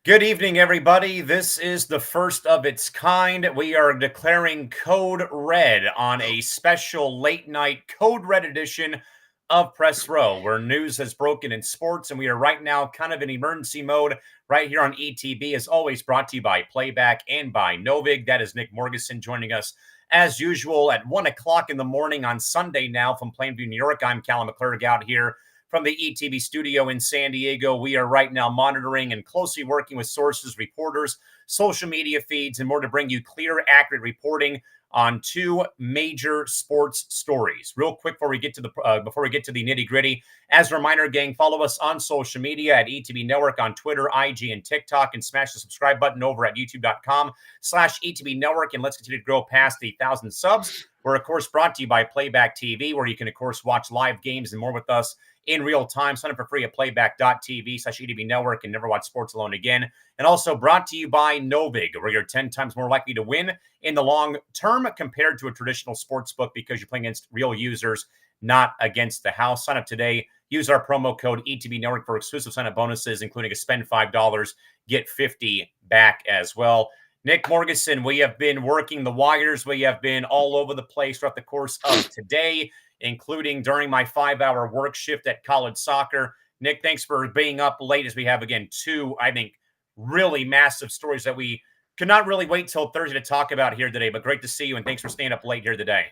Good evening, everybody. This is the first of its kind. We are declaring Code Red on a special late night Code Red edition of Press Row, where news has broken in sports, and we are right now kind of in emergency mode right here on ETB, as always, brought to you by Playback and by Novig. That is Nick Morgeson joining us as usual at 1 o'clock in the morning on Sunday now from Plainview, New York. I'm Callum McClurg out here from the ETV studio in San Diego. We are right now monitoring and closely working with sources, reporters, social media feeds, and more to bring you clear, accurate reporting on two major sports stories. Real quick before we get to the nitty gritty, as a reminder, gang, follow us on social media at ETB Network on Twitter, IG, and TikTok, and smash the subscribe button over at youtube.com/ETB Network. And let's continue to grow past the 1,000 subs. We're, of course, brought to you by Playback TV, where you can, of course, watch live games and more with us in real time. Sign up for free at playback.tv/ETB Network and never watch sports alone again. And also brought to you by Novig, where you're 10 times more likely to win in the long term compared to a traditional sports book because you're playing against real users, not against the house. Sign up today. Use our promo code ETB Network for exclusive sign-up bonuses, including a spend $5, get $50 back as well. Nick Morgeson, we have been working the wires. We have been all over the place throughout the course of today, including during my 5-hour work shift at college soccer. Nick, thanks for being up late as we have, again, two, I think, really massive stories that we could not really wait till Thursday to talk about here today, but great to see you, and thanks for staying up late here today.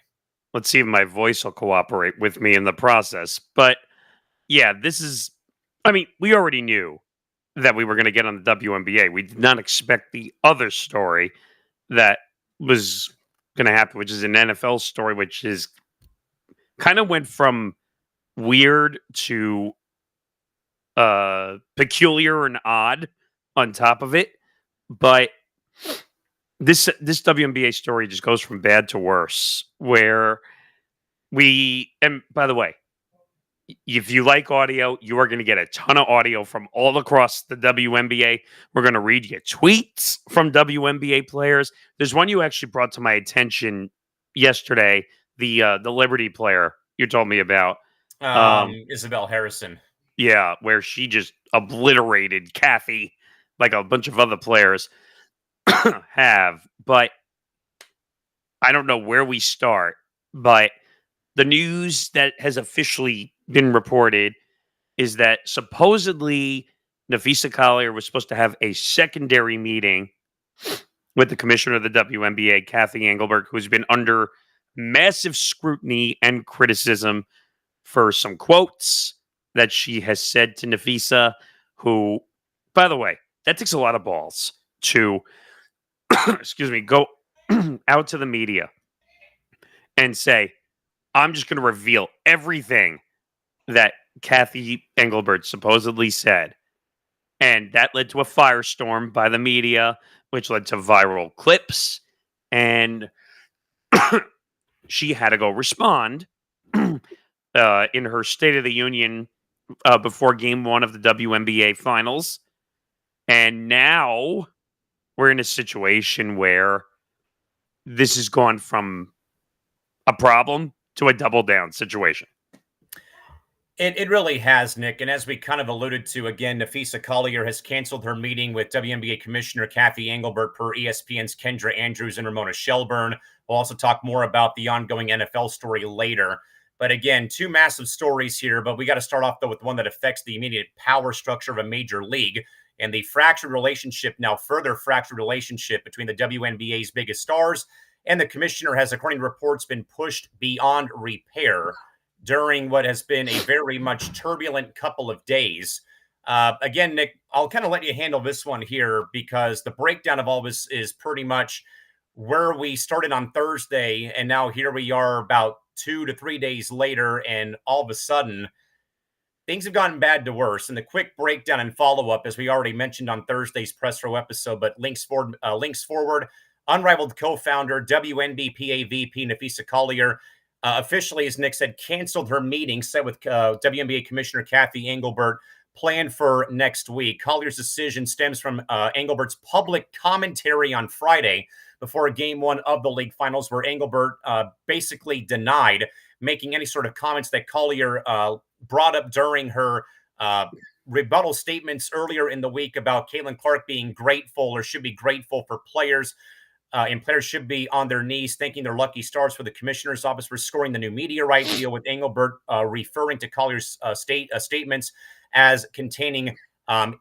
Let's see if my voice will cooperate with me in the process. But yeah, we already knew that we were going to get on the WNBA. We did not expect the other story that was going to happen, which is an NFL story, which is kind of went from weird to peculiar and odd on top of it. But this WNBA story just goes from bad to worse, where and by the way, if you like audio, you are going to get a ton of audio from all across the WNBA. We're going to read you tweets from WNBA players. There's one you actually brought to my attention yesterday, the Liberty player you told me about. Isabel Harrison. Yeah, where she just obliterated Kathy like a bunch of other players have. But I don't know where we start. But the news that has officially been reported is that supposedly Napheesa Collier was supposed to have a secondary meeting with the commissioner of the WNBA, Kathy Engelbert, who's been under massive scrutiny and criticism for some quotes that she has said to Napheesa, who, by the way, that takes a lot of balls to, go out to the media and say, I'm just going to reveal everything that Kathy Engelbert supposedly said. And that led to a firestorm by the media, which led to viral clips. And she had to go respond in her State of the Union before game one of the WNBA finals. And now we're in a situation where this has gone from a problem to a double down situation. It really has, Nick. And as we kind of alluded to, again, Napheesa Collier has canceled her meeting with WNBA Commissioner Kathy Engelbert per ESPN's Kendra Andrews and Ramona Shelburne. We'll also talk more about the ongoing NFL story later. But again, two massive stories here. But we got to start off, though, with one that affects the immediate power structure of a major league and the further fractured relationship between the WNBA's biggest stars and the commissioner has, according to reports, been pushed beyond repair during what has been a very much turbulent couple of days. Again, Nick, I'll kind of let you handle this one here because the breakdown of all this is pretty much where we started on Thursday, and now here we are about 2 to 3 days later, and all of a sudden, things have gotten bad to worse. And the quick breakdown and follow-up, as we already mentioned on Thursday's Press Row episode, but links forward, unrivaled co-founder, WNBPA VP Napheesa Collier, officially, as Nick said, canceled her meeting set with WNBA Commissioner Kathy Engelbert, planned for next week. Collier's decision stems from Engelbert's public commentary on Friday before game one of the league finals, where Engelbert basically denied making any sort of comments that Collier brought up during her rebuttal statements earlier in the week about Caitlin Clark being grateful or should be grateful for players. And players should be on their knees thanking their lucky stars for the commissioner's office for scoring the new meteorite deal, with Engelbert referring to Collier's statements as containing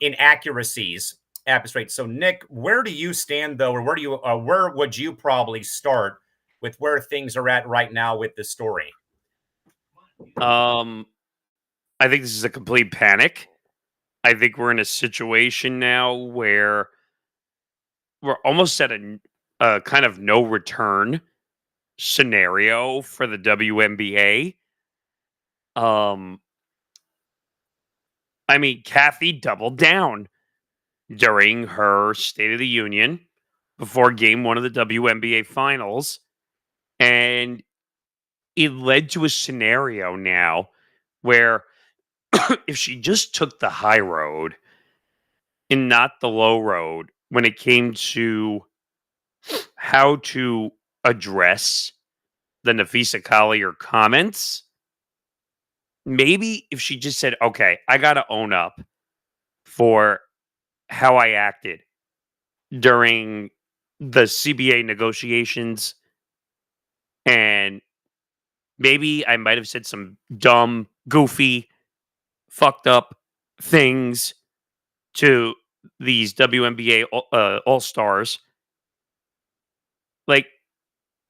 inaccuracies at this rate. So, Nick, where do you stand, though, or where would you probably start with where things are at right now with this story? I think this is a complete panic. I think we're in a situation now where we're almost at a kind of no return scenario for the WNBA. I mean, Kathy doubled down during her State of the Union before game one of the WNBA finals. And it led to a scenario now where if she just took the high road and not the low road when it came to how to address the Napheesa Collier comments, maybe if she just said, okay, I got to own up for how I acted during the CBA negotiations, and maybe I might have said some dumb, goofy, fucked up things to these WNBA All Stars. Like,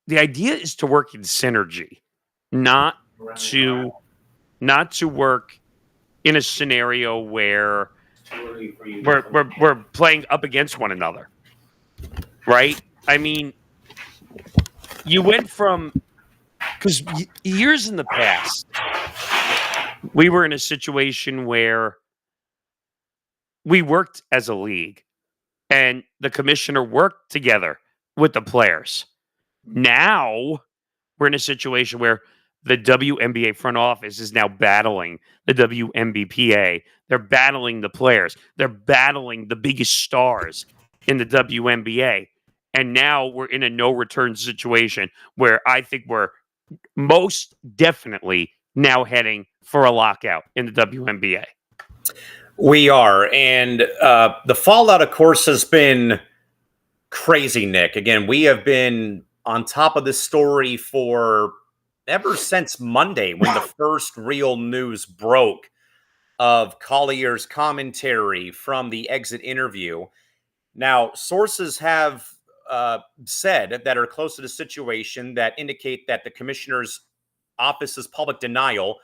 the idea is to work in synergy, not to work in a scenario where we're playing up against one another, right? I mean, you went from, because years in the past, we were in a situation where we worked as a league and the commissioner worked together with the players. Now we're in a situation where the WNBA front office is now battling the WNBPA. They're battling the players. They're battling the biggest stars in the WNBA. And now we're in a no return situation where I think we're most definitely now heading for a lockout in the WNBA. We are. And the fallout, of course, has been crazy, Nick. Again, we have been on top of this story for ever since Monday, when the first real news broke of Collier's commentary from the exit interview. Now, sources have said that are close to the situation that indicate that the commissioner's office's public denial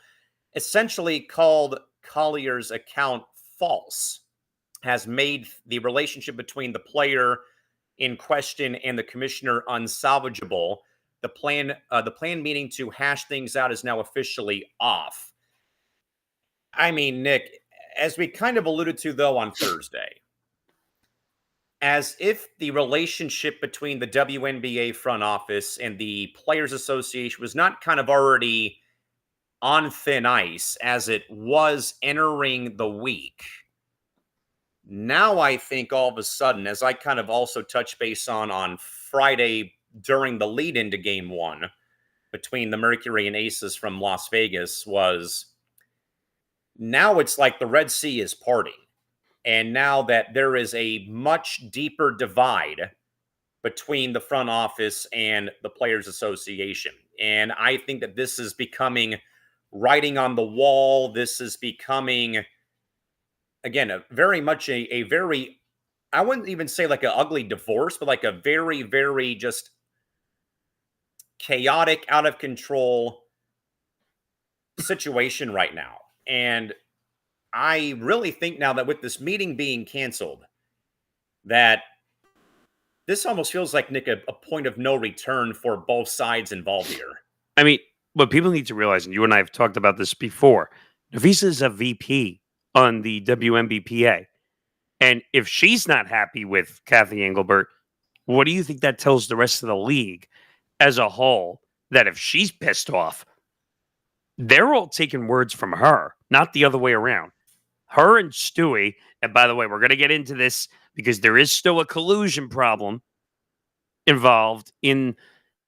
essentially called Collier's account false, has made the relationship between the player in question and the commissioner unsalvageable. The plan meaning to hash things out is now officially off. I mean, Nick, as we kind of alluded to, though, on Thursday, as if the relationship between the WNBA front office and the Players Association was not kind of already on thin ice as it was entering the week. Now I think all of a sudden, as I kind of also touched base on Friday during the lead into game one between the Mercury and Aces from Las Vegas, was now it's like the Red Sea is parting. And now that there is a much deeper divide between the front office and the Players Association. And I think that this is becoming writing on the wall. This is becoming, again, very much a very, I wouldn't even say like an ugly divorce, but like a very, very just chaotic, out of control situation right now. And I really think now that with this meeting being canceled, that this almost feels like, Nick, a point of no return for both sides involved here. I mean, what people need to realize, and you and I have talked about this before, Napheesa is a VP on the WNBPA. And if she's not happy with Kathy Engelbert, what do you think that tells the rest of the league as a whole? That if she's pissed off, they're all taking words from her, not the other way around. Her and Stewie, and by the way, we're going to get into this because there is still a collusion problem involved in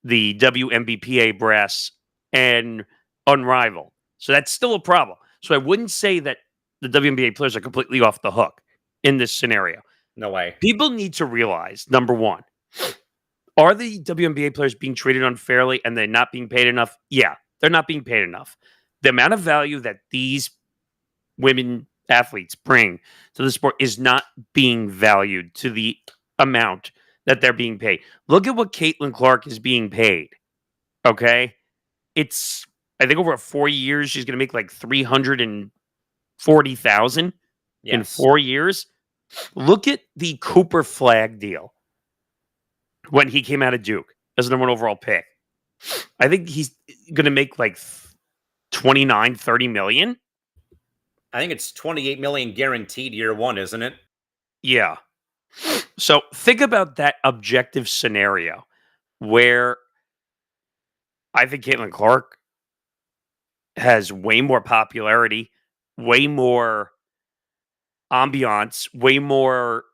the WNBPA brass and Unrivaled. So that's still a problem. So I wouldn't say that the WNBA players are completely off the hook in this scenario. No way. People need to realize, number one, are the WNBA players being treated unfairly and they're not being paid enough? Yeah, they're not being paid enough. The amount of value that these women athletes bring to the sport is not being valued to the amount that they're being paid. Look at what Caitlin Clark is being paid. Okay. It's, I think over 4 years, she's going to make like 340,000 in Yes. 4 years. Look at the Cooper Flag deal when he came out of Duke as the number 1 overall pick. I think he's going to make like 29, 30 million. I think it's 28 million guaranteed year one, isn't it? Yeah. So think about that objective scenario where I think Caitlin Clark has way more popularity, way more ambiance, way more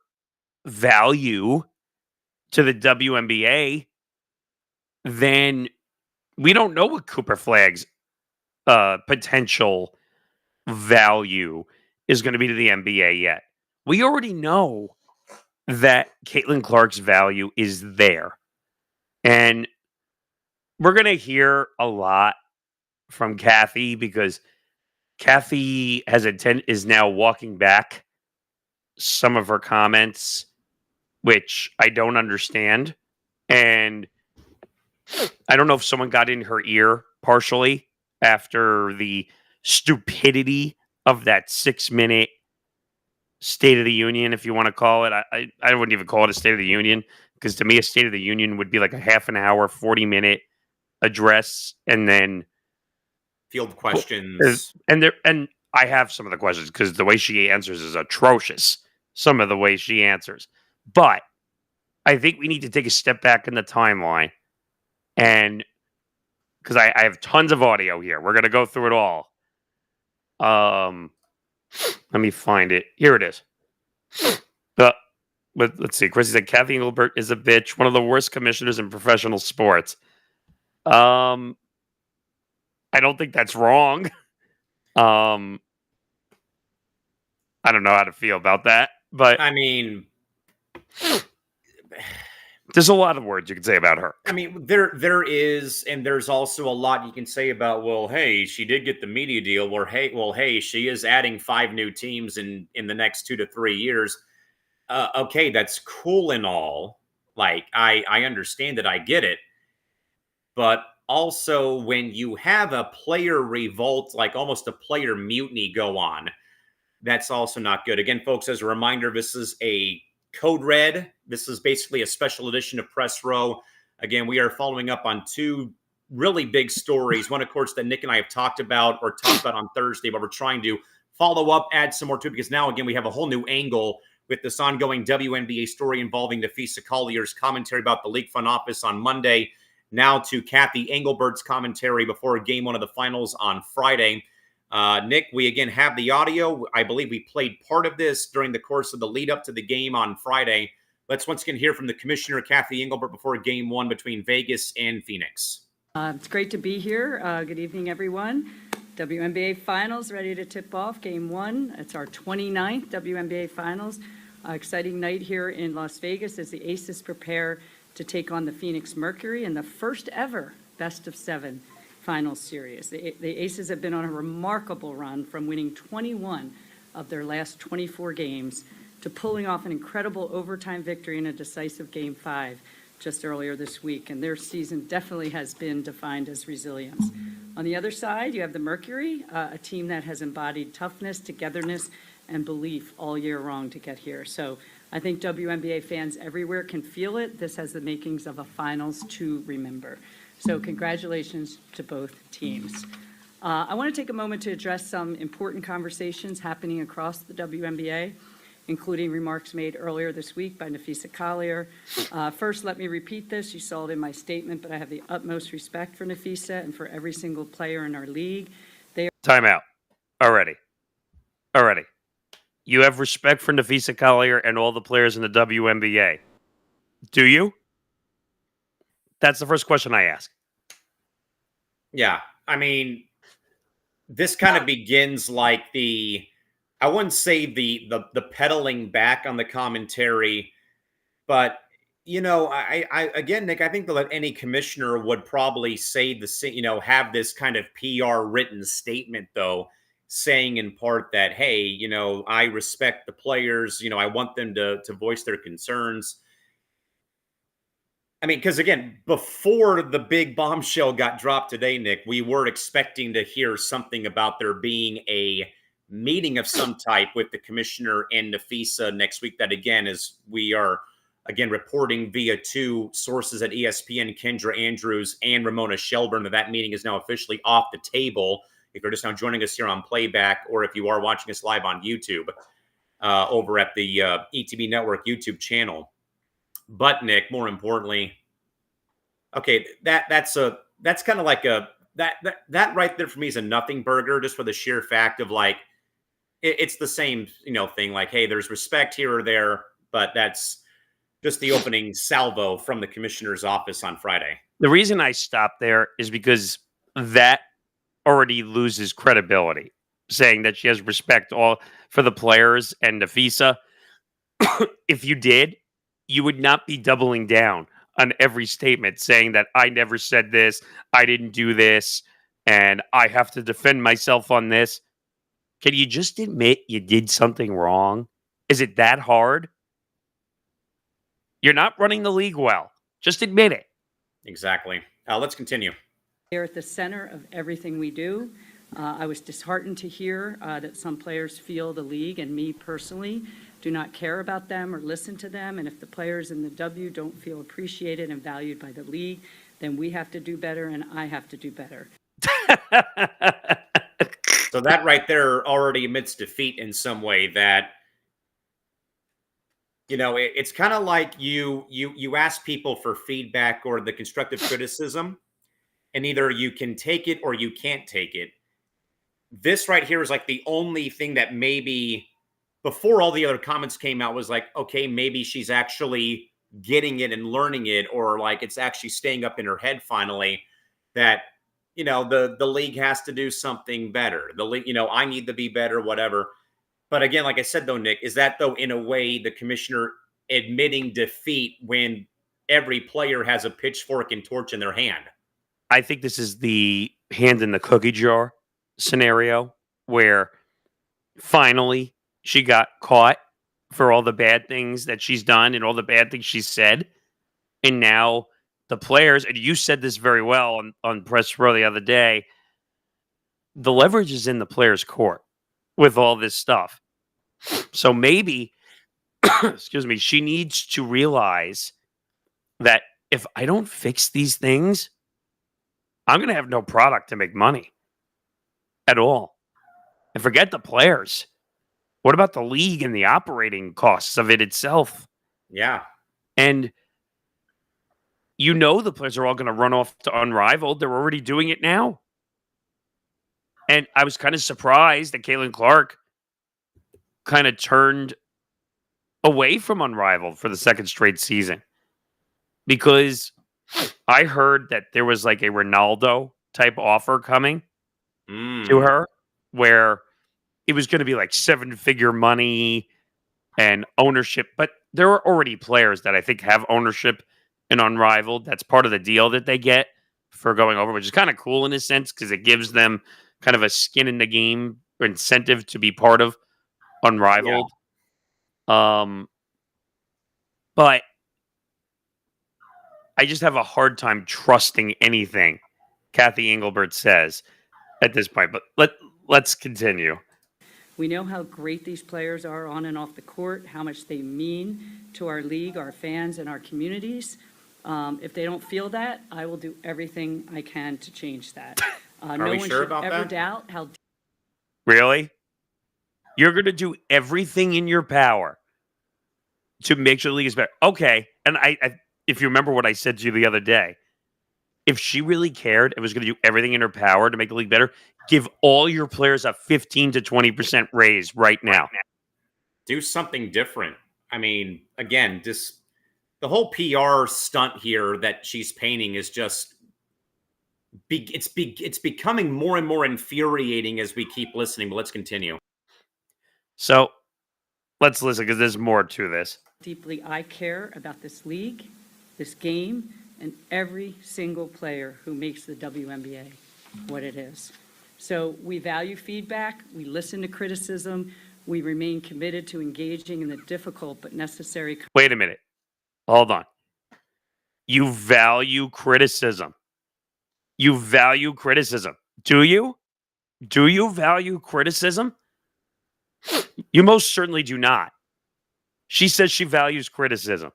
value to the WNBA than we don't know what Cooper Flag's potential value is going to be to the NBA yet. We already know that Caitlin Clark's value is there. And we're going to hear a lot from Kathy because Kathy is now walking back some of her comments, which I don't understand. And I don't know if someone got in her ear partially after the stupidity of that 6-minute State of the Union, if you want to call it. I wouldn't even call it a State of the Union because to me, a State of the Union would be like a half an hour, 40-minute address, and then Field questions. and I have some of the questions because the way she answers is atrocious. Some of the way she answers, but I think we need to take a step back in the timeline, and because I have tons of audio here, we're gonna go through it all. Let me find it. Here it is. But let's see. Chrissy said Kathy Engelbert is a bitch, one of the worst commissioners in professional sports. I don't think that's wrong. I don't know how to feel about that, but I mean, there's a lot of words you can say about her. I mean, there is, and there's also a lot you can say about, well, hey, she did get the media deal, or hey, she is adding 5 new teams in the next 2 to 3 years. Okay, that's cool and all. Like, I understand it, I get it. But also, when you have a player revolt, like almost a player mutiny go on, that's also not good. Again, folks, as a reminder, this is a Code Red. This is basically a special edition of Press Row. Again, we are following up on 2 really big stories. One, of course, that Nick and I have talked about on Thursday, but we're trying to follow up, add some more to it, because now, again, we have a whole new angle with this ongoing WNBA story involving Napheesa Collier's commentary about the league front office on Monday. Now to Kathy Engelbert's commentary before game 1 of the finals on Friday. Nick, we again have the audio. I believe we played part of this during the course of the lead up to the game on Friday. Let's once again hear from the commissioner, Kathy Engelbert, before game 1 between Vegas and Phoenix. It's great to be here. Good evening, everyone. WNBA Finals ready to tip off game 1. It's our 29th WNBA Finals. Exciting night here in Las Vegas as the Aces prepare to take on the Phoenix Mercury in the first ever best of 7 finals series. The Aces have been on a remarkable run from winning 21 of their last 24 games to pulling off an incredible overtime victory in a decisive Game 5 just earlier this week. And their season definitely has been defined as resilience. On the other side, you have the Mercury, a team that has embodied toughness, togetherness, and belief all year long to get here. So I think WNBA fans everywhere can feel it. This has the makings of a finals to remember. So congratulations to both teams. I want to take a moment to address some important conversations happening across the WNBA, including remarks made earlier this week by Napheesa Collier. First, let me repeat this. You saw it in my statement, but I have the utmost respect for Napheesa and for every single player in our league. Time out. Already. You have respect for Napheesa Collier and all the players in the WNBA. Do you? That's the first question I ask. Yeah, I mean, this kind of begins like I wouldn't say the pedaling back on the commentary, but I again, Nick, I think that any commissioner would probably say have this kind of PR written statement, though, saying in part that, hey, I respect the players, I want them to voice their concerns. I mean, because again, before the big bombshell got dropped today, Nick, we were expecting to hear something about there being a meeting of some type with the commissioner and Napheesa next week. That again is we are again reporting via two sources at ESPN, Kendra Andrews and Ramona Shelburne, that meeting is now officially off the table. If you're just now joining us here on playback, or if you are watching us live on YouTube, over at the ETB Network YouTube channel. But Nick, more importantly, okay, that's kind of like that right there for me is a nothing burger, just for the sheer fact of like it's the same thing. Like, hey, there's respect here or there, but that's just the opening salvo from the commissioner's office on Friday. The reason I stopped there is because that already loses credibility, saying that she has respect all for the players and Napheesa. If you did, you would not be doubling down on every statement saying that I never said this, I didn't do this, and I have to defend myself on this. Can you just admit you did something wrong? Is it that hard? You're not running the league well. Just admit it. Exactly. Let's continue. They're at the center of everything we do. I was disheartened to hear that some players feel the league and me personally do not care about them or listen to them. And if the players in the W don't feel appreciated and valued by the league, then we have to do better and I have to do better. So that right there already admits defeat in some way. That it's kind of like you ask people for feedback or the constructive criticism, and either you can take it or you can't take it. This right here is like the only thing that maybe before all the other comments came out was like, okay, maybe she's actually getting it and learning it, or like it's actually staying up in her head finally that the league has to do something better. The league, I need to be better, whatever. But again, like I said, though, Nick, is that though in a way the commissioner admitting defeat when every player has a pitchfork and torch in their hand? I think this is the hand in the cookie jar scenario where finally she got caught for all the bad things that she's done and all the bad things she's said. And now the players, and you said this very well on Press Row the other day, the leverage is in the players' court with all this stuff. So maybe, excuse me, she needs to realize that if I don't fix these things, I'm going to have no product to make money at all. And forget the players. What about the league and the operating costs of it itself? Yeah. And the players are all going to run off to Unrivaled. They're already doing it now. And I was kind of surprised that Caitlin Clark kind of turned away from Unrivaled for the second straight season. Because I heard that there was like a Ronaldo type offer coming to her where it was going to be like 7-figure money and ownership. But there are already players that I think have ownership in Unrivaled. That's part of the deal that they get for going over, which is kind of cool in a sense because it gives them kind of a skin in the game or incentive to be part of Unrivaled. Yeah. But I just have a hard time trusting anything Kathy Engelbert says at this point. But let's continue. We know how great these players are on and off the court, how much they mean to our league, our fans, and our communities. If they don't feel that, I will do everything I can to change that. No one should ever doubt how. Really? You're going to do everything in your power to make sure the league is better. Okay. And I if you remember what I said to you the other day, if she really cared and was going to do everything in her power to make the league better, give all your players a 15 to 20% raise right now. Do something different. I mean, again, just the whole PR stunt here that she's painting is just it's becoming more and more infuriating as we keep listening. But let's continue. So let's listen because there's more to this. Deeply I care about this league, this game, and every single player who makes the WNBA what it is. So we value feedback, we listen to criticism, we remain committed to engaging in the difficult but necessary. Wait a minute. Hold on. You value criticism. You value criticism. Do you? Do you value criticism? You most certainly do not. She says she values criticism.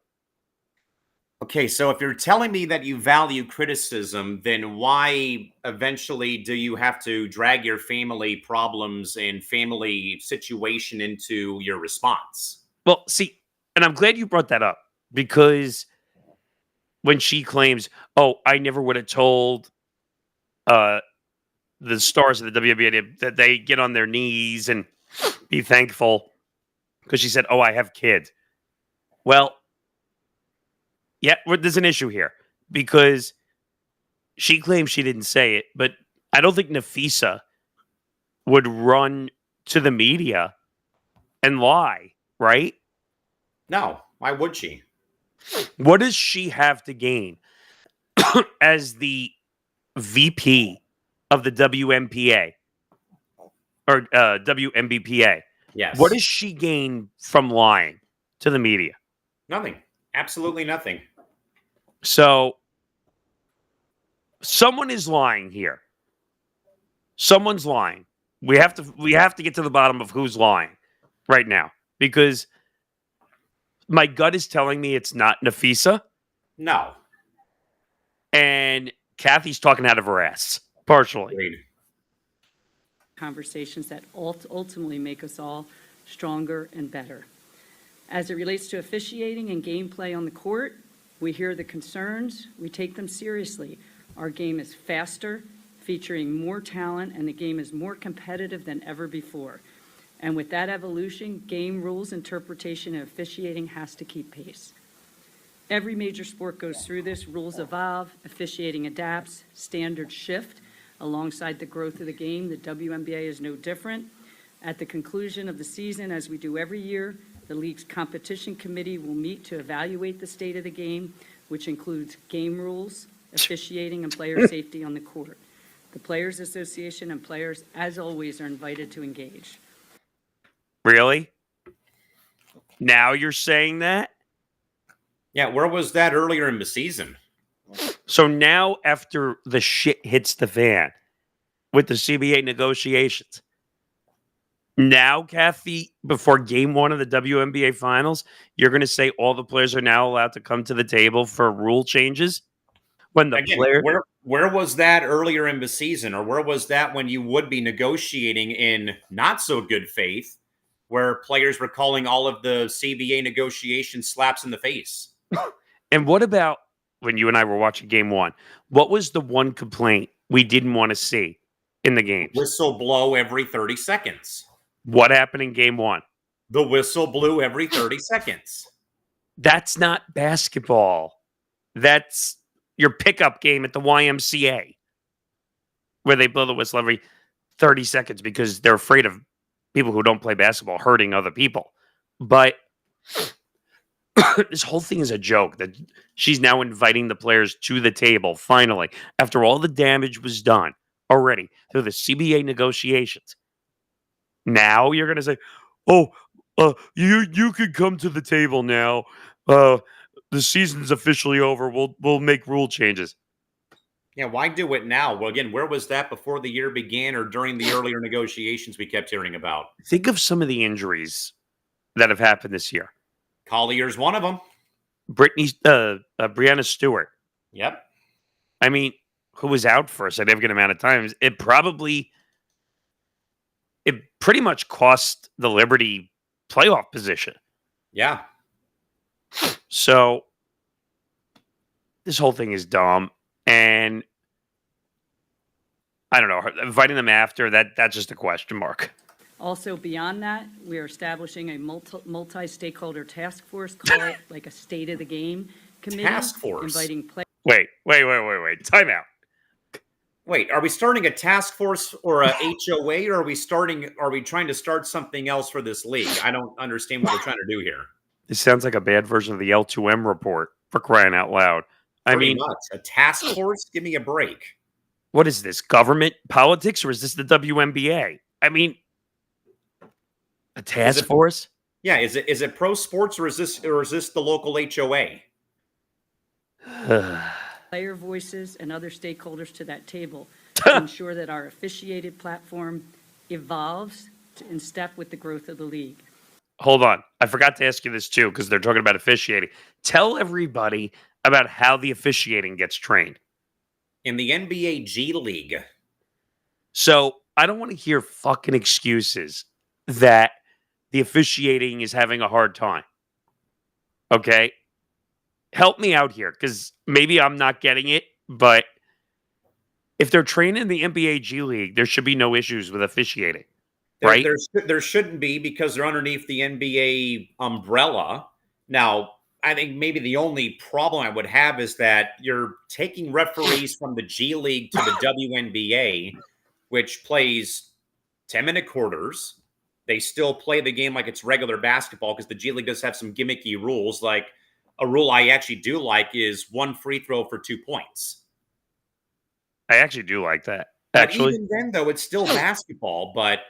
Okay, so if you're telling me that you value criticism, then why eventually do you have to drag your family problems and family situation into your response? Well, see, and I'm glad you brought that up because when she claims, "Oh, I never would have told uh, the stars of the WNBA that they get on their knees and be thankful," because she said, "Oh, I have kids." Well, yeah, there's an issue here because she claims she didn't say it, but I don't think Napheesa would run to the media and lie, right? No, why would she? What does she have to gain as the VP of the WNBA or WNBPA? Yes. What does she gain from lying to the media? Nothing. Absolutely nothing. So someone is lying here. Someone's lying. We have to get to the bottom of who's lying right now because my gut is telling me it's not Napheesa, No. and Kathy's talking out of her ass partially. Agreed. Conversations that ultimately make us all stronger and better. As it relates to officiating and gameplay on the court, we hear the concerns, we take them seriously. Our game is faster, featuring more talent, and the game is more competitive than ever before. And with that evolution, game rules, interpretation, and officiating has to keep pace. Every major sport goes through this. Rules evolve, officiating adapts, standards shift. Alongside the growth of the game, the WNBA is no different. At the conclusion of the season, as we do every year, the league's competition committee will meet to evaluate the state of the game, which includes game rules, officiating, and player safety on the court. The Players Association and players, as always, are invited to engage. Really? Now you're saying that? Yeah, where was that earlier in the season? So now after the shit hits the fan with the CBA negotiations, now, Kathy, before game one of the WNBA finals, you're going to say all the players are now allowed to come to the table for rule changes? When the Again, player... where was that earlier in the season? Or where was that when you would be negotiating in not so good faith, where players were calling all of the CBA negotiations slaps in the face? And what about when you and I were watching game one? What was the one complaint we didn't want to see in the games? Whistle blow every 30 seconds. What happened in game one? The whistle blew every 30 seconds. That's not basketball. That's your pickup game at the YMCA, where they blow the whistle every 30 seconds because they're afraid of people who don't play basketball hurting other people. But this whole thing is a joke that she's now inviting the players to the table, finally, after all the damage was done already through the CBA negotiations. Now you're going to say, "Oh, you can come to the table now. The season's officially over. We'll make rule changes." Yeah, why do it now? Well, again, where was that before the year began or during the earlier negotiations we kept hearing about? Think of some of the that have happened this year. Collier's one of them. Brianna Stewart. Yep. I mean, who was out for a significant amount of times. It pretty much cost the Liberty playoff position. Yeah. So this whole thing is dumb. And I don't know, inviting them after that's just a question mark. Also, beyond that, we are establishing a multi-stakeholder task force, call it like a state of the game committee. Task force? Inviting players. Wait. Time out. Wait, are we starting a task force or a HOA, or are we trying to start something else for this league? I don't understand what we're trying to do here. This sounds like a bad version of the L2M report, for crying out loud. I Pretty mean, much. A task force? Give me a break. what is this, government politics, or is this the WNBA? I mean, a task force? Yeah, is it pro sports, or is this the local HOA? Player voices and other stakeholders to that table to ensure that our officiated platform evolves in step with the growth of the league. Hold on. I forgot to ask you this too, because they're talking about officiating. Tell everybody about how the officiating gets trained. In the NBA G League. So I don't want to hear fucking excuses that the officiating is having a hard time. Okay? Help me out here, because maybe I'm not getting it, but if they're training the NBA G League, there should be no issues with officiating. Right? There shouldn't be, because they're underneath the NBA umbrella. Now, I think maybe the only problem I would have is that you're taking referees from the G League to the WNBA, which plays 10-minute quarters. They still play the game like it's regular basketball, because the G League does have some gimmicky rules. Like, a rule I actually do like is 1 free throw for 2 points. I actually do like that. But even then, though, it's still basketball. But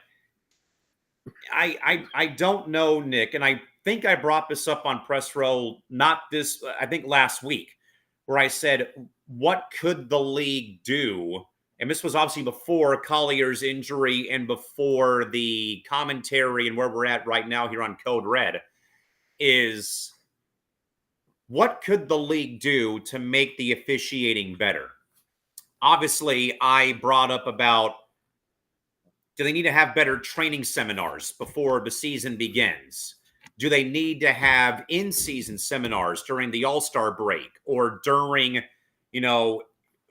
I don't know, Nick, and I think I brought this up on Press Row, I think last week, where I said, what could the league do? And this was obviously before Collier's injury and before the commentary and where we're at right now here on Code Red, is what could the league do to make the officiating better? Obviously, I brought up about, do they need to have better training seminars before the season begins? Do they need to have in-season seminars during the All-Star break or during,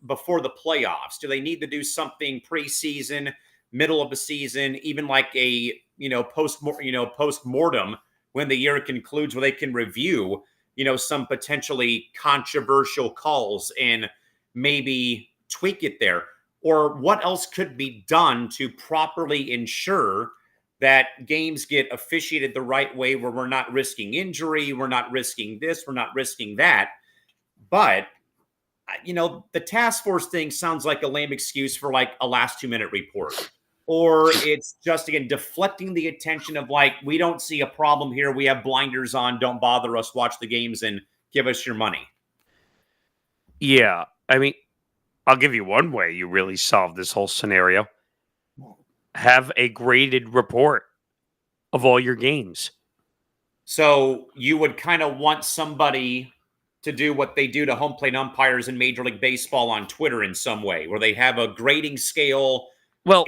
before the playoffs? Do they need to do something preseason, middle of the season, even like a, post-mortem when the year concludes, where they can review, some potentially controversial calls and maybe tweak it there? Or what else could be done to properly ensure that games get officiated the right way, where we're not risking injury, we're not risking this, we're not risking that? But, the task force thing sounds like a lame excuse for like a last 2-minute report. Or it's just, again, deflecting the attention of like, we don't see a problem here. We have blinders on. Don't bother us. Watch the games and give us your money. Yeah. I mean, I'll give you one way you really solve this whole scenario. Have a graded report of all your games. So you would kind of want somebody to do what they do to home plate umpires in Major League Baseball on Twitter in some way, where they have a grading scale, well,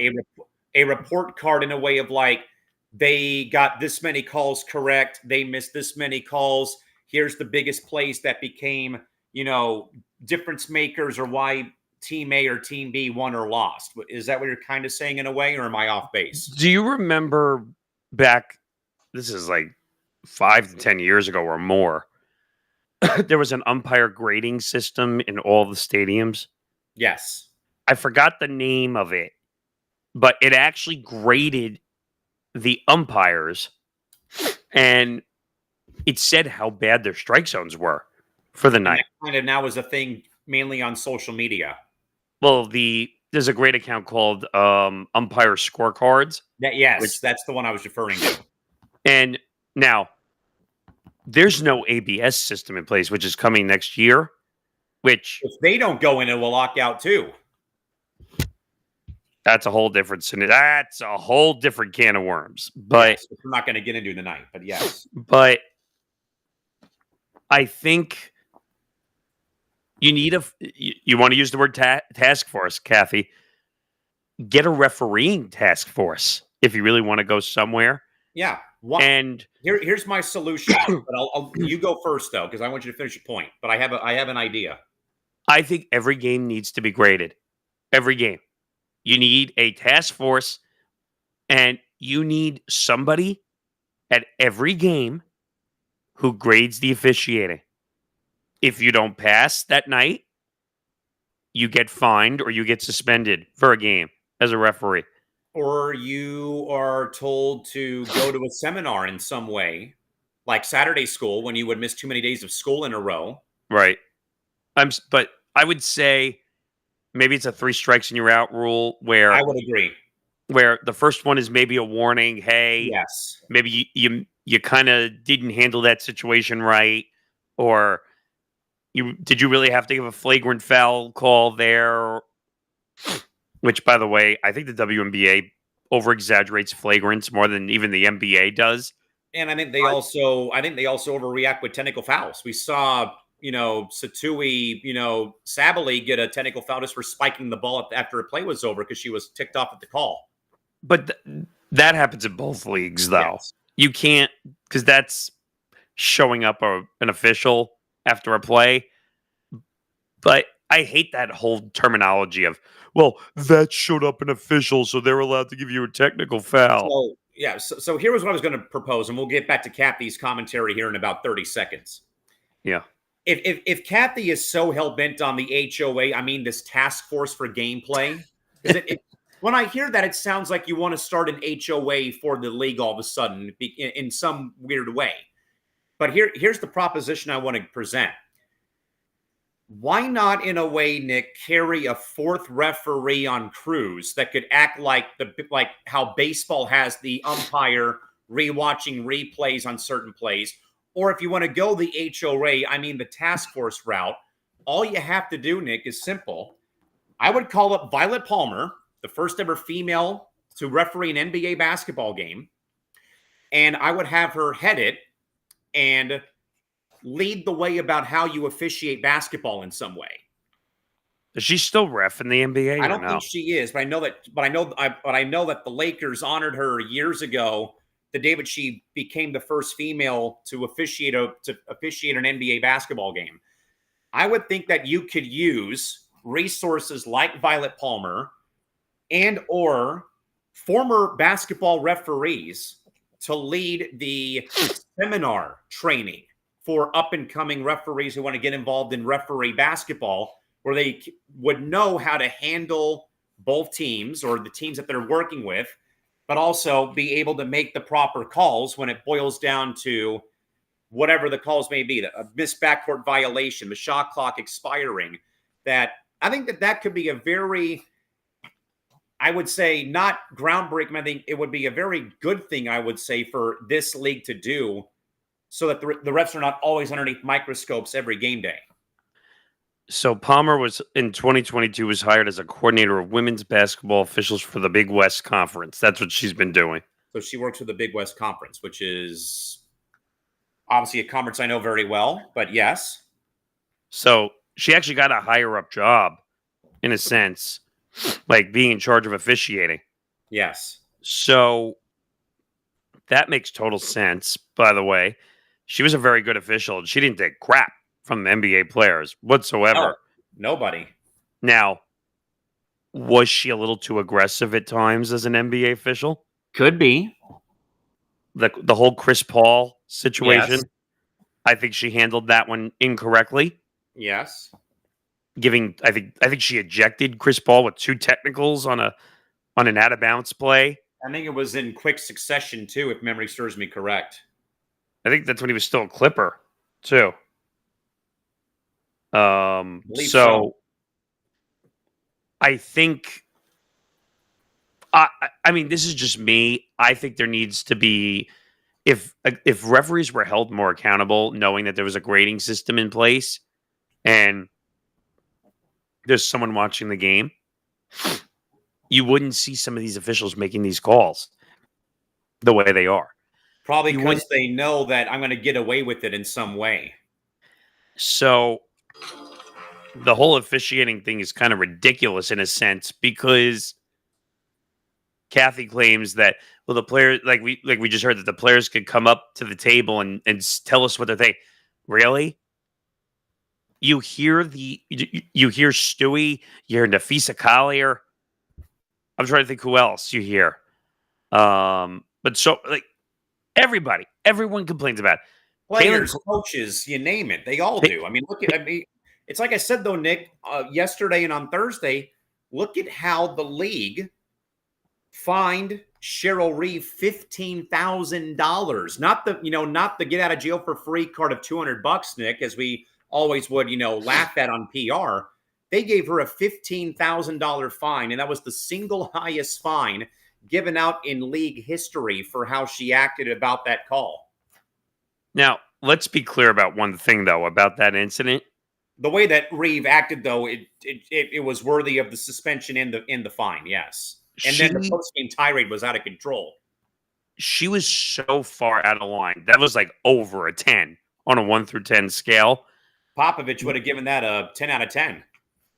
a report card in a way of like, they got this many calls correct, they missed this many calls, here's the biggest plays that became, difference makers, or why Team A or Team B won or lost. Is that what you're kind of saying in a way, or am I off base? Do you remember back, this is like 5 to 10 years ago or more, there was an umpire grading system in all the stadiums? Yes. I forgot the name of it, but it actually graded the umpires, and it said how bad their strike zones were for the night. That kind of now is a thing mainly on social media. Well, there's a great account called Umpire Scorecards. That's the one I was referring to. And now, there's no ABS system in place, which is coming next year. Which, if they don't go in, it will lock out too. That's a whole different scenario. That's a whole different can of worms. But yes, we're not going to get into tonight. But yes, but I think you need you want to use the word task force, Kathy. Get a refereeing task force if you really want to go somewhere. Yeah. And here's my solution. But you go first though, because I want you to finish your point. But I have an idea. I think every game needs to be graded. Every game. You need a task force, and you need somebody at every game who grades the officiating. If you don't pass that night, you get fined or you get suspended for a game as a referee. Or you are told to go to a seminar in some way, like Saturday school when you would miss too many days of school in a row. Right. But I would say maybe it's a 3 strikes and you're out rule I would agree. where the first one is maybe a warning, hey, Yes. maybe you kind of didn't handle that situation right, or did you really have to give a flagrant foul call there? Which, by the way, I think the WNBA over exaggerates flagrants more than even the NBA does. And I think they also overreact with technical fouls. We saw, Satui, Sabali get a technical foul just for spiking the ball after a play was over because she was ticked off at the call. But that happens in both leagues, though. Yes. You can't, because that's showing up an official after a play. But I hate that whole terminology of, well, that showed up an official, so they're allowed to give you a technical foul. So here was what I was going to propose, and we'll get back to Kathy's commentary here in about 30 seconds. Yeah. If Kathy is so hell-bent on the HOA, I mean this task force for gameplay, when I hear that, it sounds like you want to start an HOA for the league all of a sudden in some weird way. But here's the proposition I want to present. Why not, in a way, Nick, carry a fourth referee on crews that could act like how baseball has the umpire rewatching replays on certain plays? Or if you want to go the HOA, I mean the task force route, all you have to do, Nick, is simple. I would call up Violet Palmer, the first ever female to referee an NBA basketball game, and I would have her head it and lead the way about how you officiate basketball in some way. Is she still ref in the NBA? I don't think she is, but I know that the Lakers honored her years ago, the day that she became the first female to officiate an NBA basketball game. I would think that you could use resources like Violet Palmer and or former basketball referees to lead the seminar training for up-and-coming referees who want to get involved in referee basketball, where they would know how to handle both teams or the teams that they're working with, but also be able to make the proper calls when it boils down to whatever the calls may be, a missed backcourt violation, the shot clock expiring. That I think that could be a very, I would say, not groundbreaking. I think it would be a very good thing, I would say, for this league to do, so that the refs are not always underneath microscopes every game day. So Palmer was in 2022 was hired as a coordinator of women's basketball officials for the Big West Conference. That's what she's been doing. So she works for the Big West Conference, which is obviously a conference I know very well, but yes. So she actually got a higher up job in a sense, like being in charge of officiating. Yes. So that makes total sense, by the way. She was a very good official, and she didn't take crap from the NBA players whatsoever. Oh, nobody. Now, was she a little too aggressive at times as an NBA official? Could be. The whole Chris Paul situation, Yes. I think she handled that one incorrectly. Yes. I think she ejected Chris Paul with 2 technicals on an out of bounds play. I think it was in quick succession too, if memory serves me correct. I think that's when he was still a Clipper, too. So I think, I mean, this is just me. I think there needs to be, if referees were held more accountable, knowing that there was a grading system in place and there's someone watching the game, you wouldn't see some of these officials making these calls the way they are. Probably because they know that I'm going to get away with it in some way. So the whole officiating thing is kind of ridiculous in a sense, because Kathy claims that, well, the players, like we just heard, that the players could come up to the table and tell us what they're thinking. Really? You hear Stewie, you hear Napheesa Collier. I'm trying to think who else you hear. But so, like, everyone complains about it. Players, coaches, you name it, they all do. I mean, It's like I said, though, Nick, yesterday and on Thursday, look at how the league fined Cheryl Reeve $15,000. Not the get out of jail for free card of $200, Nick, as we always would, laugh at on PR. They gave her a $15,000 fine, and that was the single highest fine given out in league history for how she acted about that call. Now, let's be clear about one thing, though, about that incident. The way that Reeve acted, though, it was worthy of the suspension and the fine, yes. And then the post-game tirade was out of control. She was so far out of line. That was like over a 10 on a 1 through 10 scale. Popovich would have given that a 10 out of 10.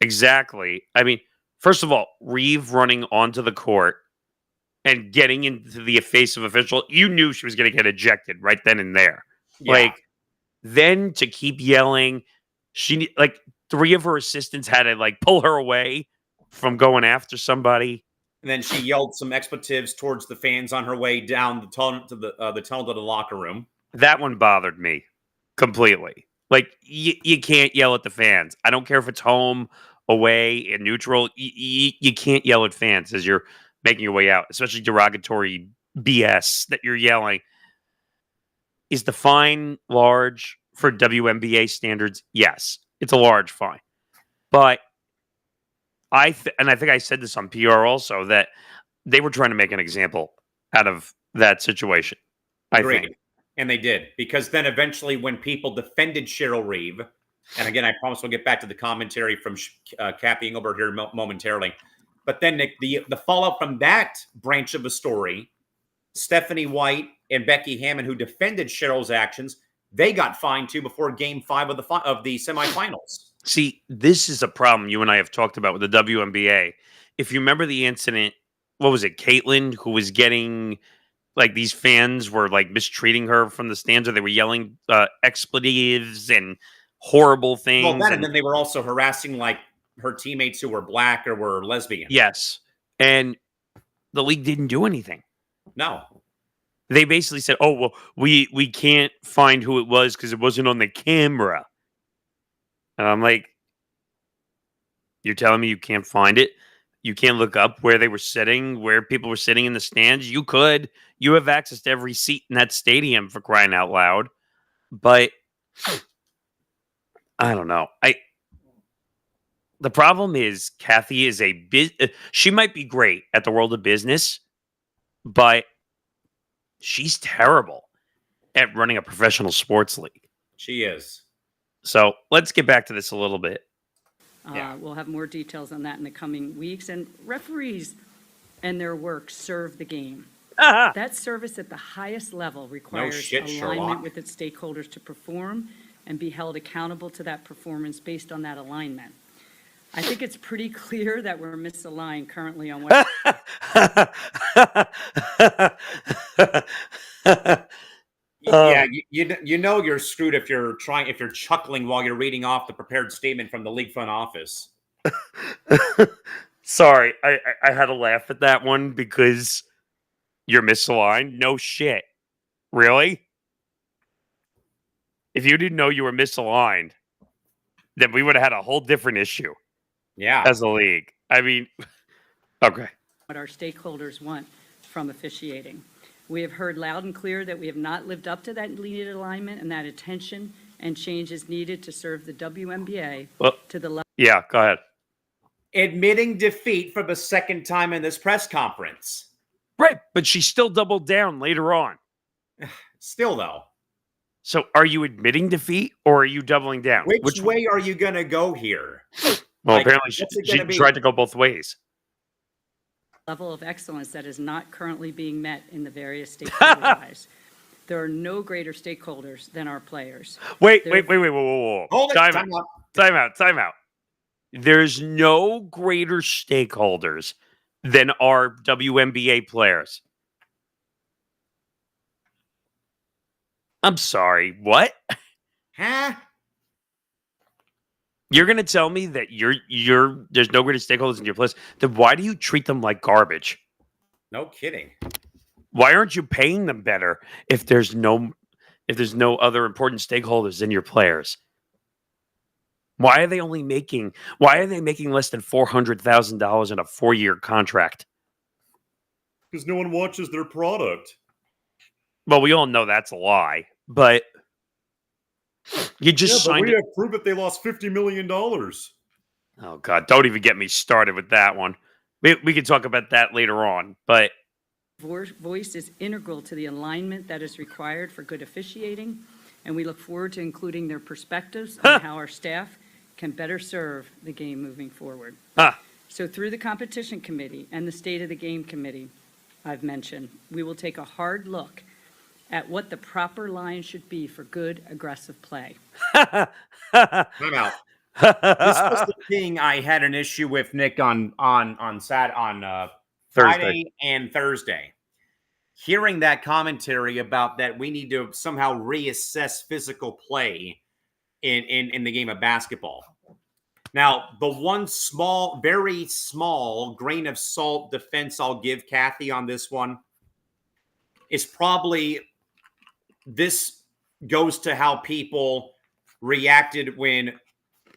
Exactly. I mean, first of all, Reeve running onto the court and getting into the face of official, you knew she was going to get ejected right then and there. Yeah. Then to keep yelling, three of her assistants had to pull her away from going after somebody. And then she yelled some expletives towards the fans on her way down the tunnel to the locker room. That one bothered me completely. You can't yell at the fans. I don't care if it's home, away, in neutral. You can't yell at fans as you're making your way out, especially derogatory BS that you're yelling. Is the fine large for WNBA standards? Yes, it's a large fine. But I think I said this on PR also, that they were trying to make an example out of that situation. Agreed. I think. And they did, because then eventually when people defended Cheryl Reeve, and again, I promise we'll get back to the commentary from Kathy Engelbert here momentarily, but then Nick, the fallout from that branch of the story, Stephanie White and Becky Hammond, who defended Cheryl's actions, they got fined too before Game 5 of the semifinals. See, this is a problem you and I have talked about with the WNBA. If you remember the incident, what was it, Caitlin, who was getting these fans were mistreating her from the stands, or they were yelling expletives and horrible things. Well, and then they were also harassing her teammates who were black or were lesbian. Yes. And the league didn't do anything. No. They basically said, oh, well, we can't find who it was because it wasn't on the camera. And I'm like, you're telling me you can't find it? You can't look up where they were sitting, where people were sitting in the stands? You could. You have access to every seat in that stadium, for crying out loud. But I don't know. The problem is Kathy is she might be great at the world of business, but she's terrible at running a professional sports league. She is. So let's get back to this a little bit. We'll have more details on that in the coming weeks. And referees and their work serve the game. That service at the highest level requires alignment Sherlock. with its stakeholders to perform and be held accountable to that performance based on that alignment. I think it's pretty clear that we're misaligned currently on what. Yeah, you're screwed if you're chuckling while you're reading off the prepared statement from the league front office. Sorry, I had to laugh at that one because you're misaligned. No shit. Really? If you didn't know you were misaligned, then we would have had a whole different issue. Yeah. As a league. I mean, okay. What our stakeholders want from officiating. We have heard loud and clear that we have not lived up to that needed alignment, and that attention and change is needed to serve the WNBA to the level. Yeah, go ahead. Admitting defeat for the second time in this press conference. Right, but she still doubled down later on. Still, though. So are you admitting defeat or are you doubling down? Which way are you going to go here? Well, apparently she tried to go both ways. Level of excellence that is not currently being met in the various stakeholders' eyes. There are no greater stakeholders than our players. Wait, whoa. Hold it. Time out. There's no greater stakeholders than our WNBA players. I'm sorry, what? Huh? You're going to tell me that there's no greater stakeholders in your place? Then why do you treat them like garbage? No kidding. Why aren't you paying them better if there's no other important stakeholders than your players? Why are they making less than $400,000 in a 4-year contract? Because no one watches their product. Well, we all know that's a lie, but you just signed it. have proof that they lost $50 million. Oh God, don't even get me started with that one. We can talk about that later on, but Voice is integral to the alignment that is required for good officiating, and we look forward to including their perspectives on how our staff can better serve the game moving forward. So through the competition committee and the State of the Game committee I've mentioned, we will take a hard look at what the proper line should be for good, aggressive play. I'm out. This was the thing I had an issue with, Nick, on Friday and Thursday. Hearing that commentary about that we need to somehow reassess physical play in the game of basketball. Now, the one small, very small grain of salt defense I'll give Kathy on this one is probably this goes to how people reacted when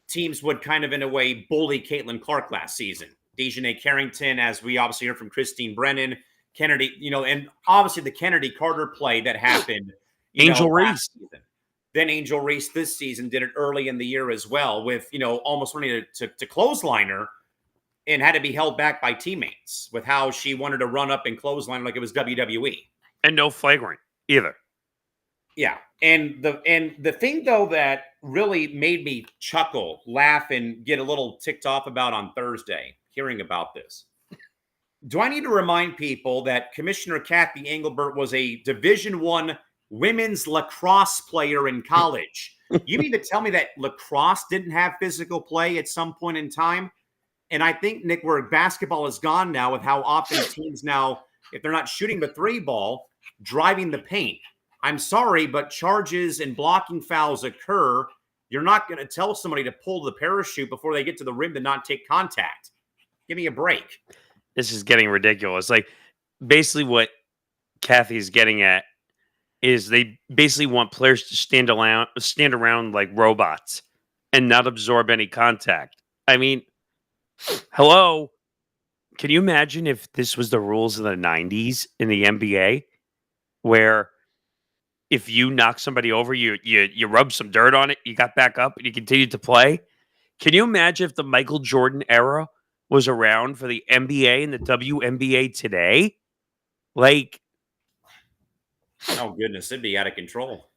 teams would kind of, in a way, bully Caitlin Clark last season. Dejanay Carrington, as we obviously heard from Christine Brennan, Kennedy, and obviously the Kennedy Carter play that happened. Angel Reese. Then Angel Reese this season did it early in the year as well with, almost running to clothesline her and had to be held back by teammates with how she wanted to run up and clothesline like it was WWE. And no flagrant either. Yeah. And the thing, though, that really made me chuckle, laugh, and get a little ticked off about on Thursday, hearing about this. Do I need to remind people that Commissioner Kathy Engelbert was a Division I women's lacrosse player in college? You mean to tell me that lacrosse didn't have physical play at some point in time? And I think, Nick, where basketball is gone now with how often teams now, if they're not shooting the 3-ball, driving the paint. I'm sorry, but charges and blocking fouls occur. You're not going to tell somebody to pull the parachute before they get to the rim to not take contact. Give me a break. This is getting ridiculous. Like, basically what Kathy's getting at is they basically want players to stand around like robots and not absorb any contact. I mean, hello? Can you imagine if this was the rules in the 90s in the NBA where if you knock somebody over, you rub some dirt on it, you got back up, and you continued to play? Can you imagine if the Michael Jordan era was around for the NBA and the WNBA today? Like, oh, goodness, it'd be out of control.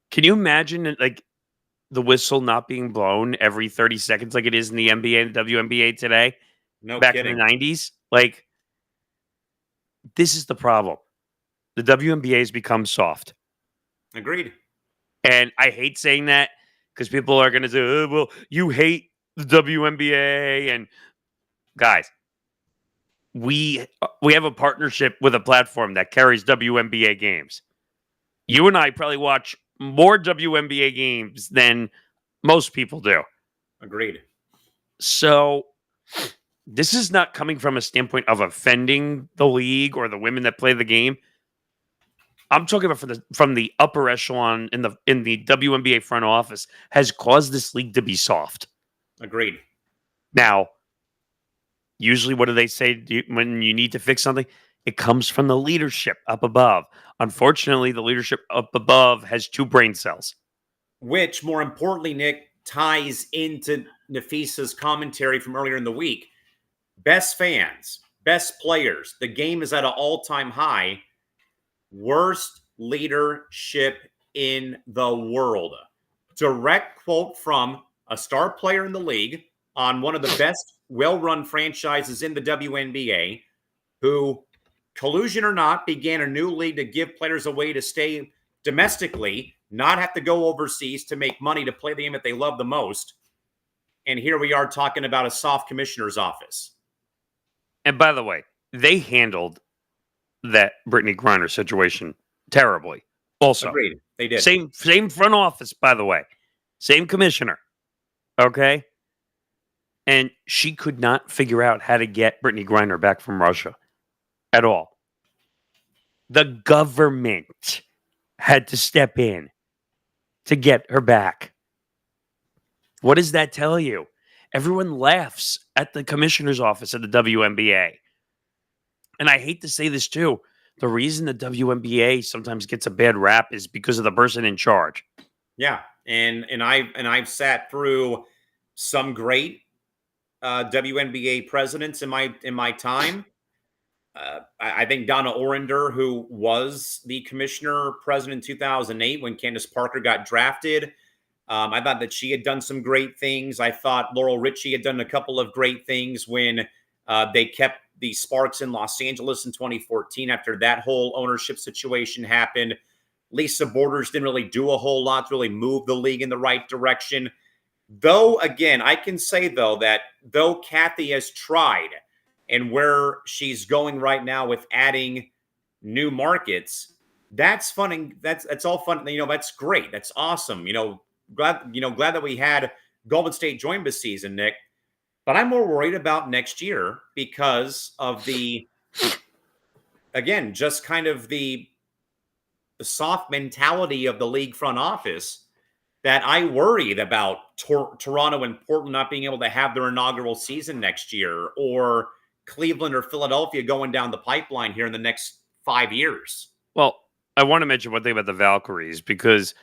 Can you imagine, like, the whistle not being blown every 30 seconds like it is in the NBA and WNBA today? No back kidding. in the 90s? Like, this is the problem. The WNBA has become soft. Agreed. And I hate saying that because people are going to say, oh, well, you hate the WNBA. And guys, we have a partnership with a platform that carries WNBA games. You and I probably watch more WNBA games than most people do. Agreed. So this is not coming from a standpoint of offending the league or the women that play the game. I'm talking about from the upper echelon in the WNBA front office has caused this league to be soft. Agreed. Now, usually what do they say when you need to fix something? It comes from the leadership up above. Unfortunately, the leadership up above has 2 brain cells. Which, more importantly, Nick, ties into Napheesa's commentary from earlier in the week. Best fans, best players. The game is at an all-time high. Worst leadership in the world. Direct quote from a star player in the league on one of the best well-run franchises in the WNBA, who, collusion or not, began a new league to give players a way to stay domestically, not have to go overseas to make money to play the game that they love the most. And here we are talking about a soft commissioner's office. And by the way, they handled that Brittany Griner situation terribly. Also, agreed. They did. Same front office, by the way. Same commissioner. Okay? And she could not figure out how to get Brittany Griner back from Russia at all. The government had to step in to get her back. What does that tell you? Everyone laughs at the commissioner's office at the WNBA. And I hate to say this too. The reason the WNBA sometimes gets a bad rap is because of the person in charge. Yeah, and I've sat through some great WNBA presidents in my time. I think Donna Orender, who was the commissioner president in 2008 when Candace Parker got drafted, I thought that she had done some great things. I thought Laurel Richie had done a couple of great things when they kept the Sparks in Los Angeles in 2014 after that whole ownership situation happened. Lisa Borders didn't really do a whole lot to really move the league in the right direction. Though, again, I can say, though, that though Kathy has tried and where she's going right now with adding new markets, that's fun. That's all fun. That's great. That's awesome. Glad that we had Golden State join this season, Nick. But I'm more worried about next year because of again, just kind of the soft mentality of the league front office that I worried about Toronto and Portland not being able to have their inaugural season next year, or Cleveland or Philadelphia going down the pipeline here in the next 5 years. Well, I want to mention one thing about the Valkyries because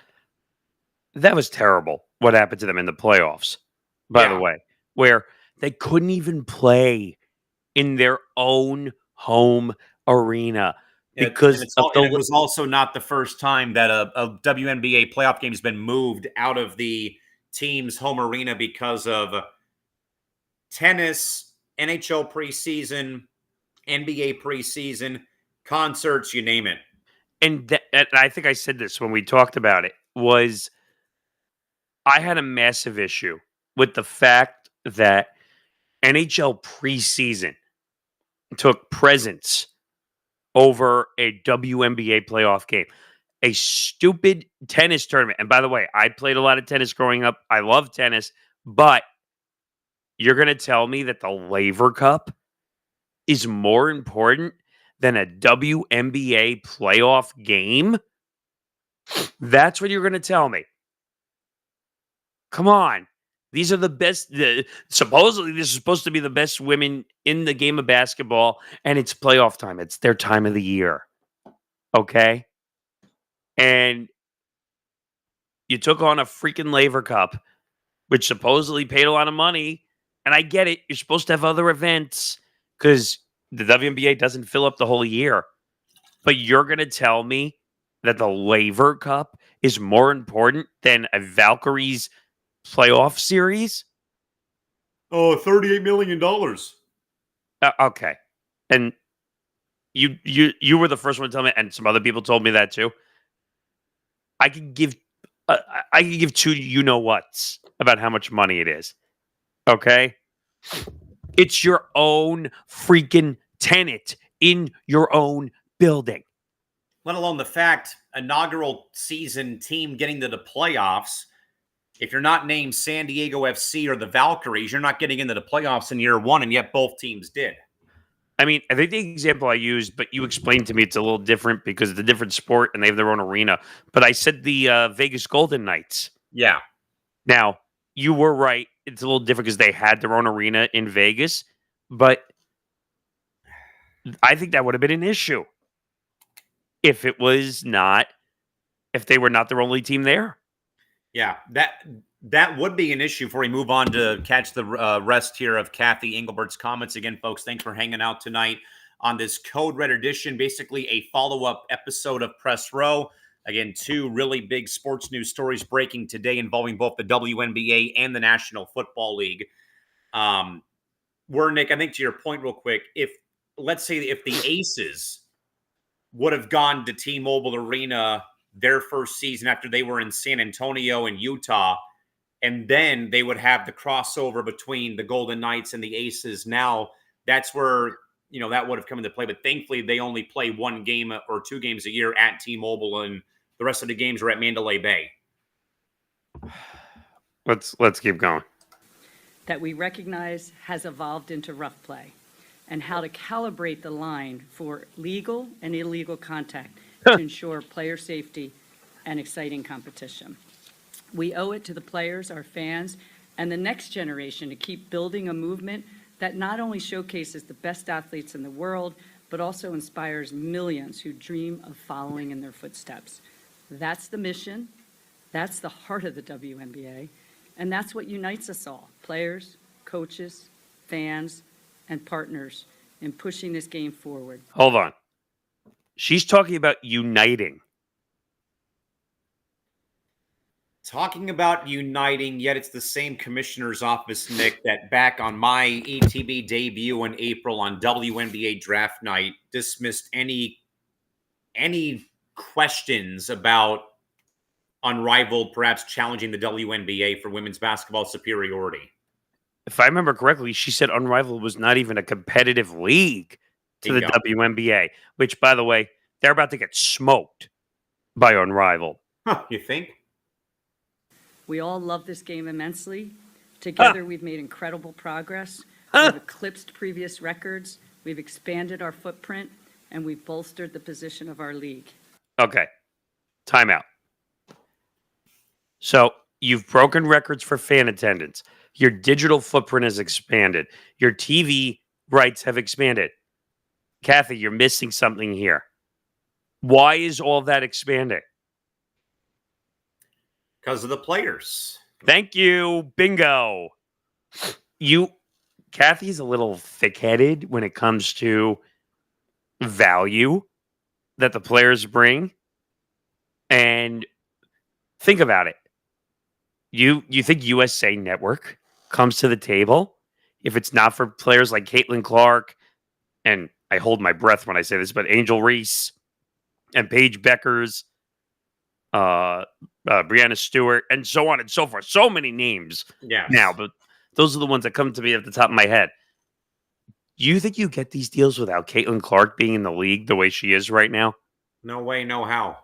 that was terrible what happened to them in the playoffs, by the way, where they couldn't even play in their own home arena because it was also not the first time that a WNBA playoff game has been moved out of the team's home arena because of tennis, NHL preseason, NBA preseason, concerts, you name it. And I think I said this when we talked about it, was I had a massive issue with the fact that NHL preseason took precedence over a WNBA playoff game. A stupid tennis tournament. And by the way, I played a lot of tennis growing up. I love tennis, but you're going to tell me that the Laver Cup is more important than a WNBA playoff game? That's what you're going to tell me. Come on. These are the best. Supposedly, this is supposed to be the best women in the game of basketball, and it's playoff time. It's their time of the year. Okay? And you took on a freaking Laver Cup, which supposedly paid a lot of money. And I get it. You're supposed to have other events because the WNBA doesn't fill up the whole year. But you're going to tell me that the Laver Cup is more important than a Valkyries playoff series? Oh, $38 million. Okay. And you were the first one to tell me, and some other people told me that too. I could give two you know whats about how much money it is. Okay? It's your own freaking tenant in your own building. Let alone the fact inaugural season team getting to the playoffs. If you're not named San Diego FC or the Valkyries, you're not getting into the playoffs in year one, and yet both teams did. I mean, I think the example I used, but you explained to me it's a little different because it's a different sport and they have their own arena. But I said the Vegas Golden Knights. Yeah. Now, you were right. It's a little different because they had their own arena in Vegas. But I think that would have been an issue if they were not their only team there. Yeah, that would be an issue before we move on to catch the rest here of Kathy Engelbert's comments. Again, folks, thanks for hanging out tonight on this Code Red edition, basically a follow-up episode of Press Row. Again, two really big sports news stories breaking today involving both the WNBA and the National Football League. Nick, I think to your point real quick, let's say if the Aces would have gone to T-Mobile Arena their first season after they were in San Antonio and Utah, and then they would have the crossover between the Golden Knights and the Aces. Now that's where, that would have come into play. But thankfully they only play one game or two games a year at T-Mobile, and the rest of the games are at Mandalay Bay. Let's keep going. That we recognize has evolved into rough play, and how to calibrate the line for legal and illegal contact to ensure player safety and exciting competition. We owe it to the players, our fans, and the next generation to keep building a movement that not only showcases the best athletes in the world, but also inspires millions who dream of following in their footsteps. That's the mission. That's the heart of the WNBA. And that's what unites us all, players, coaches, fans, and partners in pushing this game forward. Hold on. She's talking about uniting. Talking about uniting, yet it's the same commissioner's office, Nick, that back on my ETB debut in April on WNBA draft night dismissed any questions about Unrivaled perhaps challenging the WNBA for women's basketball superiority. If I remember correctly, she said Unrivaled was not even a competitive league to the WNBA, which, by the way, they're about to get smoked by Unrivaled. Huh, you think? We all love this game immensely. Together, we've made incredible progress. We've eclipsed previous records. We've expanded our footprint, and we've bolstered the position of our league. Okay. Timeout. So you've broken records for fan attendance. Your digital footprint has expanded. Your TV rights have expanded. Kathy, you're missing something here. Why is all that expanding? Because of the players. Thank you. Bingo. Kathy's a little thick-headed when it comes to value that the players bring. And think about it. You think USA Network comes to the table if it's not for players like Caitlin Clark, and I hold my breath when I say this, but Angel Reese and Paige Beckers, Brianna Stewart, and so on and so forth. So many names now, but those are the ones that come to me at the top of my head. You think you get these deals without Caitlin Clark being in the league the way she is right now? No way, no how.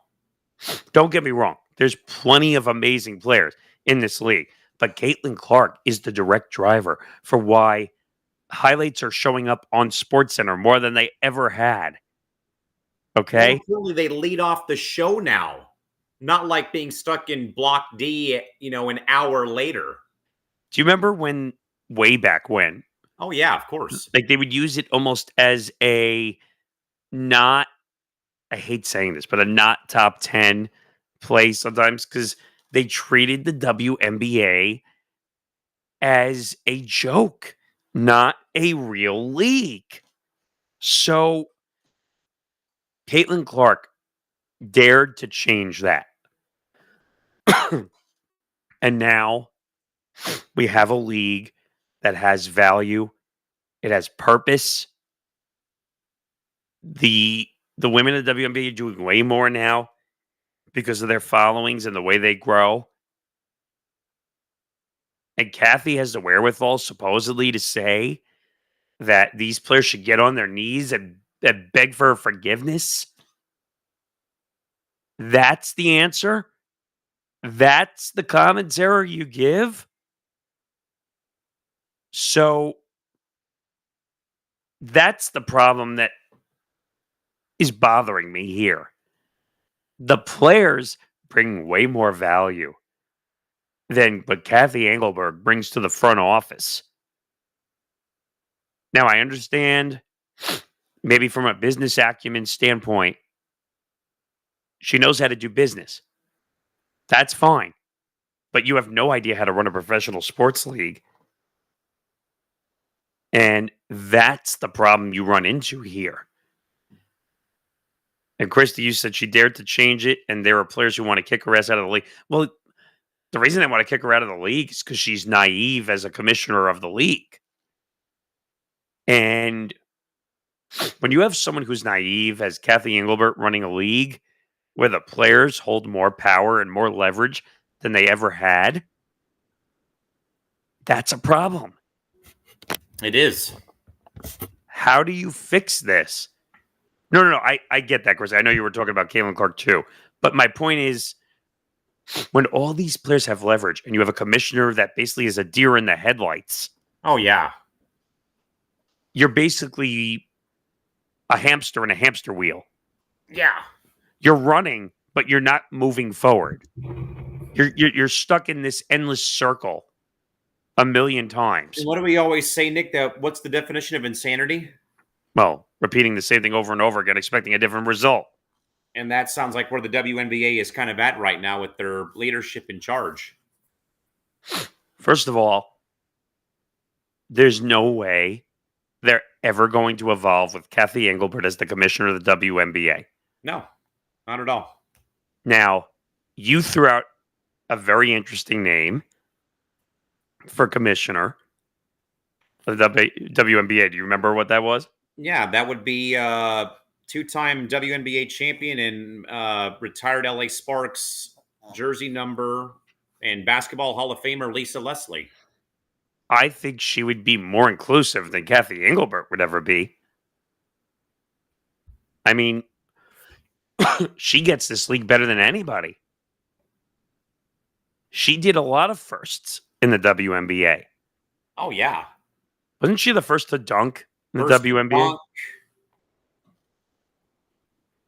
Don't get me wrong. There's plenty of amazing players in this league, but Caitlin Clark is the direct driver for why highlights are showing up on SportsCenter more than they ever had. Okay? Well, they lead off the show now. Not like being stuck in Block D, an hour later. Do you remember way back when? Oh, yeah, of course. Like they would use it almost as I hate saying this, but a not top 10 play sometimes because they treated the WNBA as a joke, not a real league. So Caitlin Clark dared to change that. And now we have a league that has value. It has purpose. The women of the WNBA are doing way more now because of their followings and the way they grow. And Kathy has the wherewithal, supposedly, to say that these players should get on their knees and beg for forgiveness. That's the answer? That's the commentary you give? So that's the problem that is bothering me here. The players bring way more value than what Kathy Engelberg brings to the front office. Now, I understand maybe from a business acumen standpoint, she knows how to do business. That's fine. But you have no idea how to run a professional sports league. And that's the problem you run into here. And Christy, you said she dared to change it, and there are players who want to kick her ass out of the league. Well, the reason they want to kick her out of the league is because she's naive as a commissioner of the league. And when you have someone who's naive as Kathy Engelbert running a league where the players hold more power and more leverage than they ever had, that's a problem. It is. How do you fix this? No. I get that, Chris. I know you were talking about Caitlin Clark too. But my point is, when all these players have leverage and you have a commissioner that basically is a deer in the headlights. Oh, yeah. You're basically a hamster in a hamster wheel. Yeah. You're running, but you're not moving forward. You're stuck in this endless circle a million times. And what do we always say, Nick? That what's the definition of insanity? Well, repeating the same thing over and over again, expecting a different result. And that sounds like where the WNBA is kind of at right now with their leadership in charge. First of all, there's no way they're ever going to evolve with Kathy Engelbert as the commissioner of the WNBA. No, not at all. Now, you threw out a very interesting name for commissioner of the WNBA. Do you remember what that was? Yeah, that would be two-time WNBA champion and retired LA Sparks jersey number and Basketball Hall of Famer Lisa Leslie. I think she would be more inclusive than Kathy Engelbert would ever be. I mean, she gets this league better than anybody. She did a lot of firsts in the WNBA. Oh, yeah. Wasn't she the first to dunk in the First WNBA? dunk.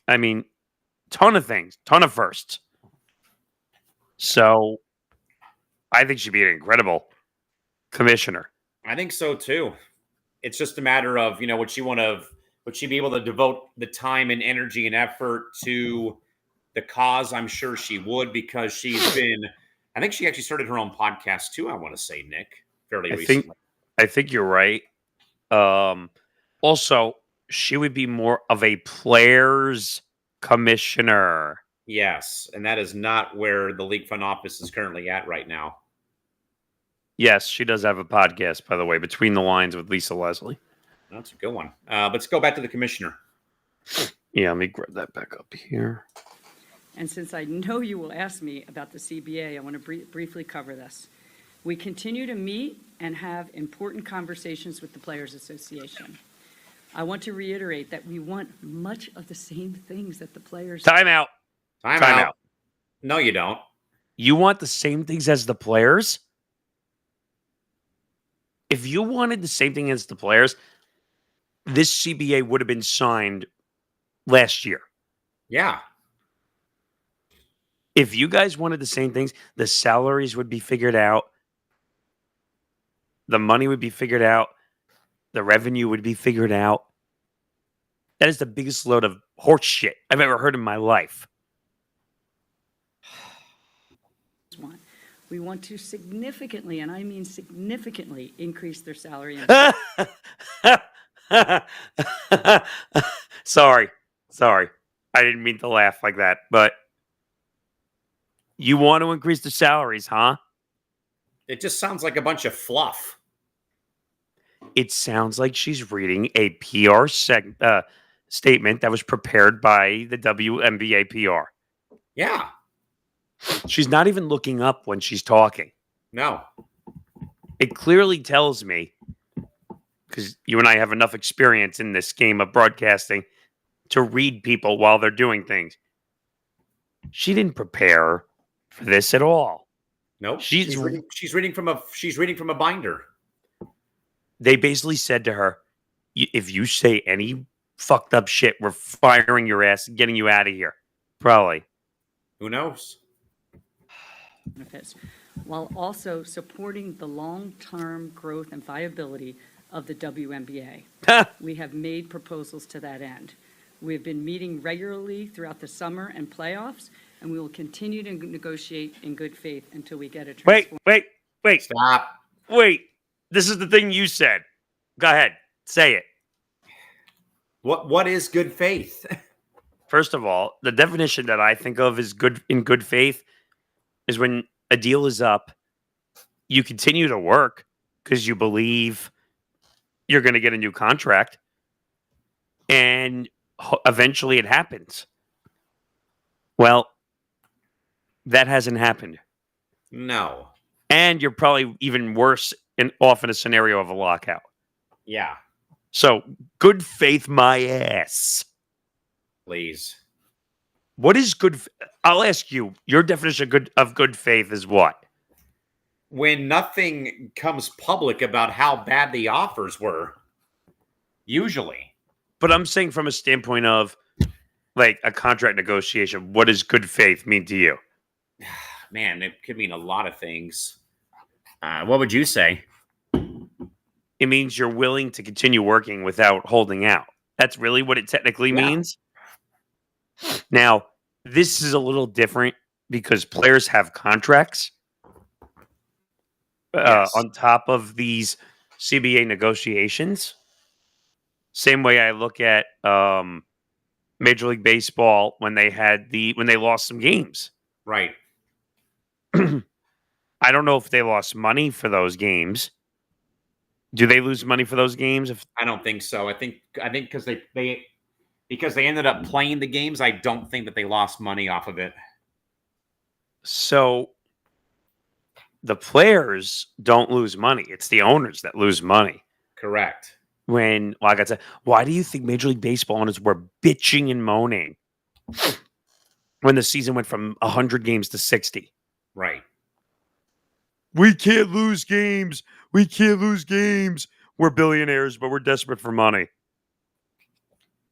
I mean, ton of things, ton of firsts. So I think she'd be an incredible commissioner. I think so, too. It's just a matter of, would she be able to devote the time and energy and effort to the cause? I'm sure she would, because I think she actually started her own podcast too, I want to say, Nick, fairly recently. I think you're right. Also, she would be more of a players commissioner. Yes, and that is not where the league front office is currently at right now. Yes, she does have a podcast, by the way, Between the Lines with Lisa Leslie. That's a good one. Let's go back to the commissioner. Yeah, let me grab that back up here. And since I know you will ask me about the CBA, I want to briefly cover this. We continue to meet and have important conversations with the Players Association. I want to reiterate that we want much of the same things that the players... Time out. No, you don't. You want the same things as the players? If you wanted the same thing as the players, this CBA would have been signed last year. Yeah. If you guys wanted the same things, the salaries would be figured out. The money would be figured out. The revenue would be figured out. That is the biggest load of horse shit I've ever heard in my life. We want to significantly, and I mean significantly, increase their salary. Sorry. I didn't mean to laugh like that, but you want to increase the salaries, huh? It just sounds like a bunch of fluff. It sounds like she's reading a PR statement that was prepared by the WNBA PR. Yeah. She's not even looking up when she's talking. No. It clearly tells me, because you and I have enough experience in this game of broadcasting to read people while they're doing things. She didn't prepare for this at all. Nope. She's reading from a binder. They basically said to her, if you say any fucked up shit, we're firing your ass and getting you out of here. Probably. Who knows? Benefits, while also supporting the long-term growth and viability of the WNBA. We have made proposals to that end. We have been meeting regularly throughout the summer and playoffs, and we will continue to negotiate in good faith until we get a transform. Wait. Stop. Wait. This is the thing you said. Go ahead. Say it. What is good faith? First of all, the definition that I think of as good faith is when a deal is up, you continue to work because you believe you're going to get a new contract, and eventually it happens. Well, that hasn't happened. No. And you're probably even worse off in a scenario of a lockout. Yeah. So, good faith my ass. Please. What is good? I'll ask you. Your definition of good faith is what? When nothing comes public about how bad the offers were. Usually. But I'm saying from a standpoint of like a contract negotiation, what does good faith mean to you? Man, it could mean a lot of things. What would you say? It means you're willing to continue working without holding out. That's really what it technically Yeah. means. Now, this is a little different because players have contracts Yes. on top of these CBA negotiations. Same way I look at Major League Baseball when they lost some games. Right. I don't know if they lost money for those games. Do they lose money for those games? I don't think so. I think because they ended up playing the games, I don't think that they lost money off of it. So the players don't lose money. It's the owners that lose money. Correct. When, like I said, why do you think Major League Baseball owners were bitching and moaning when the season went from 100 games to 60? Right. We can't lose games. We can't lose games. We're billionaires, but we're desperate for money.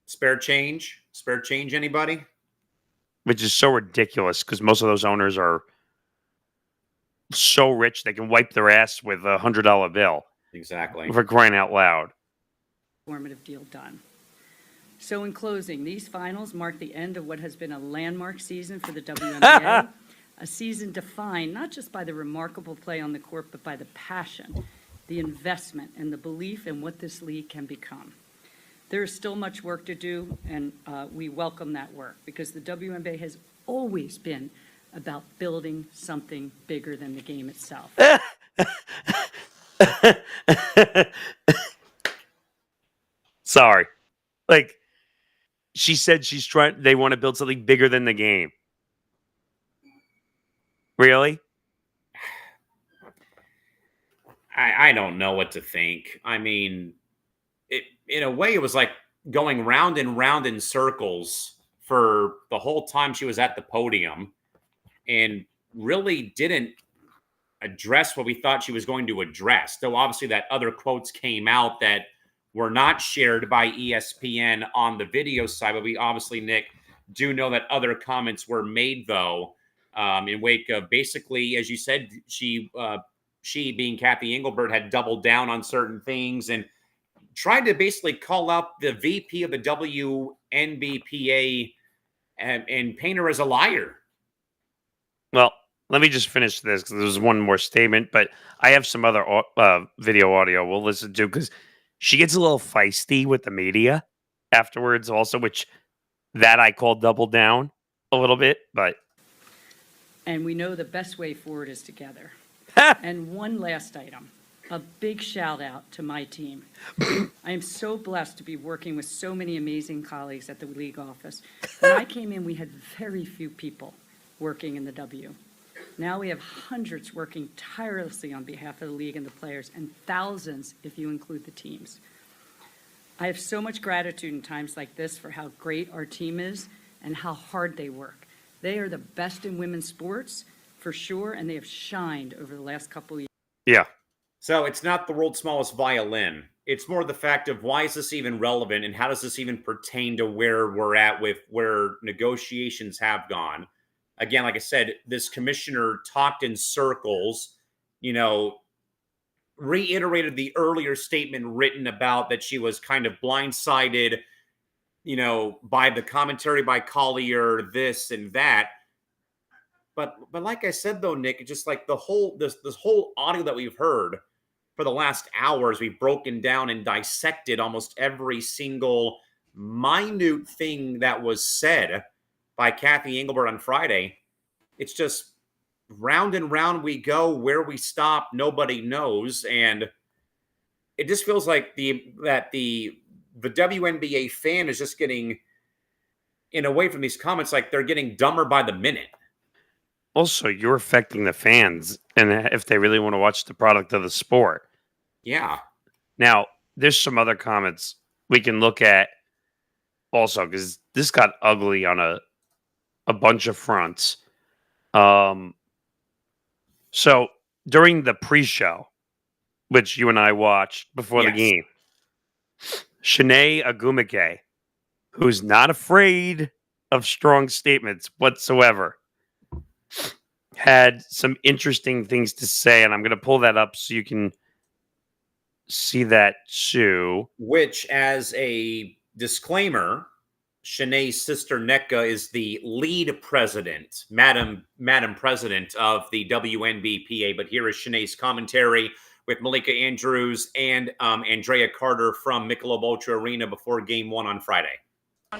Spare change? Spare change, anybody? Which is so ridiculous because most of those owners are so rich they can wipe their ass with $100 bill. Exactly. For crying out loud. Formative deal done. So in closing, these finals mark the end of what has been a landmark season for the WNBA, a season defined not just by the remarkable play on the court, but by the passion, the investment, and the belief in what this league can become. There is still much work to do, and we welcome that work because the WNBA has always been about building something bigger than the game itself. Sorry. Like, she said they want to build something bigger than the game. Really? I don't know what to think. I mean, in a way, it was like going round and round in circles for the whole time she was at the podium and really didn't address what we thought she was going to address. Though obviously that other quotes came out that were not shared by ESPN on the video side, but we obviously, Nick, do know that other comments were made, though, in wake of basically, as you said, she being Kathy Engelbert had doubled down on certain things and tried to basically call out the VP of the WNBPA and paint her as a liar. Well, let me just finish this because there's one more statement, but I have some other video audio we'll listen to because she gets a little feisty with the media afterwards also, which that I call double down a little bit, but. And we know the best way forward is together. And one last item, a big shout out to my team. I am so blessed to be working with so many amazing colleagues at the league office. When I came in, we had very few people working in the W. Now we have hundreds working tirelessly on behalf of the league and the players, and thousands if you include the teams. I have so much gratitude in times like this for how great our team is and how hard they work. They are the best in women's sports, for sure, and they have shined over the last couple of years. Yeah. So it's not the world's smallest violin. It's more the fact of why is this even relevant and how does this even pertain to where we're at with where negotiations have gone. Again, like I said, this commissioner talked in circles, reiterated the earlier statement written about that she was kind of blindsided, by the commentary by Collier, this and that. But like I said, though, Nick, it's just like this whole audio that we've heard for the last hours, we've broken down and dissected almost every single minute thing that was said by Kathy Engelbert on Friday. It's just round and round we go. Where we stop, nobody knows, and it just feels like the WNBA fan is just getting, in a way, from these comments, like they're getting dumber by the minute. Also, you're affecting the fans and if they really want to watch the product of the sport. Yeah. Now, there's some other comments we can look at also because this got ugly on a bunch of fronts. So during the pre-show, which you and I watched before the game, Shanae Agumike, who's not afraid of strong statements whatsoever, had some interesting things to say, and I'm going to pull that up so you can see that too. Which, as a disclaimer, Shanae's sister Nneka is the lead president, Madam President of the WNBPA. But here is Shanae's commentary with Malika Andrews and Andrea Carter from Michelob Ultra Arena before Game 1 on Friday.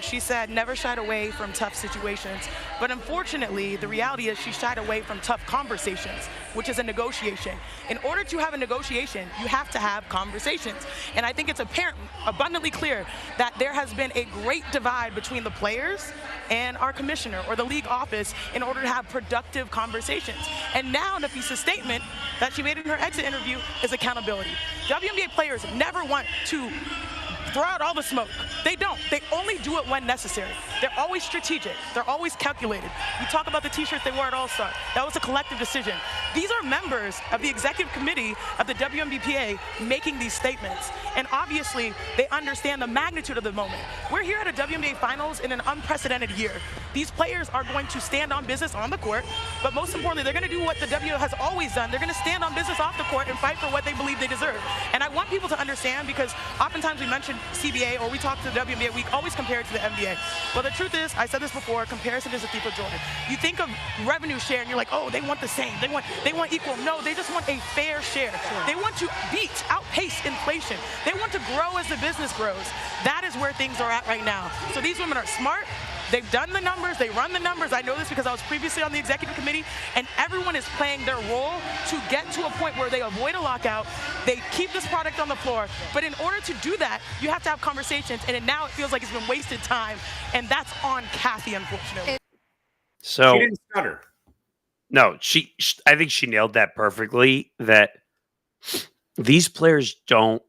She said never shied away from tough situations, but unfortunately, the reality is she shied away from tough conversations, which is a negotiation. In order to have a negotiation, you have to have conversations. And I think it's apparent, abundantly clear, that there has been a great divide between the players and our commissioner or the league office in order to have productive conversations. And now Napheesa's statement that she made in her exit interview is accountability. WNBA players never want to throw out all the smoke. They don't. They only do it when necessary. They're always strategic. They're always calculated. We talk about the t-shirts they wore at All-Star. That was a collective decision. These are members of the executive committee of the WNBPA making these statements. And obviously, they understand the magnitude of the moment. We're here at a WNBA Finals in an unprecedented year. These players are going to stand on business on the court, but most importantly, they're going to do what the W has always done. They're going to stand on business off the court and fight for what they believe they deserve. And I want people to understand, because oftentimes we mention CBA or we talk to the WNBA, we always compare it to the NBA. Well, the truth is, I said this before, comparison is a thief of joy. You think of revenue share and you're like, oh, they want the same. They want equal. No, they just want a fair share. Sure. They want to outpace inflation. They want to grow as the business grows. That is where things are at right now. So these women are smart. They've done the numbers. They run the numbers. I know this because I was previously on the executive committee, and everyone is playing their role to get to a point where they avoid a lockout. They keep this product on the floor. But in order to do that, you have to have conversations, and now it feels like it's been wasted time, and that's on Kathy, unfortunately. So She didn't stutter. No, I think she nailed that perfectly, that these players don't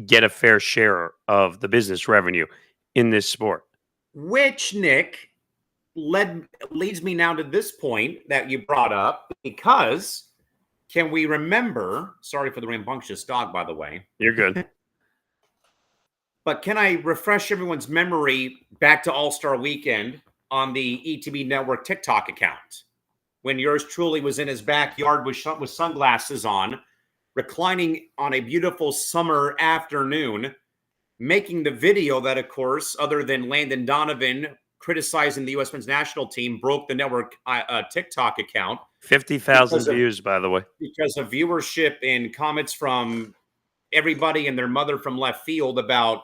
get a fair share of the business revenue in this sport. Which, Nick, leads me now to this point that you brought up, because can we remember, sorry for the rambunctious dog, by the way. You're good. But can I refresh everyone's memory back to All-Star Weekend on the ETB Network TikTok account, when yours truly was in his backyard with sunglasses on, reclining on a beautiful summer afternoon, making the video that, of course, other than Landon Donovan criticizing the U.S. men's national team, broke the network TikTok account. 50,000 views, by the way. Because of viewership and comments from everybody and their mother from left field about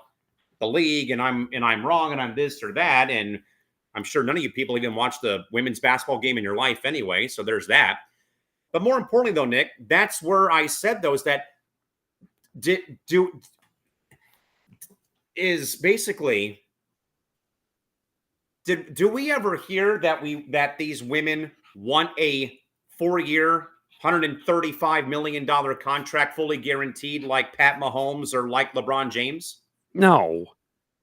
the league, and I'm wrong, and I'm this or that, and I'm sure none of you people even watch the women's basketball game in your life anyway, so there's that. But more importantly, though, Nick, that's where I said those that is basically, do we ever hear that these women want a 4-year, $135 million contract fully guaranteed like Pat Mahomes or like LeBron James? No.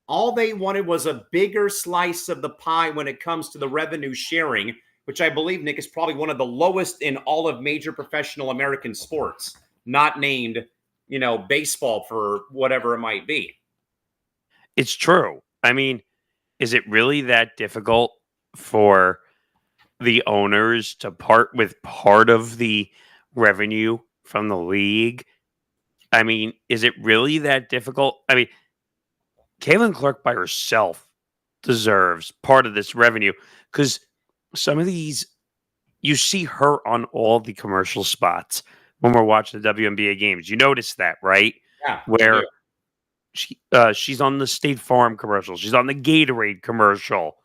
All they wanted was a bigger slice of the pie when it comes to the revenue sharing, which I believe, Nick, is probably one of the lowest in all of major professional American sports, not named, baseball for whatever it might be. It's true. I mean, is it really that difficult for the owners to part with part of the revenue from the league? I mean, is it really that difficult? I mean, Caitlin Clark by herself deserves part of this revenue, because some of these, you see her on all the commercial spots when we're watching the WNBA games. You notice that, right? Yeah. Where she's on the State Farm commercial. She's on the Gatorade commercial.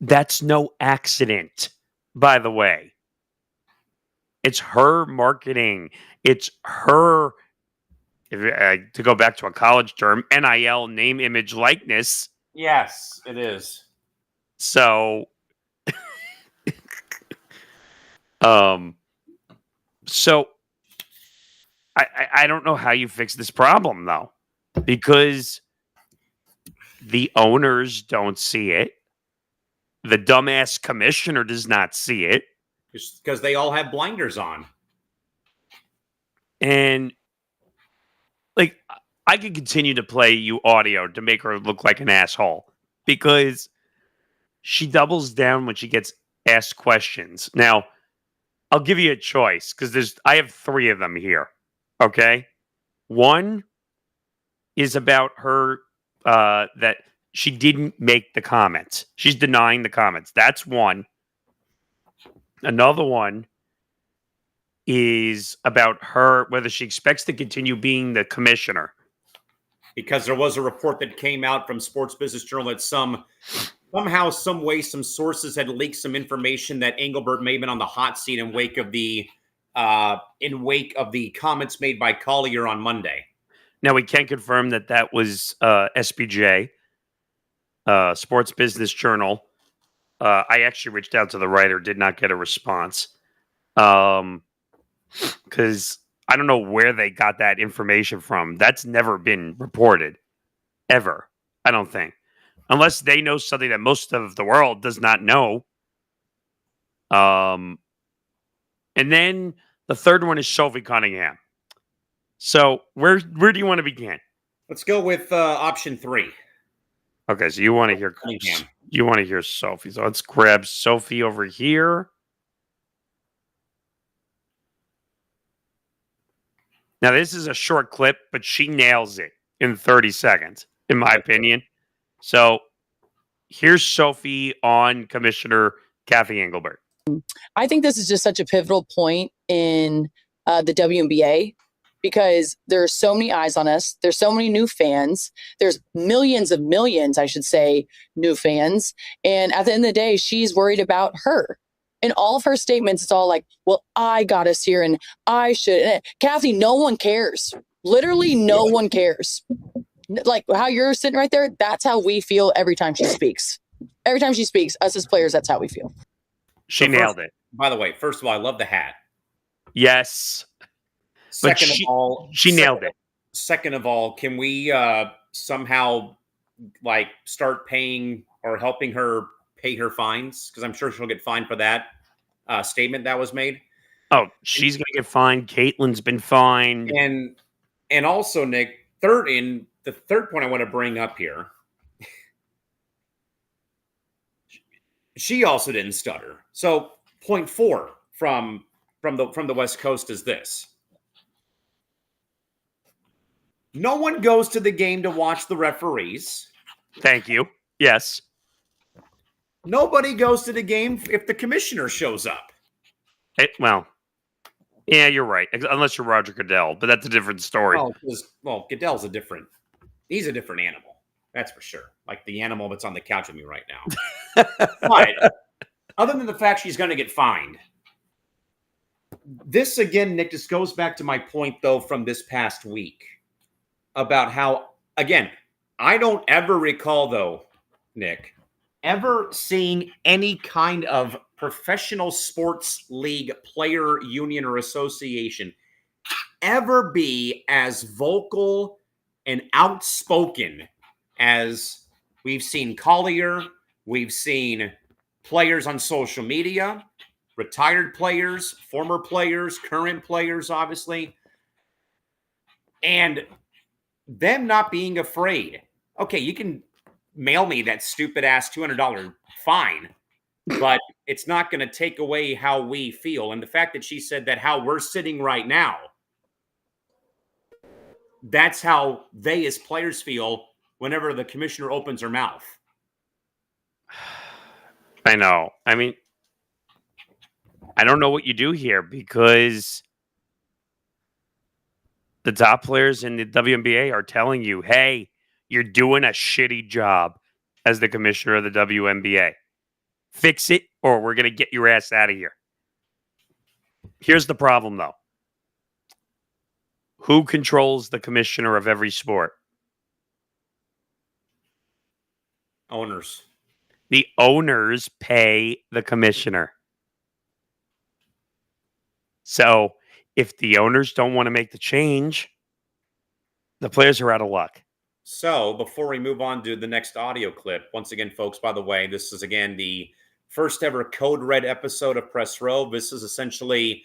That's no accident, by the way. It's her marketing. It's her, to go back to a college term, NIL, name, image, likeness. Yes, it is. So, I don't know how you fix this problem, though, because the owners don't see it. The dumbass commissioner does not see it. Because they all have blinders on. And, I could continue to play you audio to make her look like an asshole, because she doubles down when she gets ask questions. Now, I'll give you a choice because I have 3 of them here. Okay. One is about her that she didn't make the comments. She's denying the comments. That's one. Another one is about her whether she expects to continue being the commissioner. Because there was a report that came out from Sports Business Journal that somehow, some way, some sources had leaked some information that Engelbert may have been on the hot seat in wake of the comments made by Collier on Monday. Now, we can confirm that was SBJ, Sports Business Journal. I actually reached out to the writer, did not get a response. Because I don't know where they got that information from. That's never been reported, ever, I don't think. Unless they know something that most of the world does not know. And then the third one is Sophie Cunningham. So where do you want to begin? Let's go with option 3. Okay, so you want to hear Cunningham. You want to hear Sophie. So let's grab Sophie over here. Now, this is a short clip, but she nails it in 30 seconds, in my opinion. So here's Sophie on Commissioner Kathy Engelbert. I think this is just such a pivotal point in the WNBA because there are so many eyes on us. There's so many new fans. There's millions, I should say, new fans. And at the end of the day, she's worried about her. In all of her statements, it's all like, well, I got us here and I should. And Kathy, no one cares. Literally, no one cares. Like how you're sitting right there, that's how we feel every time she speaks. Every time she speaks, us as players, that's how we feel. She nailed it. By the way, first of all, I love the hat. Yes. Second of all, she nailed it. Second of all, can we somehow start paying or helping her pay her fines? Because I'm sure she'll get fined for that statement that was made. Oh, she's going to get fined. Caitlin's been fined. And also, Nick, the third point I want to bring up here, she also didn't stutter. So point 4 from the West Coast is this. No one goes to the game to watch the referees. Thank you. Yes. Nobody goes to the game if the commissioner shows up. Yeah, you're right. Unless you're Roger Goodell, but that's a different story. Goodell's he's a different animal. That's for sure. Like the animal that's on the couch with me right now. But other than the fact she's going to get fined, this again, Nick, just goes back to my point, though, from this past week about how, again, I don't ever recall, though, Nick, ever seeing any kind of professional sports league player union or association ever be as vocal and outspoken as we've seen Collier, we've seen players on social media, retired players, former players, current players, obviously, and them not being afraid. Okay, you can mail me that stupid ass $200 fine, but it's not going to take away how we feel. And the fact that she said that how we're sitting right now, that's how they as players feel whenever the commissioner opens her mouth. I know. I mean, I don't know what you do here because the top players in the WNBA are telling you, hey, you're doing a shitty job as the commissioner of the WNBA. Fix it or we're going to get your ass out of here. Here's the problem, though. Who controls the commissioner of every sport? Owners. The owners pay the commissioner. So if the owners don't want to make the change, the players are out of luck. So before we move on to the next audio clip, once again, folks, by the way, this is again the first ever Code Red episode of Press Row. This is essentially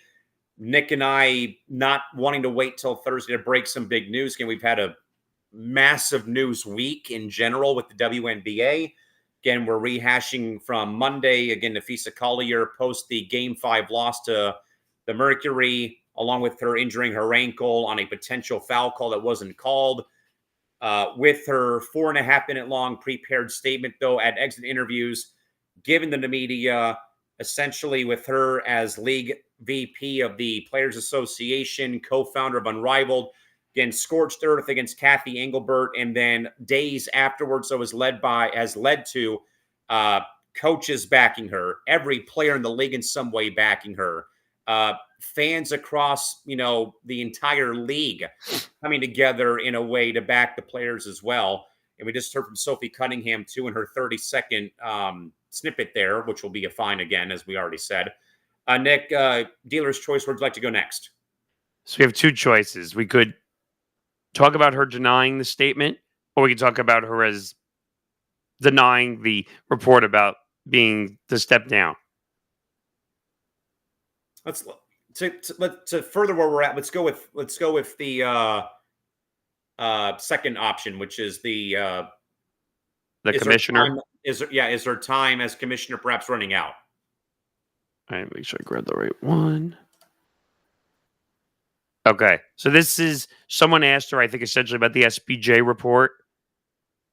Nick and I not wanting to wait till Thursday to break some big news. Again, we've had a massive news week in general with the WNBA. Again, we're rehashing from Monday. Again, Napheesa Collier post the Game 5 loss to the Mercury, along with her injuring her ankle on a potential foul call that wasn't called. With her 4.5-minute long prepared statement, though, at exit interviews, given to the media, essentially with her as league VP of the Players Association, co-founder of Unrivaled, again, scorched earth against Kathy Engelbert, and then days afterwards, so has led to coaches backing her, every player in the league in some way backing her, fans across, the entire league coming together in a way to back the players as well. And we just heard from Sophie Cunningham, too, in her 30-second snippet there, which will be a fine again, as we already said. Nick, dealer's choice, where would you like to go next? So we have two choices. We could talk about her denying the statement, or we could talk about her as denying the report about being the step down. Let's to further where we're at. Let's go with the second option, which is the commissioner. Is her time as commissioner perhaps running out? All right, make sure I grab the right one. Okay, so this is someone asked her, I think, essentially about the SBJ report,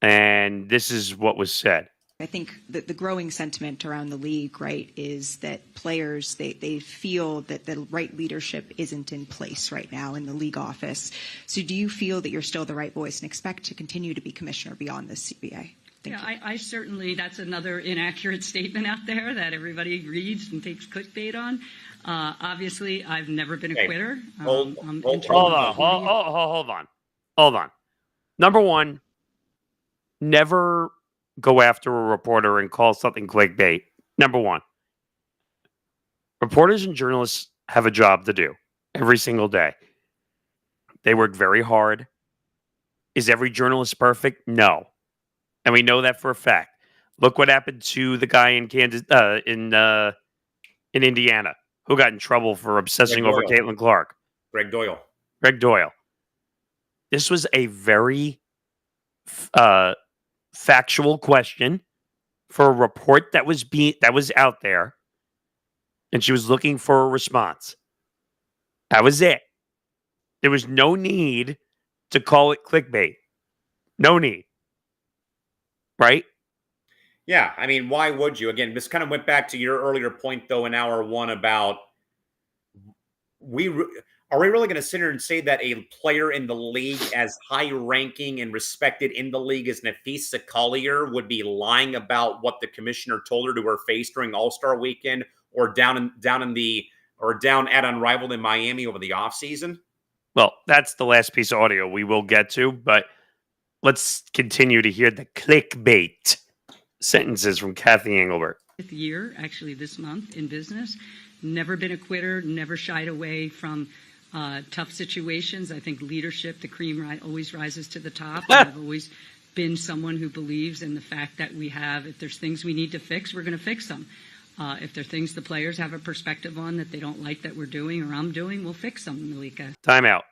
and this is what was said. I think that the growing sentiment around the league, right, is that players, they feel that the right leadership isn't in place right now in the league office. So do you feel that you're still the right voice and expect to continue to be commissioner beyond the CBA? I certainly, that's another inaccurate statement out there that everybody reads and takes clickbait on. Obviously, I've never been a quitter. Hold on. Number one, never go after a reporter and call something clickbait. Number one, reporters and journalists have a job to do every single day. They work very hard. Is every journalist perfect? No. And we know that for a fact. Look what happened to the guy in Indiana who got in trouble for obsessing over Caitlin Clark. Greg Doyle. This was a very factual question for a report that was out there, and she was looking for a response. That was it. There was no need to call it clickbait. No need. Right? Yeah, I mean, why would you? Again, this kind of went back to your earlier point, though, in hour one about are we really going to sit here and say that a player in the league as high-ranking and respected in the league as Napheesa Collier would be lying about what the commissioner told her to her face during All-Star Weekend or down at Unrivaled in Miami over the offseason? Well, that's the last piece of audio we will get to, but let's continue to hear the clickbait sentences from Kathy Engelbert. Year, actually this month in business, never been a quitter, never shied away from tough situations. I think leadership, the cream always rises to the top. I've always been someone who believes in the fact that if there's things we need to fix, we're going to fix them. If there are things the players have a perspective on that they don't like that we're doing or I'm doing, we'll fix them, Malika. Time out.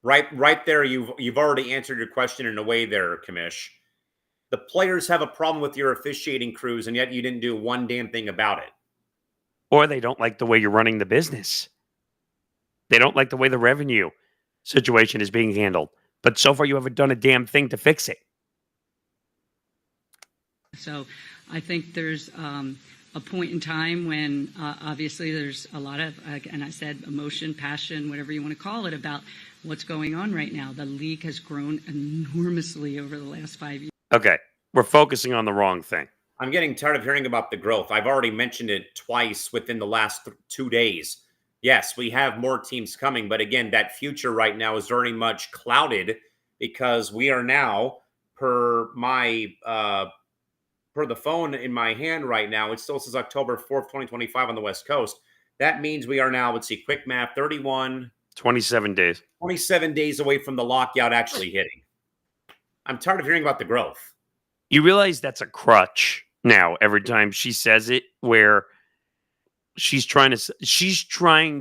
Right there, you've already answered your question in a way there, Commish. The players have a problem with your officiating crews, and yet you didn't do one damn thing about it. Or they don't like the way you're running the business. They don't like the way the revenue situation is being handled. But so far, you haven't done a damn thing to fix it. So I think there's a point in time when obviously there's a lot of, and I said emotion, passion, whatever you want to call it, about what's going on right now. The league has grown enormously over the last 5 years. Okay, we're focusing on the wrong thing. I'm getting tired of hearing about the growth. I've already mentioned it twice within the last 2 days. Yes, we have more teams coming, but again, that future right now is very much clouded because we are now, per the phone in my hand right now, it still says October 4th, 2025 on the West Coast. That means we are now, let's see, quick math, 27 days. 27 days away from the lockout actually hitting. I'm tired of hearing about the growth. You realize that's a crutch now every time she says it, where she's trying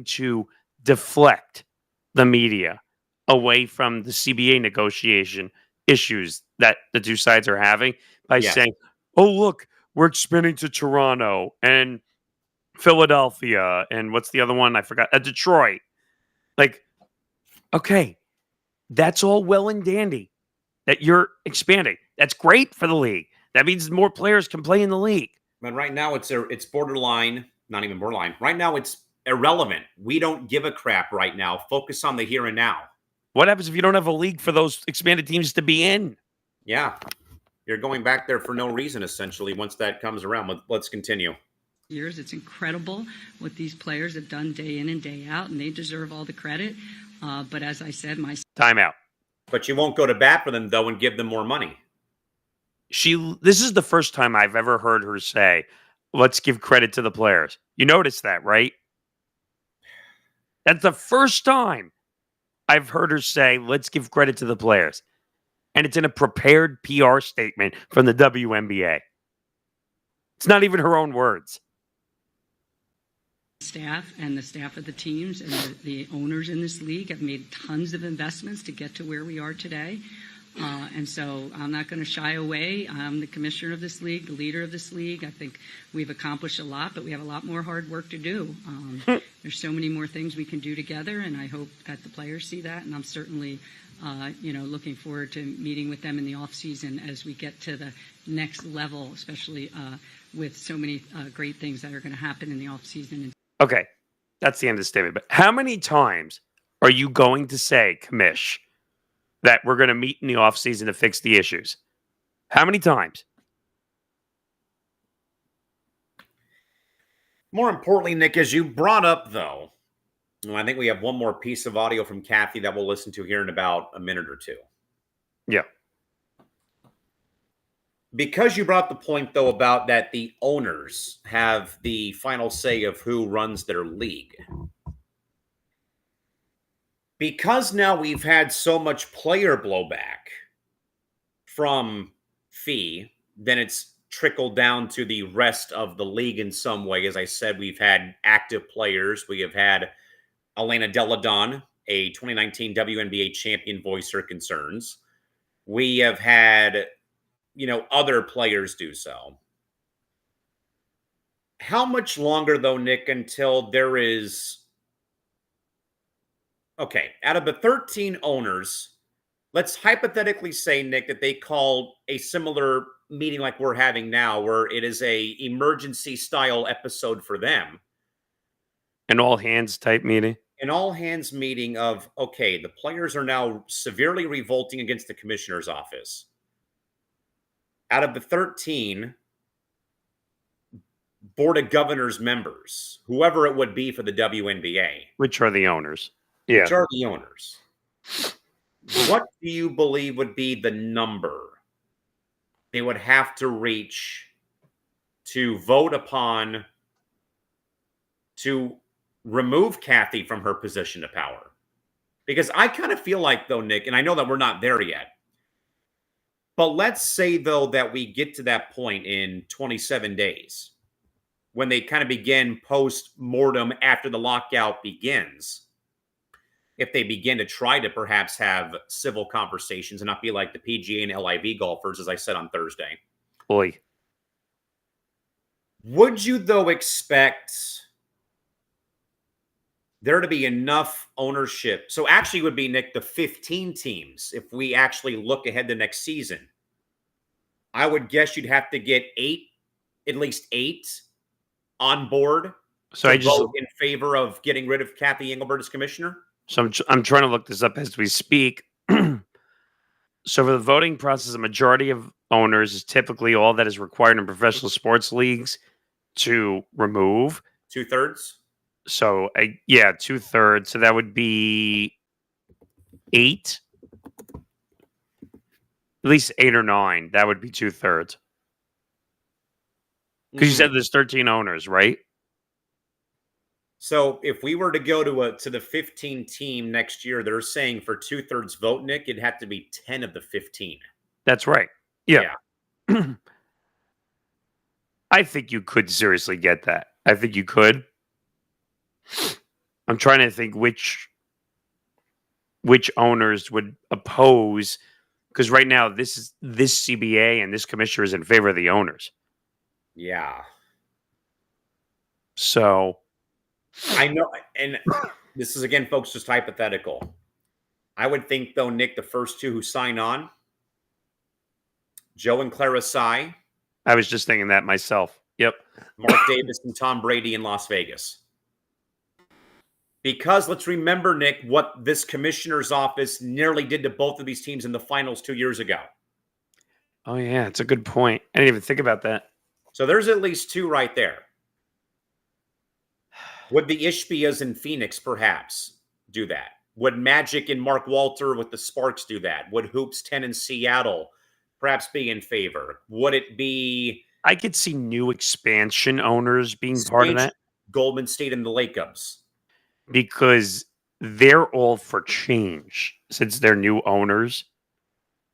to deflect the media away from the CBA negotiation issues that the two sides are having by saying, oh, look, we're expanding to Toronto and Philadelphia. And what's the other one? I forgot. Detroit. Like, okay, that's all well and dandy that you're expanding. That's great for the league. That means more players can play in the league. But right now it's borderline, not even borderline. Right now it's irrelevant. We don't give a crap right now. Focus on the here and now. What happens if you don't have a league for those expanded teams to be in? Yeah. You're going back there for no reason, essentially, once that comes around. Let's continue. Years. It's incredible what these players have done day in and day out, and they deserve all the credit. But as I said, Timeout. But you won't go to bat for them, though, and give them more money. This is the first time I've ever heard her say, let's give credit to the players. You notice that, right? That's the first time I've heard her say, let's give credit to the players. And it's in a prepared PR statement from the WNBA. It's not even her own words. Staff and the staff of the teams and the owners in this league have made tons of investments to get to where we are today. And so I'm not going to shy away. I'm the commissioner of this league, the leader of this league. I think we've accomplished a lot, but we have a lot more hard work to do. There's so many more things we can do together, and I hope that the players see that. And I'm certainly, looking forward to meeting with them in the offseason as we get to the next level, especially with so many great things that are going to happen in the offseason. Okay, that's the end of the statement. But how many times are you going to say, Commish, that we're going to meet in the offseason to fix the issues? How many times? More importantly, Nick, as you brought up, though, and I think we have one more piece of audio from Kathy that we'll listen to here in about a minute or two. Yeah. Because you brought the point, though, about that the owners have the final say of who runs their league. Because now we've had so much player blowback from Fee, then it's trickled down to the rest of the league in some way. As I said, we've had active players. We have had Elena Deladon, a 2019 WNBA champion, voice her concerns. We have had, other players do so. How much longer, though, Nick, until there is... Okay, out of the 13 owners, let's hypothetically say, Nick, that they call a similar meeting like we're having now, where it is a emergency style episode for them. An all hands type meeting? An all hands meeting of, okay, the players are now severely revolting against the commissioner's office. Out of the 13 board of governors members, whoever it would be for the WNBA. Which are the owners? Yeah. Which are the owners. What do you believe would be the number they would have to reach to vote upon to remove Kathy from her position of power? Because I kind of feel like, though, Nick, and I know that we're not there yet, but let's say, though, that we get to that point in 27 days when they kind of begin post-mortem after the lockout begins. If they begin to try to perhaps have civil conversations and not be like the PGA and LIV golfers, as I said on Thursday. Boy. Would you, though, expect there to be enough ownership? So actually would be, Nick, the 15 teams. If we actually look ahead to next season, I would guess you'd have to get at least eight on board so to vote in favor of getting rid of Kathy Engelbert as commissioner. So I'm trying to look this up as we speak. So for the voting process, a majority of owners is typically all that is required in professional sports leagues to remove. 2/3? So, 2/3. So that would be 8. At least 8 or 9. That would be 2/3. Because you said there's 13 owners, right? So if we were to go to the 15 team next year, they're saying for 2/3 vote, Nick, it'd have to be 10 of the 15. That's right. Yeah. I think you could seriously get that. I think you could. I'm trying to think which owners would oppose, Because right now, this CBA and this commissioner is in favor of the owners. Yeah. So I know, and this is, again, folks, just hypothetical. I would think, though, Nick, the first two who sign on, Joe and Clara Sy, I was just thinking that myself. Yep. Mark Davis and Tom Brady in Las Vegas. Because let's remember, Nick, what this commissioner's office nearly did to both of these teams in the finals 2 years ago. Oh, yeah. It's a good point. I didn't even think about that. So there's at least two right there. Would the Ishbias in Phoenix perhaps do that? Would Magic and Mark Walter with the Sparks do that? Would Hoops 10 in Seattle perhaps be in favor? Would it be I could see new expansion owners being part of that Goldman State and the Lakers? because they're all for change since they're new owners.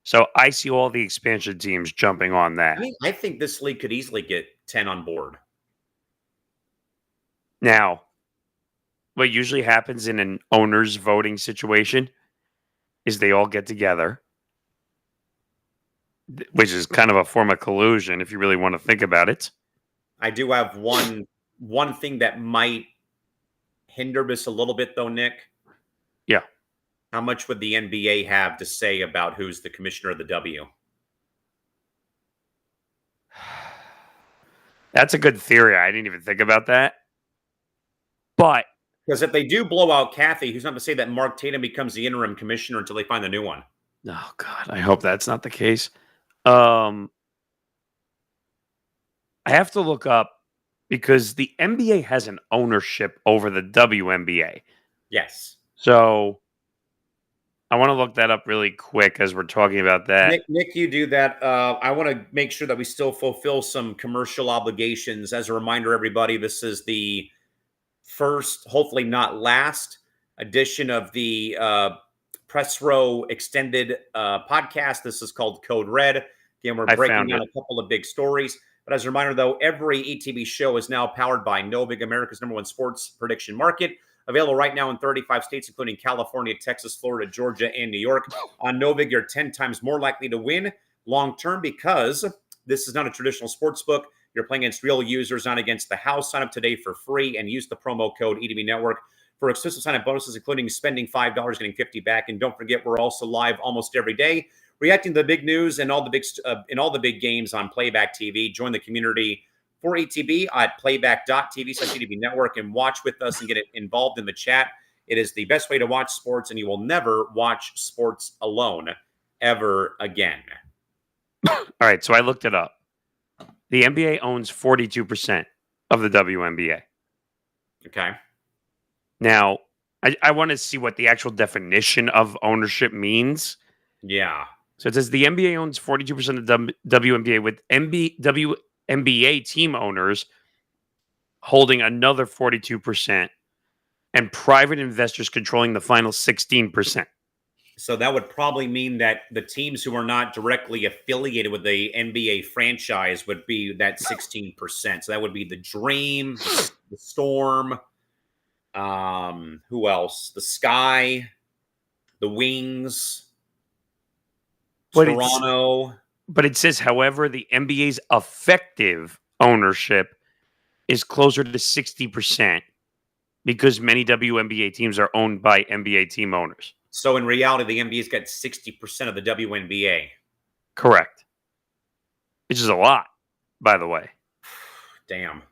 So I see all the expansion teams jumping on that. I mean, I think this league could easily get 10 on board. Now, what usually happens in an owners voting situation is they all get together, which is kind of a form of collusion if you really want to think about it. I do have one thing that might hinder this a little bit, though, Nick. Yeah. How much would the NBA have to say about who's the commissioner of the W? That's a good theory. I didn't even think about that. But Because if they do blow out Kathy, who's not to say that Mark Tatum becomes the interim commissioner until they find the new one? oh god, I hope that's not the case. I have to look up because the NBA has an ownership over the WNBA. Yes. So I want to look that up really quick as we're talking about that. Nick, you do that. I want to make sure that we still fulfill some commercial obligations. As a reminder, everybody, this is the first, hopefully not last, edition of the Press Row Extended podcast. This is called Code Red. Again, we're breaking down a couple of big stories. But as a reminder, though, every ETB show is now powered by Novig, America's #1 sports prediction market. Available right now in 35 states, including California, Texas, Florida, Georgia, and New York. On Novig, you're 10 times more likely to win long-term because this is not a traditional sports book. You're playing against real users, not against the house. Sign up today for free and use the promo code ETB Network for exclusive sign-up bonuses, including spending $5, getting $50 back. And don't forget, we're also live almost every day, reacting to the big news and all the big games on Playback TV. Join the community for ETB at playback.tv/ETB Network and watch with us and get involved in the chat. It is the best way to watch sports, and you will never watch sports alone ever again. All right, so I looked it up. The NBA owns 42% of the WNBA. Okay. Now, I want to see what the actual definition of ownership means. Yeah. So it says the NBA owns 42% of the WNBA, with WNBA team owners holding another 42%, and private investors controlling the final 16%. So that would probably mean that the teams who are not directly affiliated with the NBA franchise would be that 16%. So that would be the Dream, the Storm, who else? The Sky, the Wings, Toronto. But it says, however, the NBA's effective ownership is closer to 60% because many WNBA teams are owned by NBA team owners. So in reality, the NBA's got 60% of the WNBA. Correct. Which is a lot, by the way. Damn.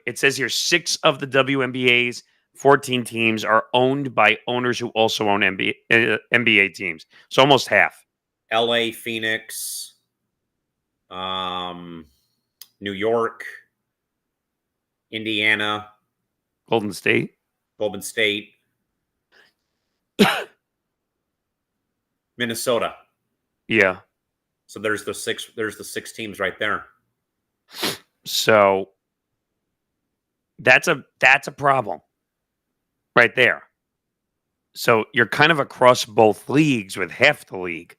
It says here 6 of the WNBA's 14 teams are owned by owners who also own NBA teams. So almost half. LA, Phoenix, New York, Indiana, Golden State. Minnesota. Yeah. So there's the six teams right there. So that's a problem right there. So you're kind of across both leagues with half the league.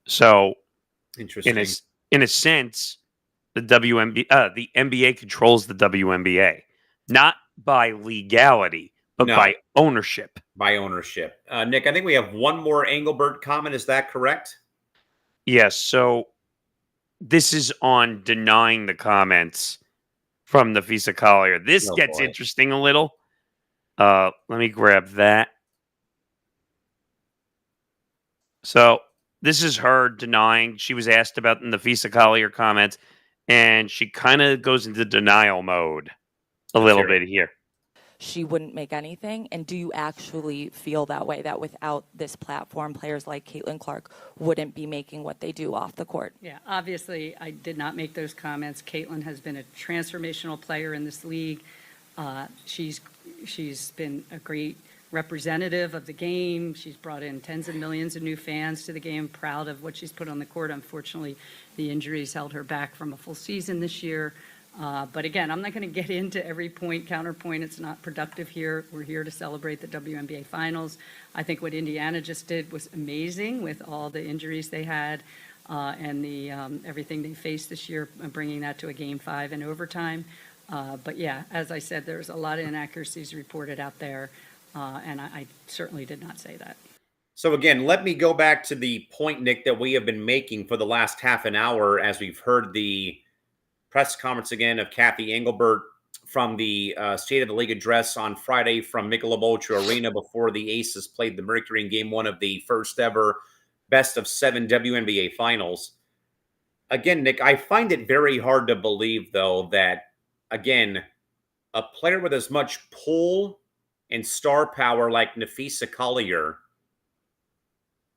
So Interesting. In a sense, the NBA controls the WNBA, not by legality, but No. by ownership. By ownership. Nick, I think we have one more Engelbert comment. Is that correct? Yes. So this is on denying the comments from Napheesa Collier. This Oh, gets boy. interesting a little. Let me grab that. So this is her denying. She was asked about the Napheesa Collier comments, and she kind of goes into denial mode a Let's little hear it. bit here. She wouldn't make anything? And do you actually feel that way, that without this platform, players like Caitlin Clark wouldn't be making what they do off the court? Yeah, obviously, I did not make those comments. Caitlin has been a transformational player in this league. She's been a great representative of the game. She's brought in tens of millions of new fans to the game, proud of what she's put on the court. Unfortunately, the injuries held her back from a full season this year. But again, I'm not going to get into every point, counterpoint. It's not productive here. We're here to celebrate the WNBA Finals. I think what Indiana just did was amazing with all the injuries they had and the everything they faced this year, bringing that to a Game 5 in overtime. But yeah, as I said, there's a lot of inaccuracies reported out there, and I certainly did not say that. So again, let me go back to the point, Nick, that we have been making for the last half an hour as we've heard the press conference again of Kathy Engelbert from the State of the League address on Friday from Michelob Ultra Arena before the Aces played the Mercury in Game 1 of the first ever best-of-7 WNBA Finals. Again, Nick, I find it very hard to believe, though, that, again, a player with as much pull and star power like Napheesa Collier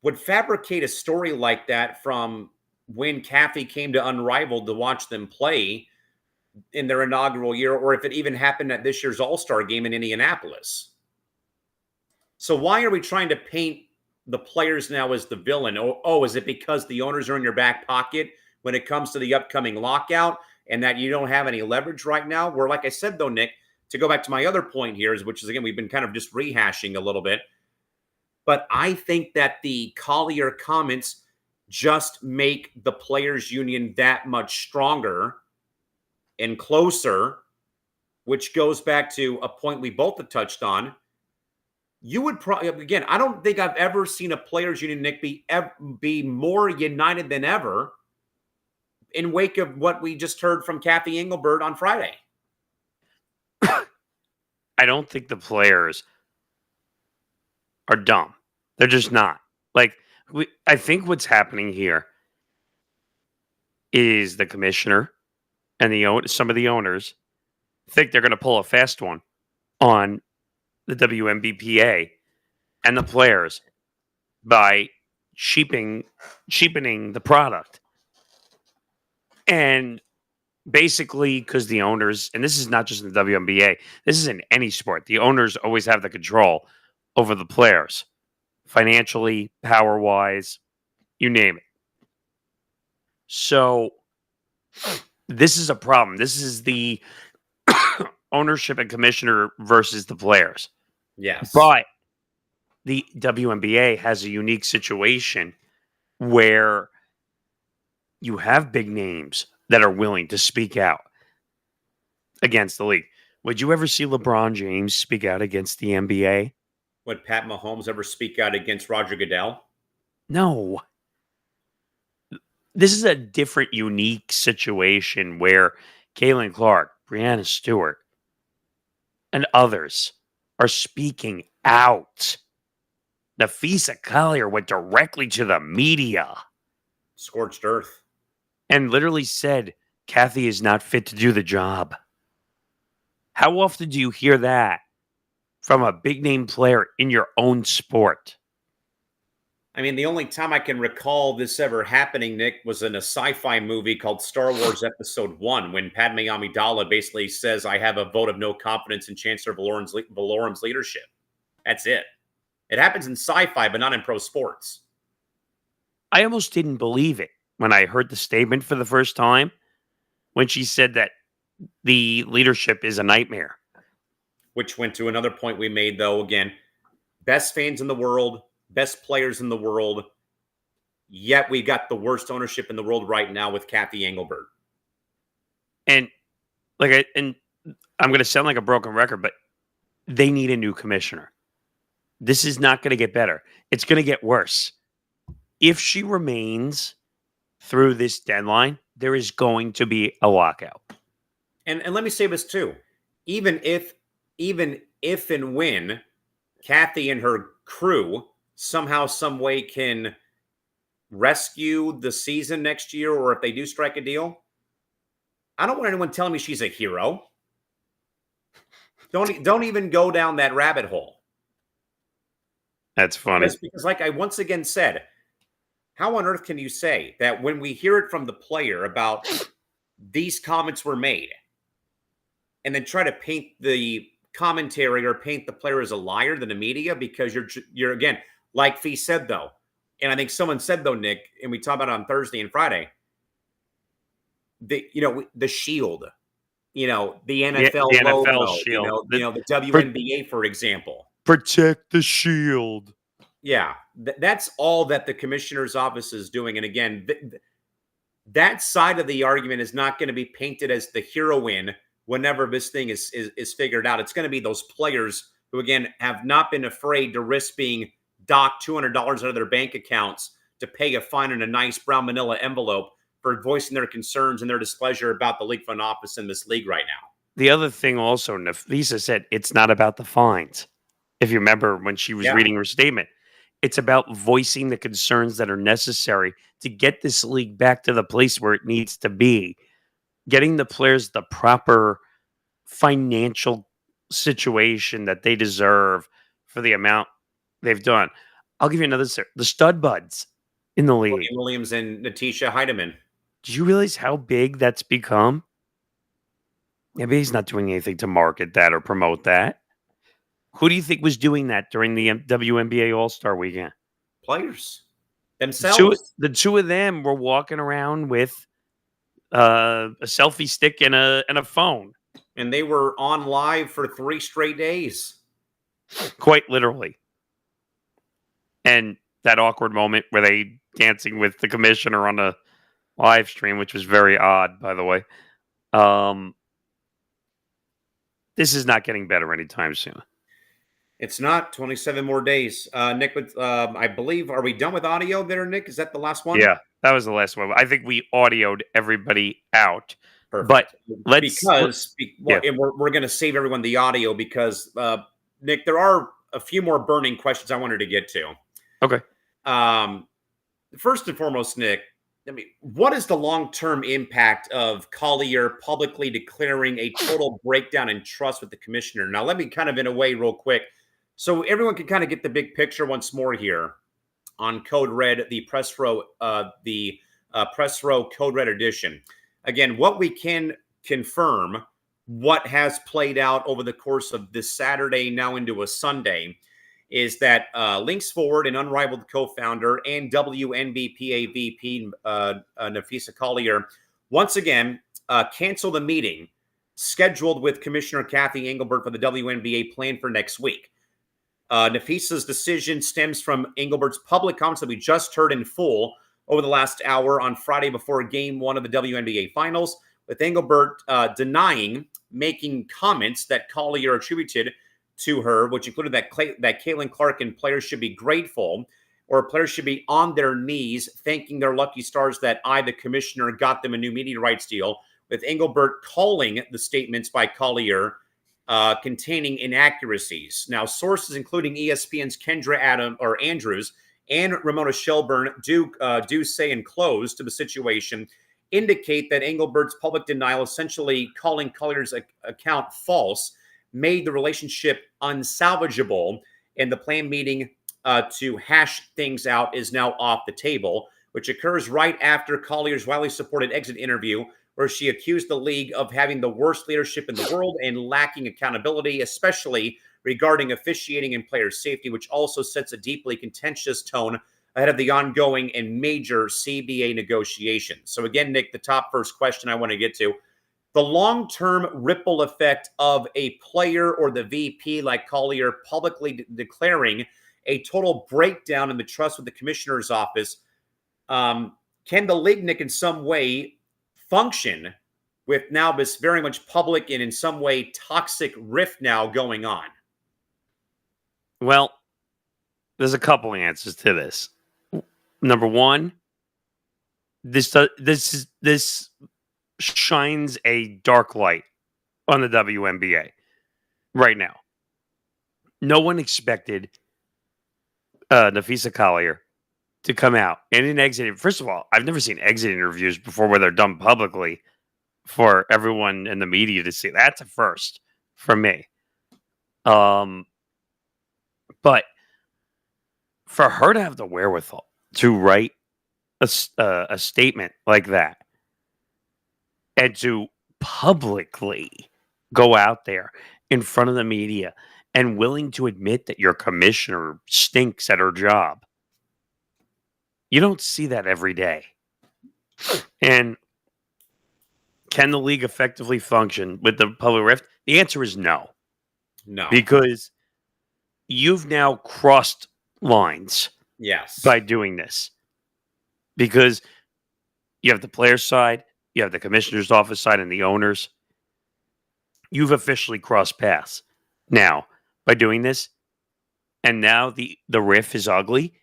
would fabricate a story like that from when Kathy came to Unrivaled to watch them play in their inaugural year, or if it even happened at this year's All-Star game in Indianapolis. So why are we trying to paint the players now as the villain? Oh, is it because the owners are in your back pocket when it comes to the upcoming lockout and that you don't have any leverage right now? Where, like I said, though, Nick, to go back to my other point here, which is, again, we've been kind of just rehashing a little bit, but I think that the Collier comments just make the players' union that much stronger and closer, which goes back to a point we both have touched on. You would probably, again, I don't think I've ever seen a players' union, Nick, be more united than ever in wake of what we just heard from Kathy Engelbert on Friday. I don't think the players are dumb. They're just not. Like, I think what's happening here is the commissioner and some of the owners think they're going to pull a fast one on the WNBPA and the players by cheapening the product. And basically, because the owners, and this is not just in the WNBA, this is in any sport, the owners always have the control over the players, financially, power-wise, you name it. So this is a problem. This is the ownership and commissioner versus the players. Yes. But the WNBA has a unique situation where you have big names that are willing to speak out against the league. Would you ever see LeBron James speak out against the NBA? Would Pat Mahomes ever speak out against Roger Goodell? No. This is a different, unique situation where Caitlin Clark, Breanna Stewart, and others are speaking out. Napheesa Collier went directly to the media Scorched earth. and literally said, Kathy is not fit to do the job. How often do you hear that from a big name player in your own sport? I mean, the only time I can recall this ever happening, Nick, was in a sci-fi movie called Star Wars Episode 1, when Padme Amidala basically says, I have a vote of no confidence in Chancellor Valorum's leadership. That's it. It happens in sci-fi, but not in pro sports. I almost didn't believe it when I heard the statement for the first time, when she said that the leadership is a nightmare. Which went to another point we made, though, again, best fans in the world, best players in the world, yet we got the worst ownership in the world right now with Kathy Engelbert. And I'm going to sound like a broken record, but they need a new commissioner. This is not going to get better. It's going to get worse. If she remains through this deadline, there is going to be a lockout. And let me say this too. Even if and when Kathy and her crew somehow, some way can rescue the season next year, or if they do strike a deal, I don't want anyone telling me she's a hero. Don't even go down that rabbit hole. That's funny. Because like I once again said, how on earth can you say that when we hear it from the player about these comments were made, and then try to paint the commentary or paint the player as a liar than the media? Because you're again, like Fee said though, and I think someone said though, Nick, and we talked about it on Thursday and Friday, the shield, the NFL, the NFL logo, shield. the WNBA, for example. Protect the shield. Yeah, that's all that the commissioner's office is doing. And again, that side of the argument is not going to be painted as the heroine whenever this thing is figured out. It's going to be those players who, again, have not been afraid to risk being docked $200 out of their bank accounts to pay a fine in a nice brown manila envelope for voicing their concerns and their displeasure about the league front office in this league right now. The other thing also, Napheesa said, it's not about the fines. If you remember when she was reading her statement, it's about voicing the concerns that are necessary to get this league back to the place where it needs to be. Getting the players the proper financial situation that they deserve for the amount they've done. I'll give you another, the stud buds in the league. Williams and Napheesa Heidemann. Do you realize how big that's become? Maybe he's not doing anything to market that or promote that. Who do you think was doing that during the WNBA All-Star Weekend? Players themselves. The two of them were walking around with a selfie stick and a phone. And they were on live for 3 straight days. Quite literally. And that awkward moment where they dancing with the commissioner on a live stream, which was very odd, by the way. This is not getting better anytime soon. It's not. 27 more days. Nick, I believe, are we done with audio there, Nick? Is that the last one? Yeah, that was the last one. I think we audioed everybody out. Perfect. But and we're going to save everyone the audio because, Nick, there are a few more burning questions I wanted to get to. Okay. First and foremost, Nick, what is the long-term impact of Collier publicly declaring a total breakdown in trust with the commissioner? Now, let me kind of, in a way, real quick, so everyone can kind of get the big picture once more here on Code Red, the Press Row Code Red edition. Again, what we can confirm, what has played out over the course of this Saturday, now into a Sunday, is that Links Forward, an unrivaled co-founder, and WNBPA VP Napheesa Collier once again canceled a meeting scheduled with Commissioner Kathy Engelbert for the WNBA planned for next week. Napheesa's decision stems from Engelbert's public comments that we just heard in full over the last hour on Friday before Game 1 of the WNBA Finals, with Engelbert denying making comments that Collier attributed to her, which included that Caitlin Clark and players should be grateful, or players should be on their knees thanking their lucky stars that I, the commissioner, got them a new media rights deal, with Engelbert calling the statements by Collier containing inaccuracies. Now, sources including ESPN's Kendra Andrews and Ramona Shelburne do say in close to the situation, indicate that Engelbert's public denial, essentially calling Collier's account false, made the relationship unsalvageable, and the planned meeting to hash things out is now off the table, which occurs right after Collier's widely supported exit interview, where she accused the league of having the worst leadership in the world and lacking accountability, especially regarding officiating and player safety, which also sets a deeply contentious tone ahead of the ongoing and major CBA negotiations. So again, Nick, the top first question I want to get to, the long-term ripple effect of a player or the VP like Collier publicly declaring a total breakdown in the trust with the commissioner's office. Can the league, Nick, in some way function with now this very much public and in some way toxic rift now going on? Well, there's a couple answers to this. Number one, this shines a dark light on the WNBA right now. No one expected Napheesa Collier to come out and an exit. First of all, I've never seen exit interviews before where they're done publicly for everyone in the media to see. That's a first for me. But for her to have the wherewithal to write a statement like that and to publicly go out there in front of the media and willing to admit that your commissioner stinks at her job. You don't see that every day. And can the league effectively function with the public rift? The answer is no. No. Because you've now crossed lines Yes. by doing this. Because you have the players' side, you have the commissioner's office side, and the owners. You've officially crossed paths now by doing this. And now the riff is ugly.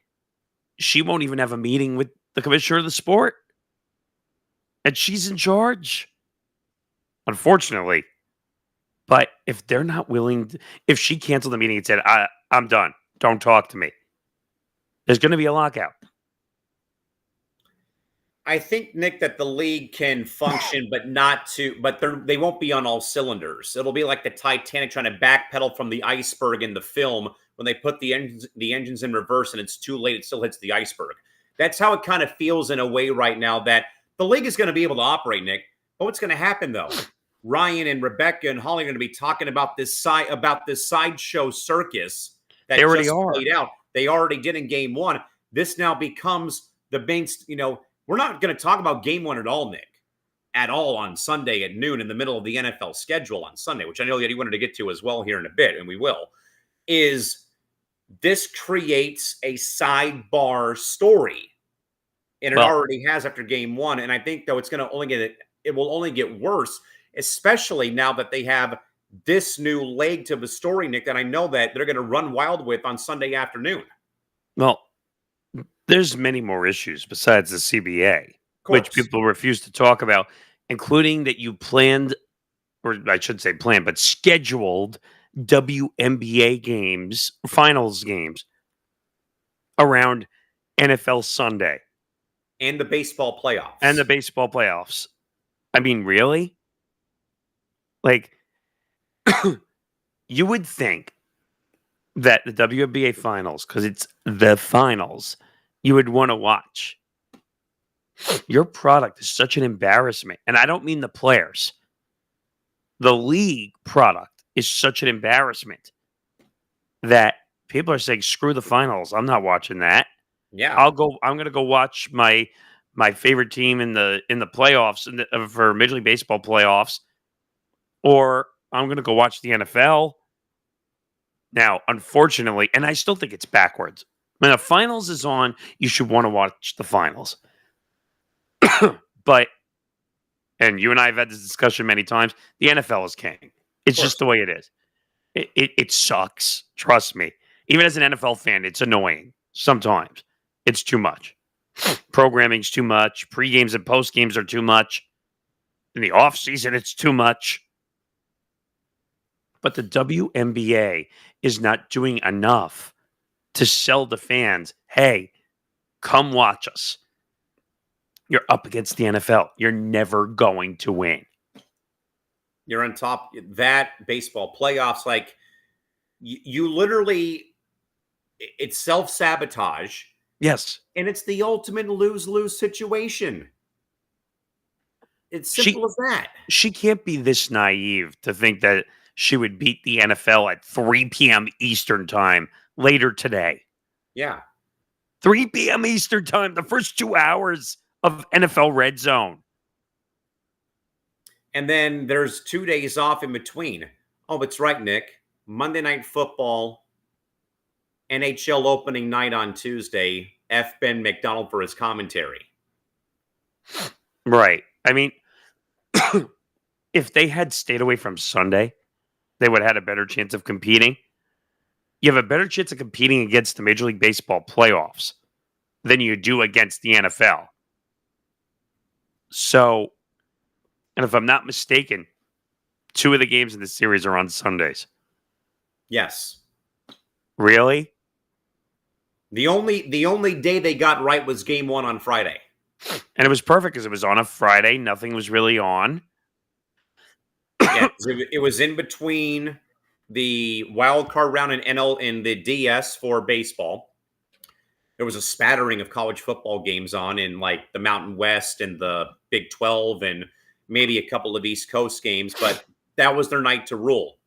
She won't even have a meeting with the commissioner of the sport. And she's in charge. Unfortunately. But if they're not willing, if she canceled the meeting and said, I'm done, don't talk to me, there's going to be a lockout. I think, Nick, that the league can function, but they won't be on all cylinders. It'll be like the Titanic trying to backpedal from the iceberg in the film when they put the engines in reverse and it's too late, it still hits the iceberg. That's how it kind of feels in a way right now, that the league is going to be able to operate, Nick. But what's going to happen, though? Ryan and Rebecca and Holly are going to be talking about this sideshow circus that They already just are. played out. They already did in game one. This now becomes the main, we're not going to talk about game one at all, Nick, at all on Sunday at noon in the middle of the NFL schedule on Sunday, which I know that you wanted to get to as well here in a bit, and we will, is this creates a sidebar story. And it already has after game one. And I think, though, it will only get worse, especially now that they have this new leg to the story, Nick, that I know that they're going to run wild with on Sunday afternoon. Well, there's many more issues besides the CBA, which people refuse to talk about, including that you planned, or I should say planned, but scheduled WNBA games, finals games around NFL Sunday. And the baseball playoffs. I mean, really? Like, you would think that the WNBA finals, because it's the finals, you would want to watch. Your product is such an embarrassment. And I don't mean the players. The league product is such an embarrassment that people are saying, screw the finals. I'm not watching that. Yeah. I'm going to go watch my favorite team in the playoffs for Major League Baseball playoffs, or I'm going to go watch the NFL. Now, unfortunately, and I still think it's backwards. When the finals is on, you should want to watch the finals. But, and you and I have had this discussion many times, the NFL is king. It's just the way it is. It sucks. Trust me. Even as an NFL fan, it's annoying sometimes. It's too much. Programming's too much. Pre-games and post-games are too much. In the off-season, it's too much. But the WNBA is not doing enough to sell the fans, hey, come watch us. You're up against the NFL. You're never going to win. You're on top. That baseball playoffs, like, you literally, it's self-sabotage. Yes. And it's the ultimate lose-lose situation. It's simple as that. She can't be this naive to think that she would beat the NFL at 3 p.m. Eastern time later today. Yeah. 3 p.m. Eastern time, the first 2 hours of NFL Red Zone. And then there's 2 days off in between. Oh, that's right, Nick. Monday Night Football, NHL opening night on Tuesday. F. Ben McDonald for his commentary. Right. I mean, if they had stayed away from Sunday, they would have had a better chance of competing. you have a better chance of competing against the Major League Baseball playoffs than you do against the NFL. So, and if I'm not mistaken, 2 of the games in the series are on Sundays. Yes. Really? The only day they got right was game 1 on Friday. And it was perfect because it was on a Friday. Nothing was really on. Yeah, it was in between the wild card round in NL in the DS for baseball. There was a spattering of college football games on in like the Mountain West and the Big 12 and maybe a couple of East Coast games, but that was their night to rule.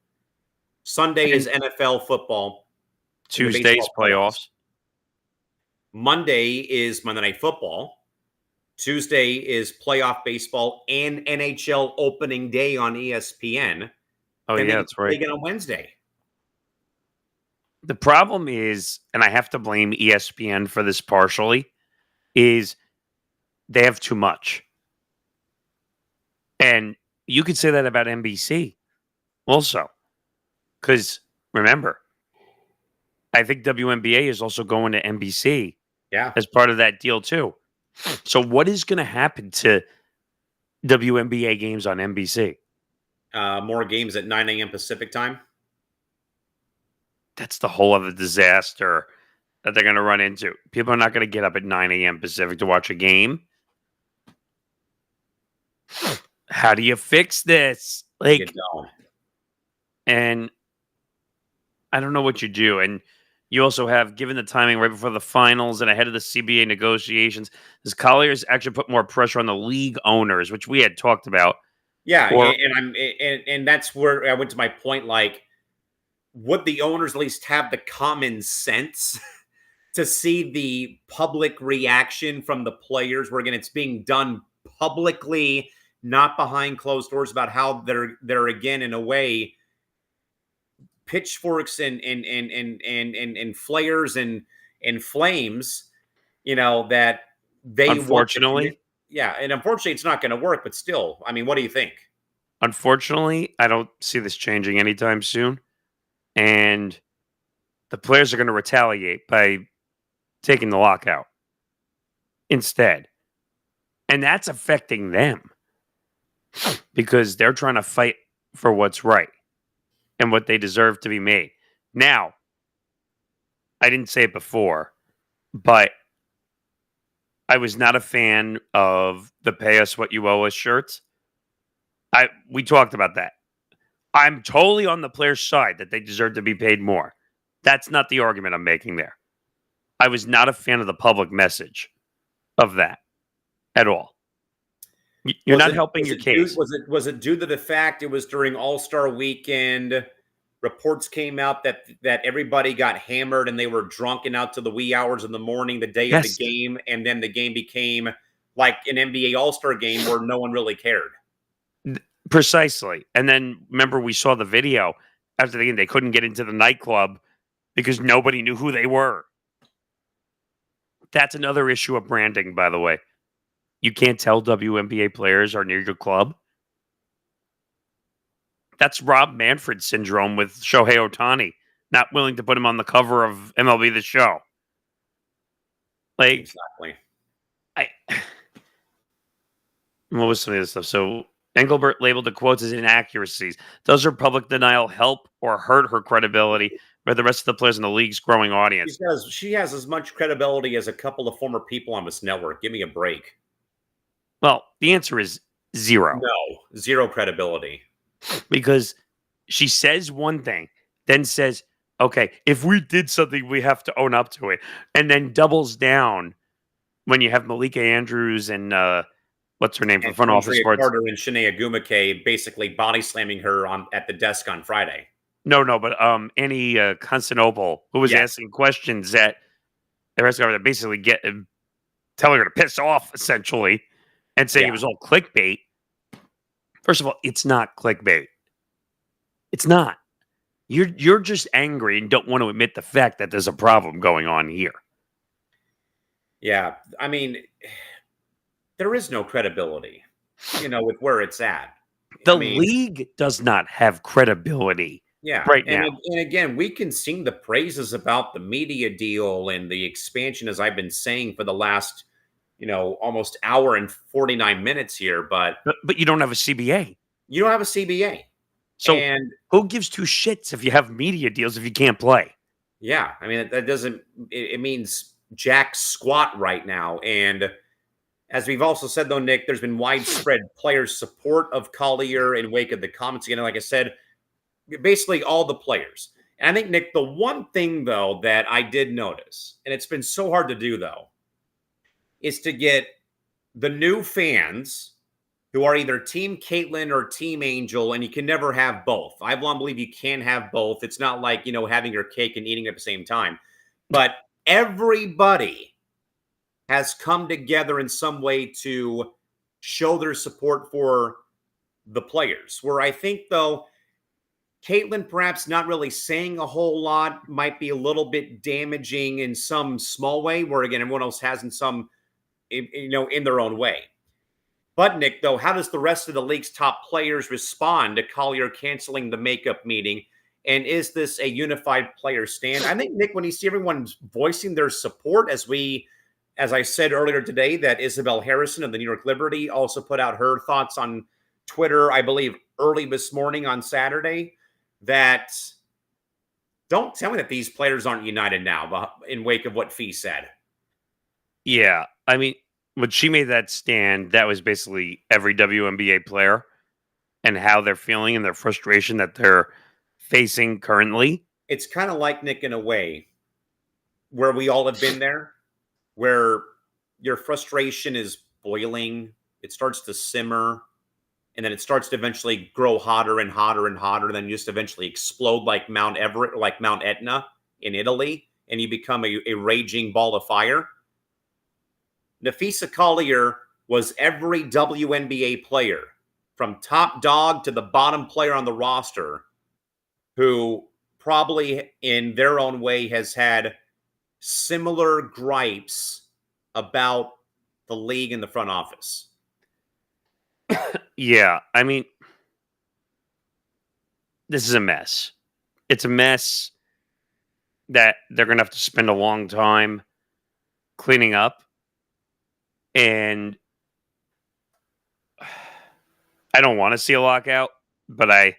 Sunday is NFL football. Tuesday's playoffs. Monday is Monday Night Football. Tuesday is playoff baseball and NHL opening day on ESPN. Oh, Then yeah, that's right. Again on Wednesday. The problem is, and I have to blame ESPN for this partially, is they have too much. And you could say that about NBC also. Because remember, I think WNBA is also going to NBC as part of that deal too. So what is going to happen to WNBA games on NBC? More games at 9 a.m. Pacific time. That's the whole other disaster that they're going to run into. People are not going to get up at 9 a.m. Pacific to watch a game. How do you fix this? Like, and I don't know what you do. And you also have, given the timing right before the finals and ahead of the CBA negotiations, does Collier's actually put more pressure on the league owners, which we had talked about? Yeah, and that's where I went to my point. Like, would the owners at least have the common sense to see the public reaction from the players? Where again, it's being done publicly, not behind closed doors, about how they're again in a way pitchforks and flares and flames, you know, that they unfortunately, and unfortunately it's not going to work, but still, I mean, what do you think? Unfortunately, I don't see this changing anytime soon, and the players are going to retaliate by taking the lockout instead, and that's affecting them because they're trying to fight for what's right and what they deserve to be made. Now, I didn't say it before, but I was not a fan of the pay us what you owe us shirts. We talked about that. I'm totally on the player's side that they deserve to be paid more. That's not the argument I'm making there. I was not a fan of the public message of that at all. You're not helping your case. Was it due to the fact it was during All-Star Weekend? Reports came out that everybody got hammered and they were drunk and out to the wee hours of the morning the day of the game, and then the game became like an NBA All-Star game where no one really cared. Precisely. And then remember, we saw the video after the game. They couldn't get into the nightclub because nobody knew who they were. That's another issue of branding, by the way. You can't tell WNBA players are near your club. That's Rob Manfred syndrome with Shohei Ohtani, not willing to put him on the cover of MLB The Show. Like, exactly. What was some of this stuff? So Engelbert labeled the quotes as inaccuracies. Does her public denial help or hurt her credibility with the rest of the players in the league's growing audience? She has as much credibility as a couple of former people on this network. Give me a break. Well, the answer is zero. No, zero credibility. Because she says one thing, then says, okay, if we did something, we have to own up to it. And then doubles down when you have Malika Andrews and what's her name from Front Office Sports? Carter and Shanae Agumake basically body slamming her at the desk on Friday. No, but Annie Constantinople, who was asking questions that the rest of her basically telling her to piss off, essentially, and saying it was all clickbait. First of all, it's not clickbait. It's not. You're just angry and don't want to admit the fact that there's a problem going on here. Yeah, I mean, there is no credibility, with where it's at. The league does not have credibility Yeah, right and now. and again, we can sing the praises about the media deal and the expansion, as I've been saying for the last, almost hour and 49 minutes here, but But you don't have a CBA. you don't have a CBA. So And who gives two shits if you have media deals if you can't play? yeah, I mean, that doesn't, it means jack squat right now. And as we've also said, though, Nick, there's been widespread player support of Collier in wake of the comments. Again, like I said, basically all the players. And I think, Nick, the one thing, though, that I did notice, and it's been so hard to do, though, is to get the new fans who are either Team Caitlin or Team Angel, and you can never have both. I long believe you can have both. It's not like, having your cake and eating it at the same time. But everybody has come together in some way to show their support for the players. Where I think, though, Caitlin perhaps not really saying a whole lot might be a little bit damaging in some small way, where again, everyone else has in some, in their own way. But Nick, though, how does the rest of the league's top players respond to Collier canceling the makeup meeting? And is this a unified player stand? I think, Nick, when you see everyone voicing their support, as I said earlier today, that Isabel Harrison of the New York Liberty also put out her thoughts on Twitter, I believe, early this morning on Saturday, that don't tell me that these players aren't united now in wake of what Fee said. Yeah. I mean, when she made that stand, that was basically every WNBA player and how they're feeling and their frustration that they're facing currently. It's kind of like, Nick, in a way, where we all have been there, where your frustration is boiling, it starts to simmer, and then it starts to eventually grow hotter and hotter and hotter, and then you just eventually explode like Mount Everest, like Mount Etna in Italy, and you become a raging ball of fire. Napheesa Collier was every WNBA player, from top dog to the bottom player on the roster, who probably in their own way has had similar gripes about the league and the front office. Yeah. I mean, this is a mess. It's a mess that they're going to have to spend a long time cleaning up. And I don't want to see a lockout, but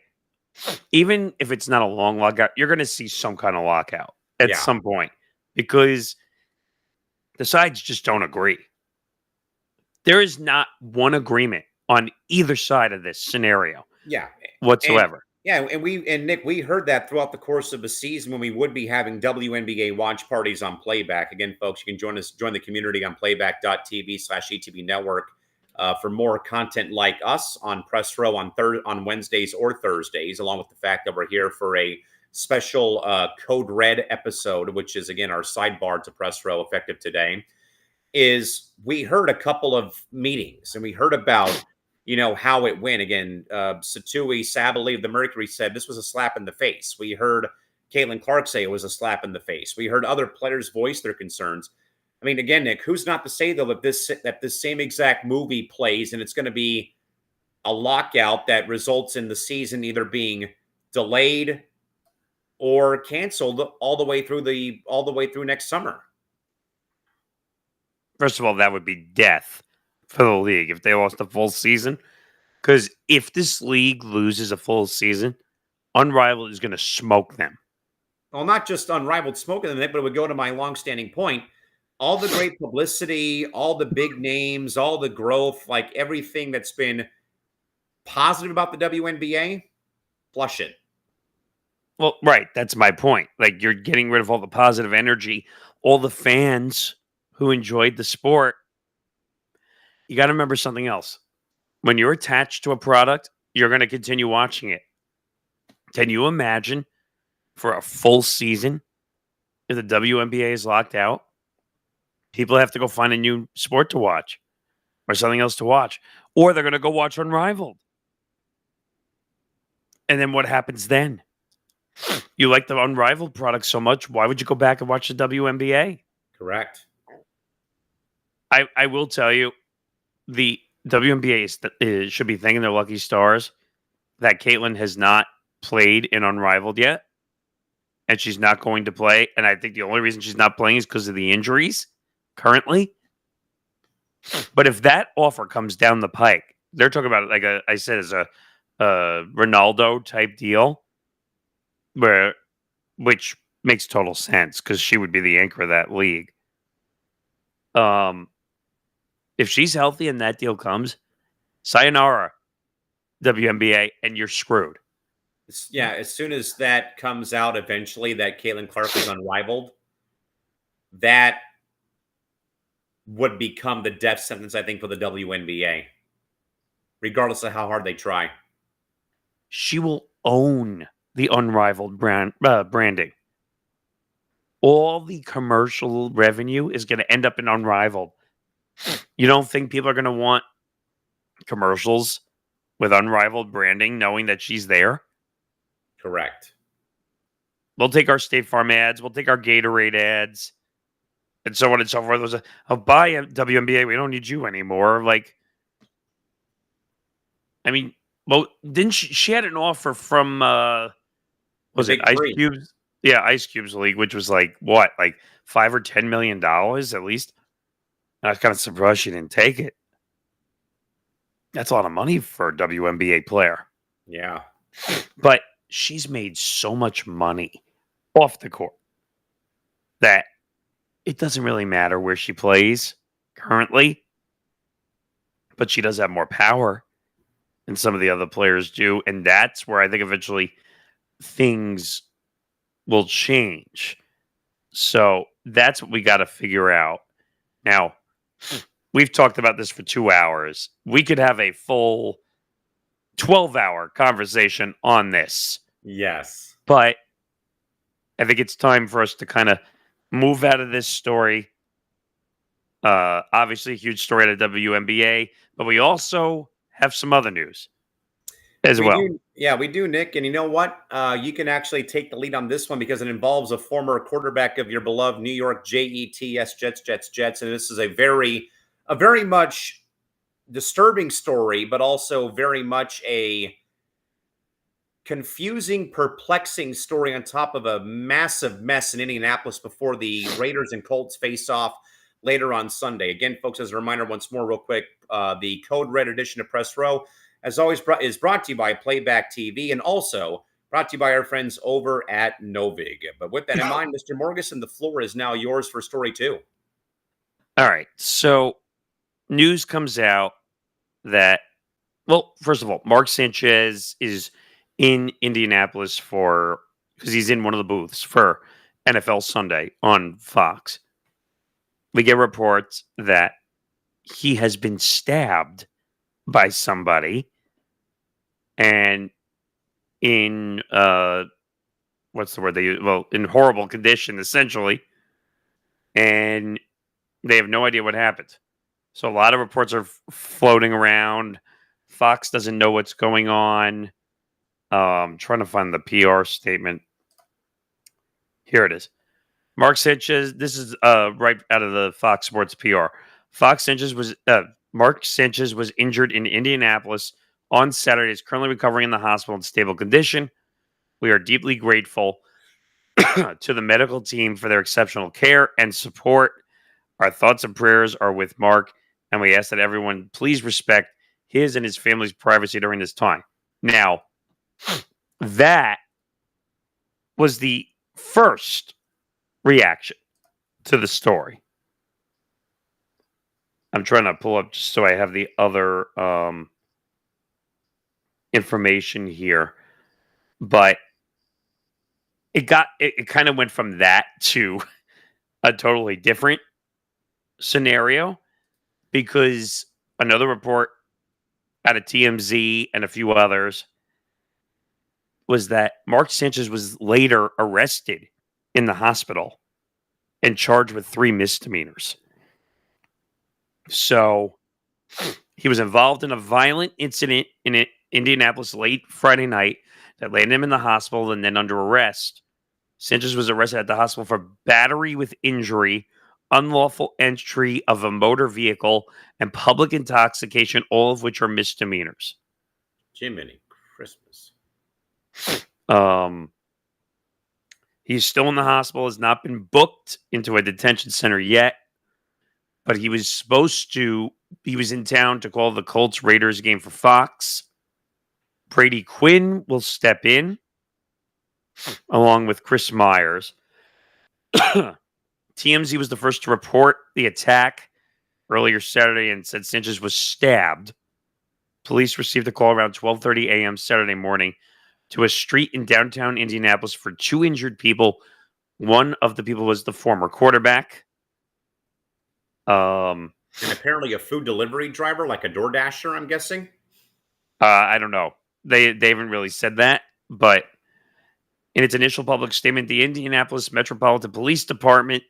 even if it's not a long lockout, you're going to see some kind of lockout at some point because the sides just don't agree. There is not one agreement on either side of this scenario. Yeah. Whatsoever. And Nick, we heard that throughout the course of the season when we would be having WNBA watch parties on Playback. Again, folks, you can join the community on playback.tv/ETB network for more content like us on Press Row on Wednesdays or Thursdays, along with the fact that we're here for a special Code Red episode, which is, again, our sidebar to Press Row effective today. Is we heard a couple of meetings and we heard about how it went. Again, Satui Sabali of the Mercury said this was a slap in the face. We heard Caitlin Clark say it was a slap in the face. We heard other players voice their concerns. I mean, again, Nick, who's not to say, though, that this same exact movie plays and it's going to be a lockout that results in the season either being delayed or canceled all the way through next summer. First of all, that would be death for the league if they lost a full season. Because if this league loses a full season, Unrivaled is going to smoke them. Well, not just Unrivaled smoking them, but it would go to my longstanding point. All the great publicity, all the big names, all the growth, like everything that's been positive about the WNBA, flush it. Well, right. That's my point. Like, you're getting rid of all the positive energy, all the fans who enjoyed the sport. You got to remember something else. When you're attached to a product, you're going to continue watching it. Can you imagine for a full season if the WNBA is locked out? People have to go find a new sport to watch or something else to watch. Or they're going to go watch Unrivaled. And then what happens then? You like the Unrivaled product so much, why would you go back and watch the WNBA? Correct. I will tell you, the WNBA should be thanking their lucky stars that Caitlin has not played in Unrivaled yet, and she's not going to play. And I think the only reason she's not playing is because of the injuries currently. But if that offer comes down the pike, they're talking about it like I said, as a Ronaldo type deal, which makes total sense because she would be the anchor of that league. If she's healthy and that deal comes, sayonara, WNBA, and you're screwed. Yeah, as soon as that comes out eventually that Caitlin Clark is unrivaled, that would become the death sentence, I think, for the WNBA, regardless of how hard they try. She will own the Unrivaled branding. All the commercial revenue is going to end up in Unrivaled. You don't think people are going to want commercials with Unrivaled branding knowing that she's there? Correct. We'll take our State Farm ads. We'll take our Gatorade ads. And so on and so forth. It was buy WNBA. We don't need you anymore. Like, I mean, well, didn't she had an offer from, was it Ice Cube's? Yeah, Ice Cube's league, which was like, what, like $5 or $10 million at least? I was kind of surprised she didn't take it. That's a lot of money for a WNBA player. Yeah. But she's made so much money off the court that it doesn't really matter where she plays currently. But she does have more power than some of the other players do. And that's where I think eventually things will change. So that's what we got to figure out. Now, we've talked about this for 2 hours. We could have a full 12-hour conversation on this. Yes. But I think it's time for us to kind of move out of this story. Obviously, a huge story at the WNBA, but we also have some other news as well. Yeah, we do, Nick. And you know what? You can actually take the lead on this one because it involves a former quarterback of your beloved New York Jets. And this is a very much disturbing story, but also very much a confusing, perplexing story on top of a massive mess in Indianapolis before the Raiders and Colts face off later on Sunday. Again, folks, as a reminder once more real quick, the Code Red edition of Press Row, as always, is brought to you by Playback TV and also brought to you by our friends over at Novig. But with that in mind, Mr. Morgeson, the floor is now yours for story 2. All right. So news comes out that, well, first of all, Mark Sanchez is in Indianapolis because he's in one of the booths for NFL Sunday on Fox. We get reports that he has been stabbed by somebody and in what's the word they use? Well, in horrible condition, essentially. And they have no idea what happened. So a lot of reports are floating around. Fox doesn't know what's going on. Trying to find the PR statement. Here it is. Mark Sanchez. This is right out of the Fox Sports PR. Mark Sanchez was injured in Indianapolis on Saturday. Is currently recovering in the hospital in stable condition. We are deeply grateful to the medical team for their exceptional care and support. Our thoughts and prayers are with Mark, and we ask that everyone please respect his and his family's privacy during this time. Now, that was the first reaction to the story. I'm trying to pull up just so I have the other information here. But it kind of went from that to a totally different scenario because another report out of TMZ and a few others was that Mark Sanchez was later arrested in the hospital and charged with 3 misdemeanors. So he was involved in a violent incident in Indianapolis late Friday night that landed him in the hospital and then under arrest. Sanchez was arrested at the hospital for battery with injury, unlawful entry of a motor vehicle, and public intoxication, all of which are misdemeanors. Jiminy Christmas. He's still in the hospital, has not been booked into a detention center yet, but he was in town to call the Colts Raiders game for Fox. Brady Quinn will step in along with Chris Myers. TMZ was the first to report the attack earlier Saturday and said Sanchez was stabbed. Police received a call around 12:30 a.m. Saturday morning to a street in downtown Indianapolis for 2 injured people. One of the people was the former quarterback. And apparently a food delivery driver, like a DoorDasher, I'm guessing. I don't know. They haven't really said that, but in its initial public statement, the Indianapolis Metropolitan Police Department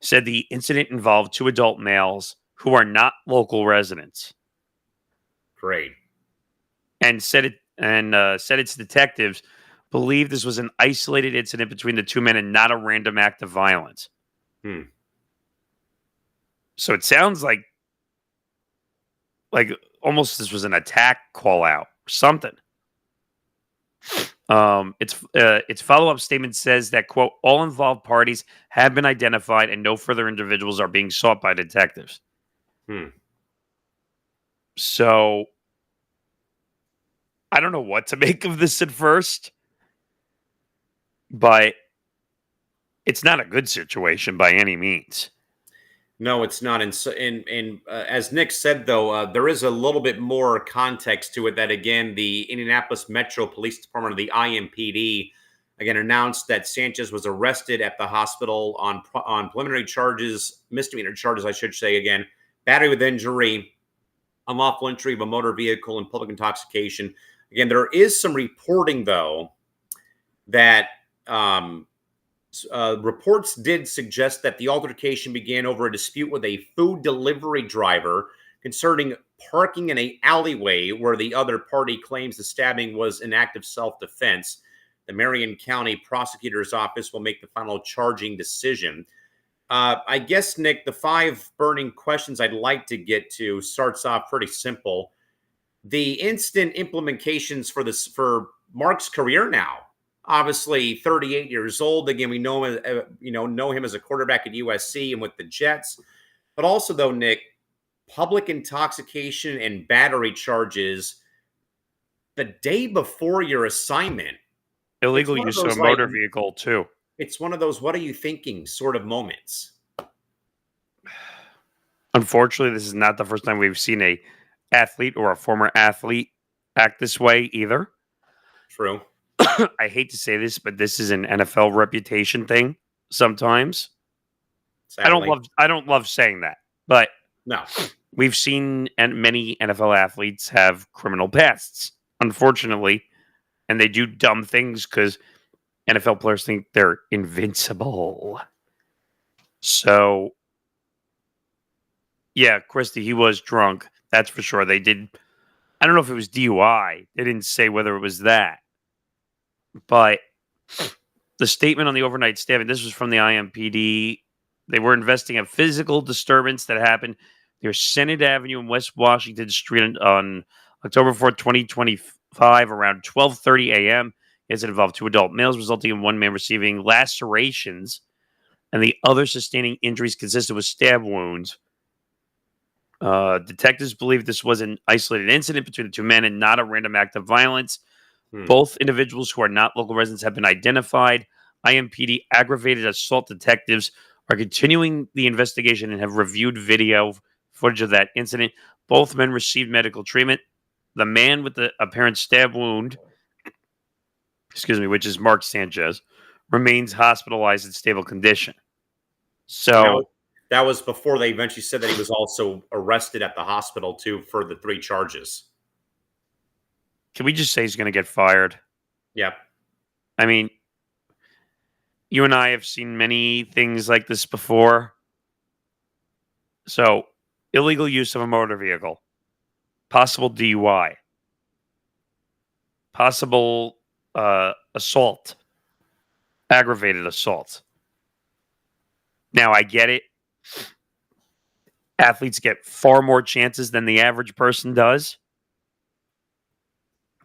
said the incident involved 2 adult males who are not local residents. Great. And said its detectives believe this was an isolated incident between the 2 men and not a random act of violence. So it sounds like almost this was an attack call out or something. Its follow-up statement says that, quote, all involved parties have been identified and no further individuals are being sought by detectives. So I don't know what to make of this at first, but it's not a good situation by any means. No, it's not. And as Nick said, though, there is a little bit more context to it. That again, the Indianapolis Metro Police Department, of the IMPD, again announced that Sanchez was arrested at the hospital on preliminary charges, misdemeanor charges, I should say. Again, battery with injury, unlawful entry of a motor vehicle, and public intoxication. Again, there is some reporting though that. Reports did suggest that the altercation began over a dispute with a food delivery driver concerning parking in an alleyway where the other party claims the stabbing was an act of self-defense. The Marion County Prosecutor's Office will make the final charging decision. I guess, Nick, the 5 burning questions I'd like to get to starts off pretty simple. The instant implications for Mark's career now. Obviously, 38 years old. Again, we know him as a quarterback at USC and with the Jets. But also, though, Nick, public intoxication and battery charges the day before your assignment. Illegal use of a motor vehicle, too. It's one of those "what are you thinking" sort of moments. Unfortunately, this is not the first time we've seen a athlete or a former athlete act this way either. True. I hate to say this, but this is an NFL reputation thing sometimes. Sadly. I don't love saying that, but no. We've seen many NFL athletes have criminal pasts, unfortunately, and they do dumb things because NFL players think they're invincible. So, yeah, Christy, he was drunk. That's for sure. They did. I don't know if it was DUI. They didn't say whether it was that. But the statement on the overnight stabbing, this was from the IMPD. They were investigating a physical disturbance that happened near Senate Avenue in West Washington Street on October 4th, 2025, around 12:30 a.m. It involved 2 adult males, resulting in one man receiving lacerations and the other sustaining injuries consistent with stab wounds. Detectives believe this was an isolated incident between the 2 men and not a random act of violence. Both individuals who are not local residents have been identified. IMPD aggravated assault detectives are continuing the investigation and have reviewed video footage of that incident. Both men received medical treatment. The man with the apparent stab wound, which is Mark Sanchez, remains hospitalized in stable condition. So that was before they eventually said that he was also arrested at the hospital too for the 3 charges. Can we just say he's going to get fired? Yep. I mean, you and I have seen many things like this before. So, illegal use of a motor vehicle, possible DUI, possible assault, aggravated assault. Now, I get it. Athletes get far more chances than the average person does.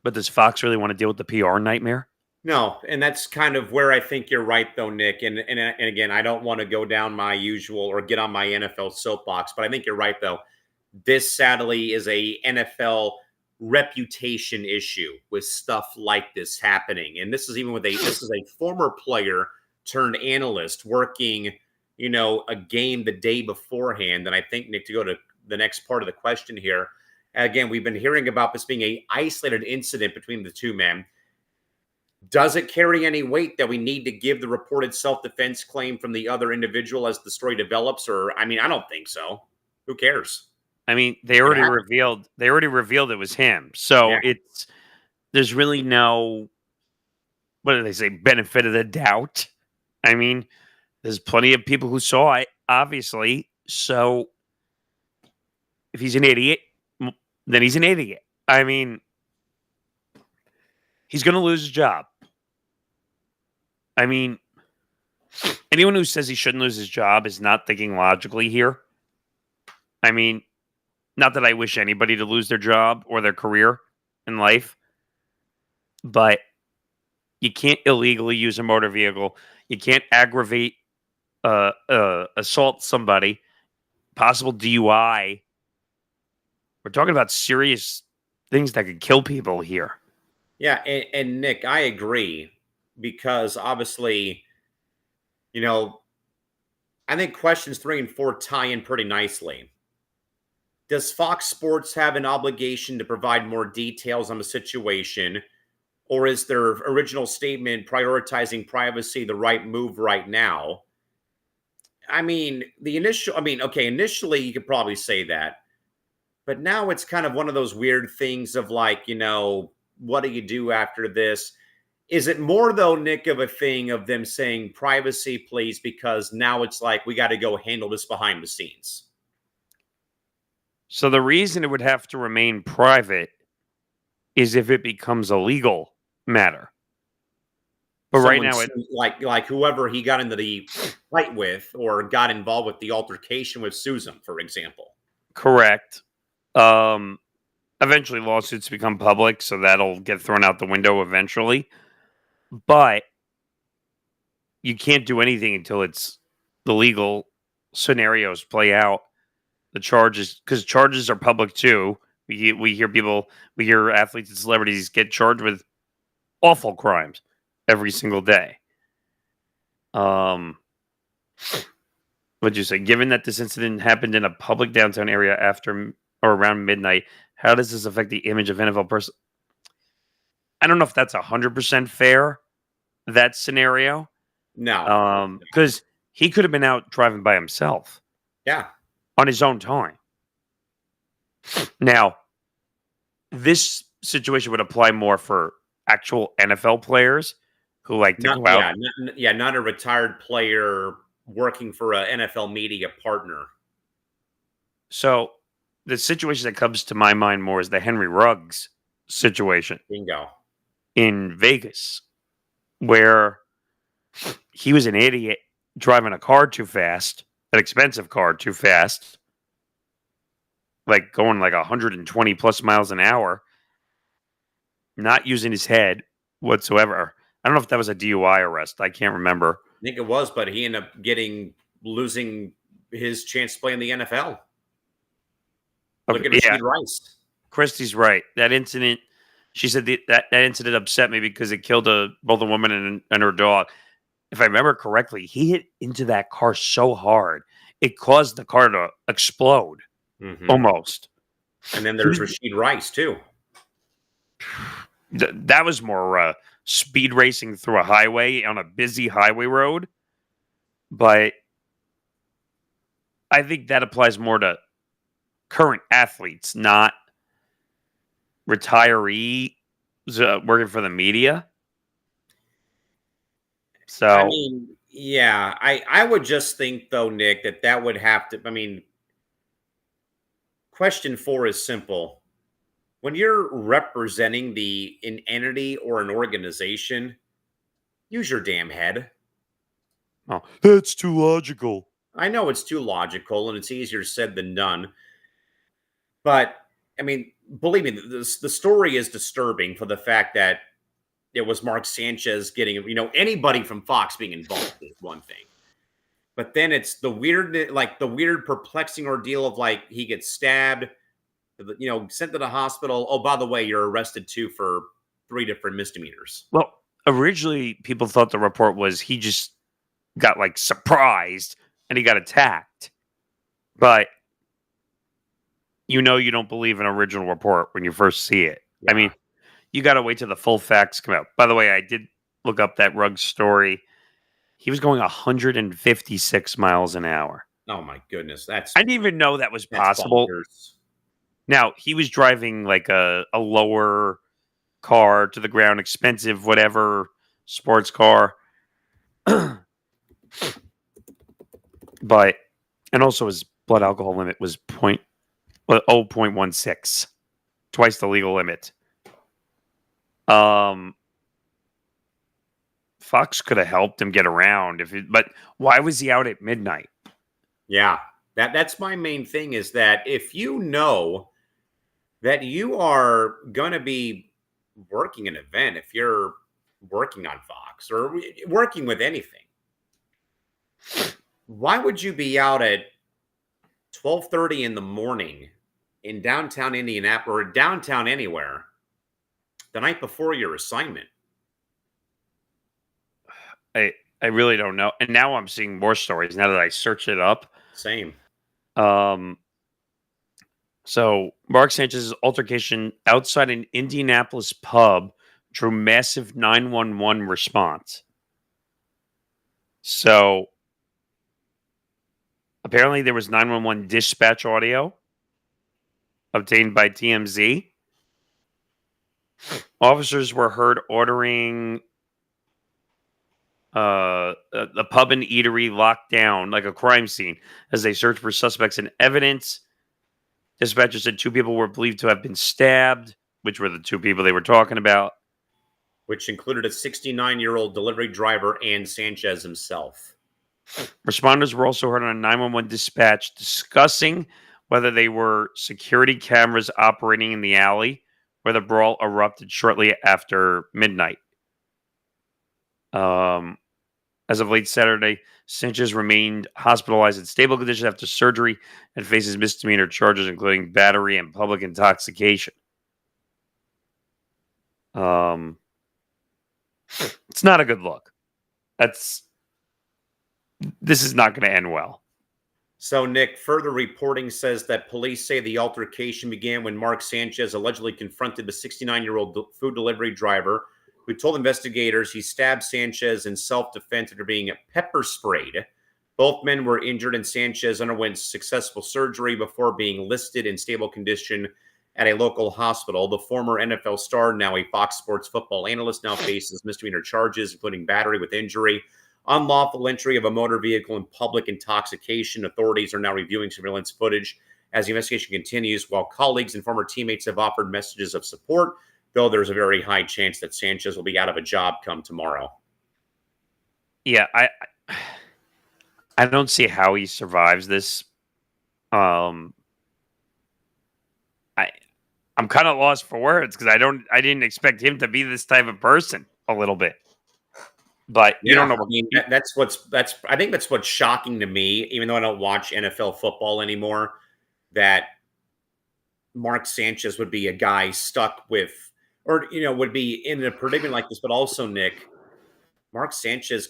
But does Fox really want to deal with the PR nightmare? No, and that's kind of where I think you're right, though, Nick. And again, I don't want to go down my usual or get on my NFL soapbox, but I think you're right, though. This sadly is a NFL reputation issue with stuff like this happening, and this is even with this is a former player turned analyst working, a game the day beforehand. And I think, Nick, to go to the next part of the question here, again, we've been hearing about this being a isolated incident between the two men. Does it carry any weight that we need to give the reported self-defense claim from the other individual as the story develops? Or, I don't think so. Who cares? They already revealed it was him. So there's really no, what do they say, benefit of the doubt. There's plenty of people who saw it, obviously. So if he's an idiot, then he's an idiot. He's going to lose his job. Anyone who says he shouldn't lose his job is not thinking logically here. Not that I wish anybody to lose their job or their career in life, but you can't illegally use a motor vehicle. You can't aggravate, assault somebody, possible DUI. We're talking about serious things that could kill people here. Yeah, and Nick, I agree, because obviously, I think questions 3 and 4 tie in pretty nicely. Does Fox Sports have an obligation to provide more details on the situation, or is their original statement prioritizing privacy the right move right now? Initially you could probably say that, but now it's kind of one of those weird things of like, what do you do after this? Is it more, though, Nick, of a thing of them saying privacy, please, because now it's like we got to go handle this behind the scenes? So the reason it would have to remain private is if it becomes a legal matter. But right now, like whoever he got into the fight with or got involved with the altercation with Susan, for example. Correct. Eventually, lawsuits become public, so that'll get thrown out the window eventually. But you can't do anything until the legal scenarios play out. The charges, because charges are public too. We hear athletes and celebrities get charged with awful crimes every single day. What'd you say? Given that this incident happened in a public downtown area after or around midnight, how does this affect the image of NFL person? I don't know if that's 100% fair, that scenario. No. Because he could have been out driving by himself. Yeah. On his own time. Now, this situation would apply more for actual NFL players who like to go out. Not a retired player working for an NFL media partner. So the situation that comes to my mind more is the Henry Ruggs situation. Bingo. In Vegas, where he was an idiot driving a car too fast, an expensive car too fast, like going like 120 plus miles an hour, not using his head whatsoever. I don't know if that was a DUI arrest. I can't remember. I think it was, but he ended up losing his chance to play in the NFL. Okay, Look at Rasheed Rice. Christy's right. That incident, she said that incident upset me because it killed both a woman and her dog. If I remember correctly, he hit into that car so hard, it caused the car to explode, almost. And then there's Rasheed Rice, too. That was more speed racing through a highway on a busy highway road. But I think that applies more to current athletes, not retirees working for the media. So, I would just think, though, Nick, that would have to, question 4 is simple. When you're representing an entity or an organization, use your damn head. Oh, that's too logical. I know it's too logical and it's easier said than done. But, believe me, the story is disturbing for the fact that it was Mark Sanchez getting, anybody from Fox being involved is one thing. But then it's the weird perplexing ordeal of like he gets stabbed, sent to the hospital. Oh, by the way, you're arrested too for 3 different misdemeanors. Well, originally people thought the report was he just got like surprised and he got attacked. But you don't believe an original report when you first see it. Yeah. I mean, you got to wait till the full facts come out. By the way, I did look up that Ruggs story. He was going 156 miles an hour. Oh my goodness, I didn't even know that was possible. Bonkers. Now, he was driving like a lower car to the ground, expensive, whatever, sports car. But, and also his blood alcohol limit was 0.16, twice the legal limit. Fox could have helped him get around but why was he out at midnight? Yeah, that's my main thing is that if you know that you are going to be working an event, if you're working on Fox or working with anything, why would you be out at 12:30 in the morning in downtown Indianapolis or downtown anywhere the night before your assignment? I really don't know. And now I'm seeing more stories now that I search it up. Same. So Mark Sanchez's altercation outside an Indianapolis pub drew massive 911 response. So apparently there was 911 dispatch audio obtained by TMZ. Officers were heard ordering the pub and eatery locked down like a crime scene as they searched for suspects and evidence. Dispatchers said 2 people were believed to have been stabbed, which were the 2 people they were talking about. Which included a 69-year-old delivery driver and Sanchez himself. Responders were also heard on a 911 dispatch discussing whether they were security cameras operating in the alley where the brawl erupted shortly after midnight. As of late Saturday, Sanchez remained hospitalized in stable condition after surgery and faces misdemeanor charges, including battery and public intoxication. It's not a good look. This is not going to end well. So, Nick, further reporting says that police say the altercation began when Mark Sanchez allegedly confronted the 69-year-old food delivery driver who told investigators he stabbed Sanchez in self-defense after being pepper sprayed. Both men were injured and Sanchez underwent successful surgery before being listed in stable condition at a local hospital. The former NFL star, now a Fox Sports football analyst, now faces misdemeanor charges, including battery with injury, unlawful entry of a motor vehicle, and public intoxication. Authorities are now reviewing surveillance footage as the investigation continues, while colleagues and former teammates have offered messages of support, though there's a very high chance that Sanchez will be out of a job come tomorrow. Yeah, I don't see how he survives this. I'm kind of lost for words because I didn't expect him to be this type of person a little bit. But you don't know. I mean, I think that's what's shocking to me, even though I don't watch NFL football anymore, that Mark Sanchez would be a guy stuck with, or, would be in a predicament like this. But also, Nick, Mark Sanchez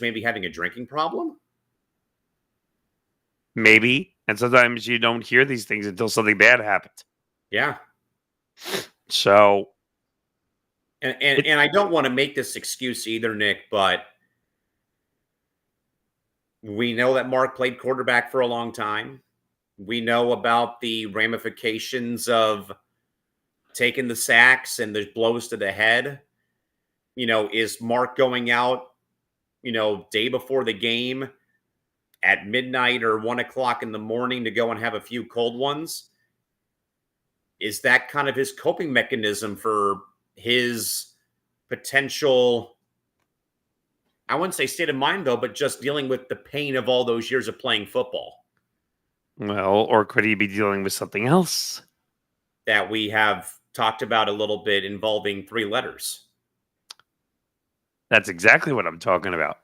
maybe having a drinking problem. Maybe. And sometimes you don't hear these things until something bad happens. Yeah. So. And I don't want to make this excuse either, Nick, but we know that Mark played quarterback for a long time. We know about the ramifications of taking the sacks and the blows to the head. Is Mark going out, day before the game at midnight or 1 o'clock in the morning to go and have a few cold ones? Is that kind of his coping mechanism for his potential, I wouldn't say state of mind though, but just dealing with the pain of all those years of playing football? Well, or could he be dealing with something else? that we have talked about a little bit involving 3 letters. That's exactly what I'm talking about.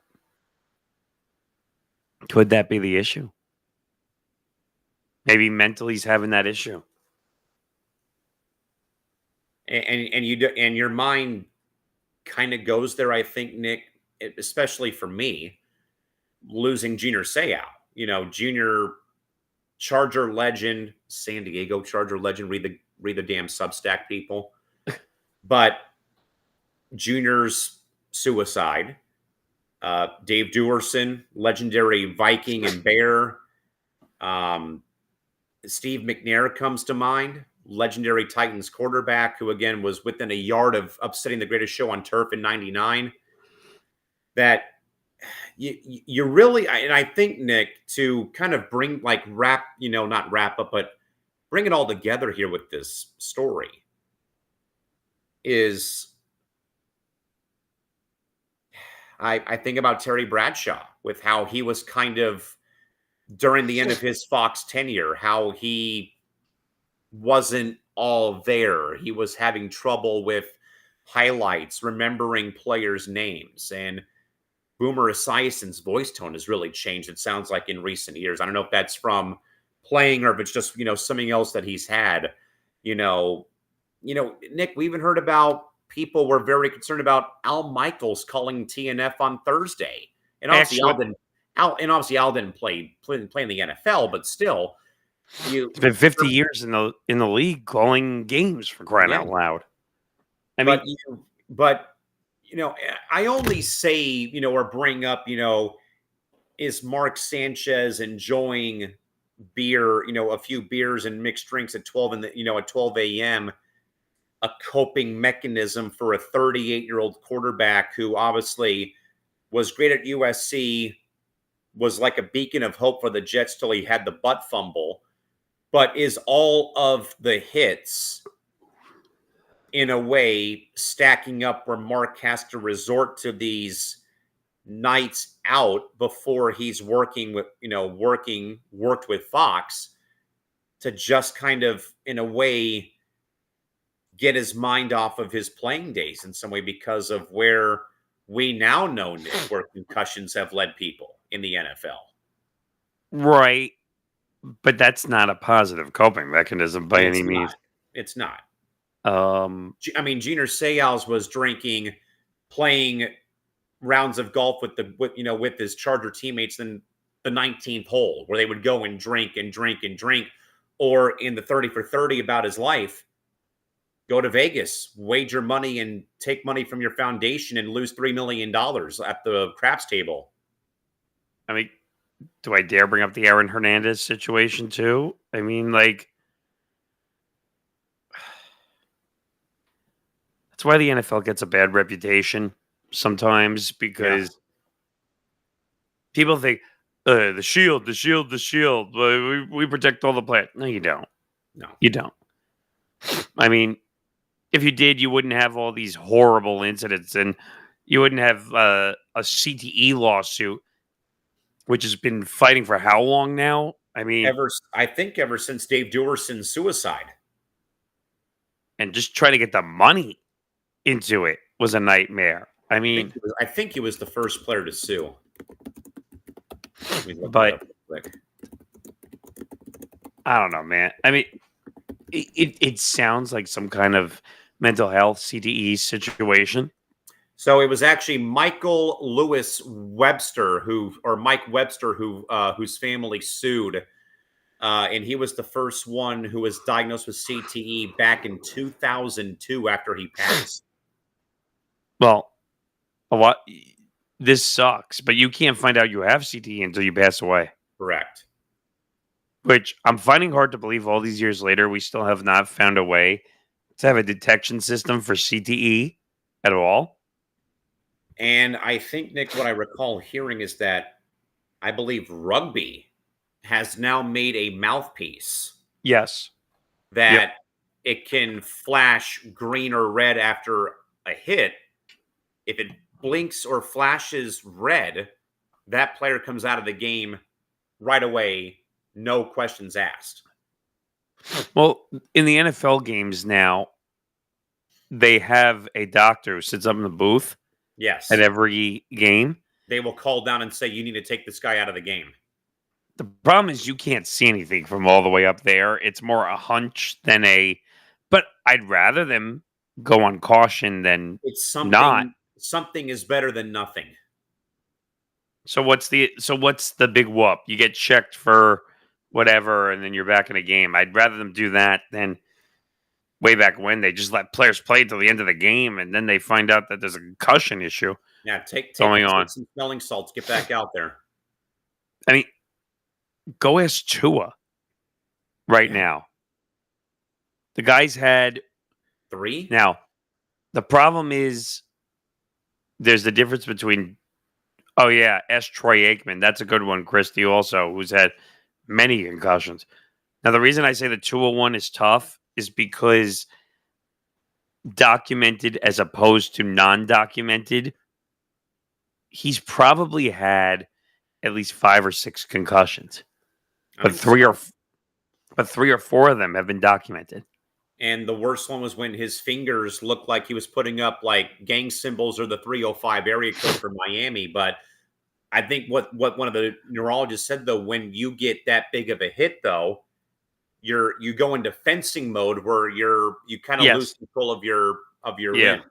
Could that be the issue? Maybe mentally he's having that issue. And your mind kind of goes there, I think, Nick, especially for me, losing Junior Seau. Junior Charger legend, San Diego Charger legend. Read the damn Substack, people. But Junior's suicide. Dave Duerson, legendary Viking and Bear. Steve McNair comes to mind, legendary Titans quarterback, who again was within a yard of upsetting the greatest show on turf in '99. That you really, and I think, Nick, to kind of bring not wrap up, but bring it all together here with this story is I think about Terry Bradshaw with how he was kind of during the end of his Fox tenure, how he wasn't all there. He was having trouble with highlights, remembering players' names, and Boomer Esiason's voice tone has really changed, it sounds like, in recent years. I don't know if that's from playing or if it's just, something else that he's had. Nick, we even heard about people were very concerned about Al Michaels calling TNF on Thursday. And obviously Al didn't play in the NFL, but still, it's been 50 years in the league calling games, for crying out loud. I only say, or bring up, is Mark Sanchez enjoying beer, a few beers and mixed drinks at 12 a.m. a coping mechanism for a 38-year-old quarterback who obviously was great at USC, was like a beacon of hope for the Jets till he had the butt fumble, but is all of the hits in a way stacking up where Mark has to resort to these nights out before he's worked with Fox to just kind of, in a way, get his mind off of his playing days in some way, because of where we now know, Nick, where concussions have led people in the NFL. Right. But that's not a positive coping mechanism by any means. It's not. Junior Seau was drinking, playing rounds of golf with his Charger teammates in the 19th hole, where they would go and drink and drink and drink, or in the 30 for 30 about his life, go to Vegas, wager money and take money from your foundation and lose $3 million at the craps table. Do I dare bring up the Aaron Hernandez situation too? That's why the NFL gets a bad reputation sometimes, because people think the shield. We protect all the players. No, you don't. No, you don't. If you did, you wouldn't have all these horrible incidents, and you wouldn't have a CTE lawsuit, which has been fighting for how long now? Ever since Dave Duerson's suicide. And just trying to get the money into it was a nightmare. I think he was the first player to sue. But I don't know, man. It sounds like some kind of mental health CTE situation. So it was actually Michael Lewis Webster Mike Webster whose family sued, and he was the first one who was diagnosed with CTE back in 2002 after he passed. Well, this sucks, but you can't find out you have CTE until you pass away. Correct. Which I'm finding hard to believe all these years later, we still have not found a way to have a detection system for CTE at all. And I think, Nick, what I recall hearing is that I believe rugby has now made a mouthpiece. Yes. That it can flash green or red after a hit. If it blinks or flashes red, that player comes out of the game right away, no questions asked. Well, in the NFL games now, they have a doctor who sits up in the booth Yes. at every game. They will call down and say, you need to take this guy out of the game. The problem is you can't see anything from all the way up there. It's more a hunch than but I'd rather them go on caution than It's not. something is better than nothing. So what's the big whoop? You get checked for whatever and then you're back in a game. I'd rather them do that than way back when they just let players play until the end of the game and then they find out that there's a concussion issue. Yeah, take going on. some smelling salts, get back out there. I mean, go ask Tua right now. The guy's had 3. Now, the problem is there's the difference between ask Troy Aikman. That's a good one, Christy, also, who's had many concussions. Now, the reason I say the Tua one is tough is because documented as opposed to non-documented, he's probably had at least 5 or 6 concussions. But 3 or 4 of them have been documented. And the worst one was when his fingers looked like he was putting up like gang symbols or the 305 area code for Miami. But I think what one of the neurologists said, though, when you get that big of a hit, though, you go into fencing mode where you kind of lose control of your limb.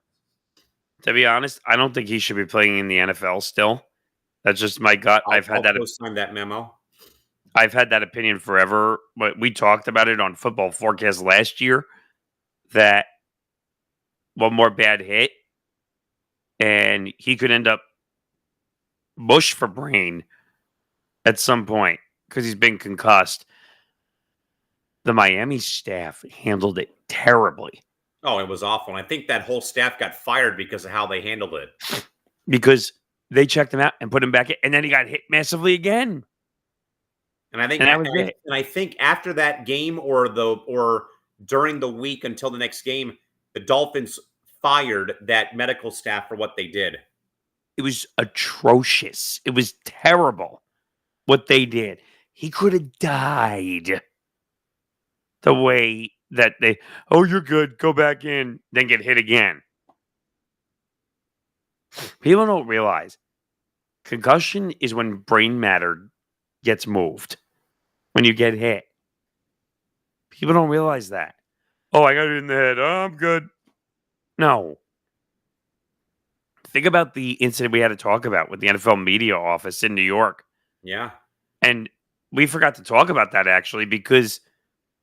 To be honest, I don't think he should be playing in the NFL still. That's just my gut. I'll sign that memo. I've had that opinion forever. But we talked about it on Football Forecast last year that one more bad hit and he could end up mush for brain at some point because he's been concussed. The Miami staff handled it terribly. Oh, it was awful. And I think that whole staff got fired because of how they handled it. Because they checked him out and put him back in, and then he got hit massively again. And I think after that game or during the week until the next game, the Dolphins fired that medical staff for what they did. It was atrocious. It was terrible what they did. He could have died the way that you're good, go back in, then get hit again. People don't realize concussion is when brain matter gets moved, when you get hit. People don't realize that. Oh, I got it in the head. Oh, I'm good. No. Think about the incident we had to talk about with the NFL media office in New York. Yeah. And we forgot to talk about that actually because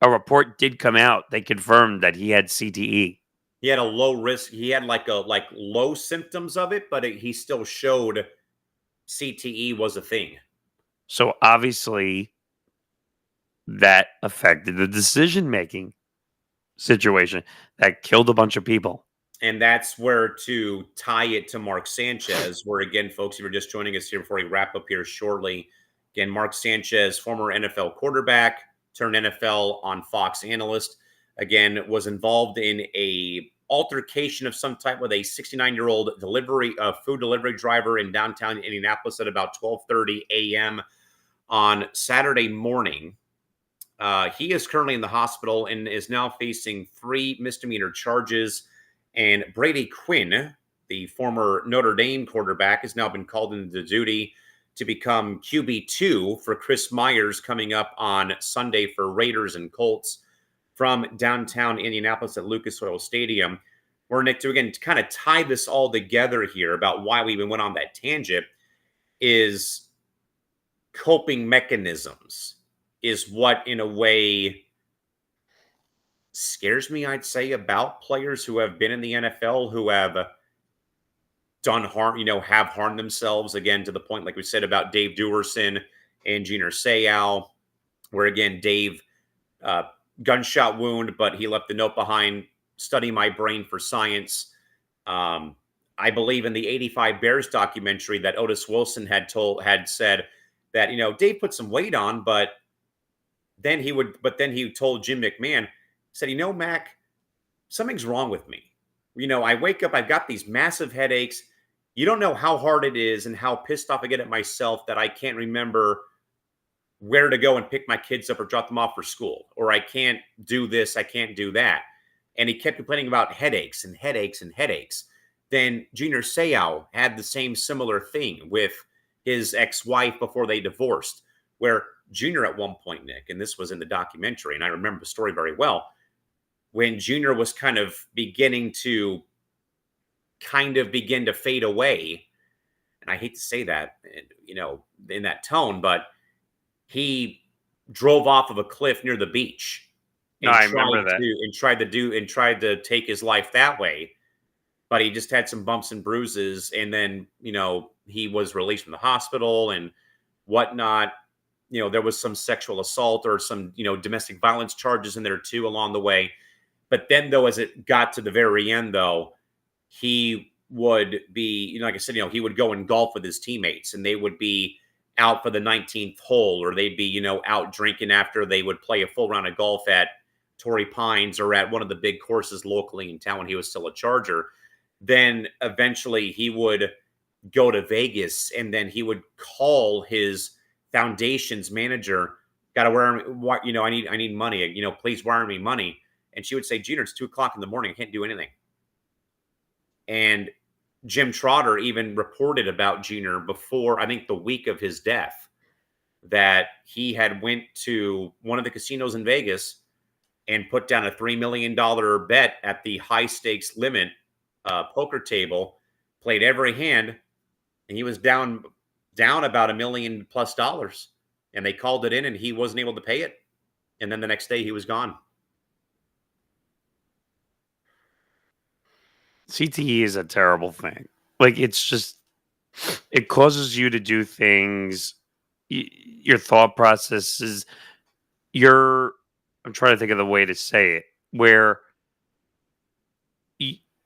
a report did come out. They confirmed that he had CTE. He had a low risk. He had like low symptoms of it, but he still showed CTE was a thing. So obviously that affected the decision-making situation that killed a bunch of people. And that's where to tie it to Mark Sanchez, where again, folks, if you're just joining us here before we wrap up here shortly, again, Mark Sanchez, former NFL quarterback, turned NFL on Fox analyst, again, was involved in a altercation of some type with a 69-year-old food delivery driver in downtown Indianapolis at about 12:30 a.m. on Saturday morning. He is currently in the hospital and is now facing 3 misdemeanor charges. And Brady Quinn, the former Notre Dame quarterback, has now been called into duty to become QB2 for Chris Myers coming up on Sunday for Raiders and Colts from downtown Indianapolis at Lucas Oil Stadium. Where, Nick, to again kind of tie this all together here about why we even went on that tangent is coping mechanisms is what, in a way, scares me, I'd say, about players who have been in the NFL who have done harm, have harmed themselves, again, to the point, like we said, about Dave Duerson and Giner Seau, where, again, Dave, gunshot wound, but he left the note behind, study my brain for science. I believe in the 85 Bears documentary that Otis Wilson had said that, Dave put some weight on, but then he told Jim McMahon, said, Mac, something's wrong with me. I wake up, I've got these massive headaches. You don't know how hard it is and how pissed off I get at myself that I can't remember where to go and pick my kids up or drop them off for school, or I can't do this, I can't do that. And he kept complaining about headaches and headaches and headaches. Then Junior Seau had the same similar thing with his ex-wife before they divorced, where Junior at one point, Nick, and this was in the documentary, and I remember the story very well, when Junior was kind of begin to fade away, and I hate to say that, in that tone, but he drove off of a cliff near the beach No, I remember that. tried to take his life that way. But he just had some bumps and bruises, and then, he was released from the hospital and whatnot. There was some sexual assault or some, domestic violence charges in there too along the way. But then, though, as it got to the very end, though, he would be, like I said, he would go and golf with his teammates, and they would be out for the 19th hole, or they'd be, out drinking after they would play a full round of golf at Torrey Pines or at one of the big courses locally in town when he was still a Charger. Then eventually he would go to Vegas, and then he would call his foundation's manager, "Gotta I need money, please wire me money." And she would say, "Junior, it's 2:00 in the morning. I can't do anything." And Jim Trotter even reported about Junior before, I think the week of his death, that he had went to one of the casinos in Vegas and put down a $3 million bet at the high stakes limit poker table, played every hand, and he was down about $1 million plus, and they called it in, and he wasn't able to pay it. And then the next day he was gone. CTE is a terrible thing. Like, it's just, it causes you to do things. Your thought process is, I'm trying to think of the way to say it, where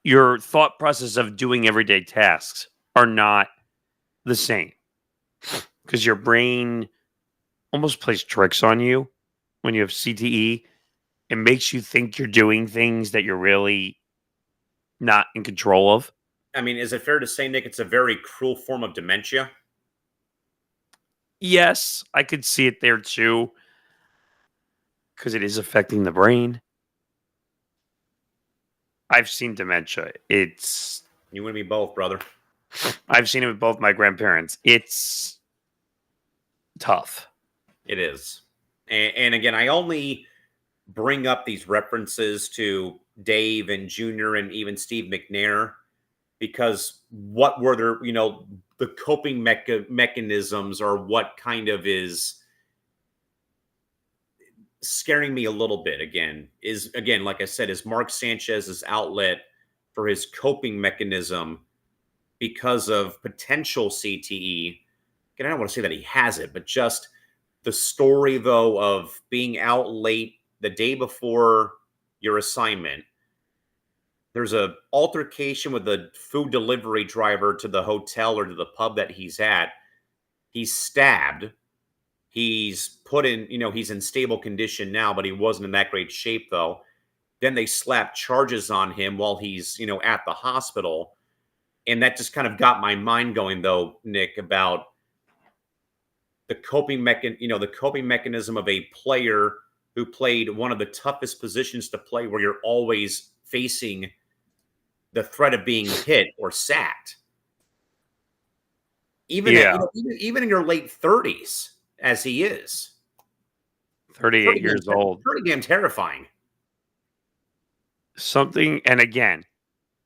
your thought process of doing everyday tasks are not the same, because your brain almost plays tricks on you when you have CTE. It makes you think you're doing things that you're really not in control of. I mean, is it fair to say, Nick, it's a very cruel form of dementia? Yes, I could see it there too, because it is affecting the brain. I've seen dementia. You and me both, brother. I've seen it with both my grandparents. It's tough. It is. And again, I only bring up these references to Dave and Junior and even Steve McNair because what were their, the coping mechanisms, or what kind of is scaring me a little bit is like I said, is Mark Sanchez's outlet for his coping mechanism because of potential CTE. And I don't want to say that he has it, but just the story, though, of being out late the day before your assignment. There's a altercation with the food delivery driver to the hotel or to the pub that he's at. He's stabbed. He's put in, he's in stable condition now, but he wasn't in that great shape, though. Then they slap charges on him while he's, at the hospital. And that just kind of got my mind going, though, Nick, about the coping mechanism of a player who played one of the toughest positions to play, where you're always facing the threat of being hit or sacked. Even in your late 30s, as he is. 38 years old. Pretty damn terrifying. And again,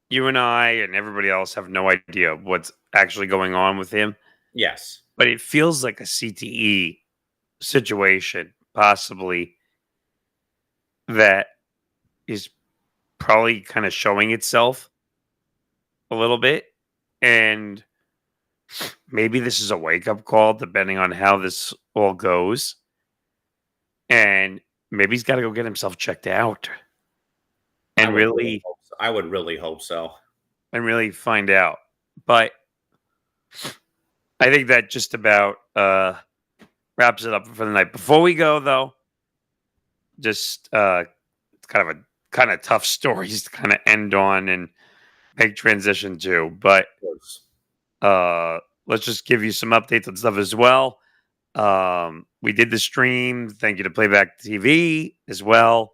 you and I and everybody else have no idea what's actually going on with him. Yes. But it feels like a CTE situation, possibly, that is probably kind of showing itself a little bit. And maybe this is a wake-up call, depending on how this all goes. And maybe he's got to go get himself checked out. And I would really hope so. And really find out. But I think that just about wraps it up for the night. Before we go, though, just it's kind of tough stories to kind of end on and make transition to. But let's just give you some updates on stuff as well. We did the stream. Thank you to Playback TV as well,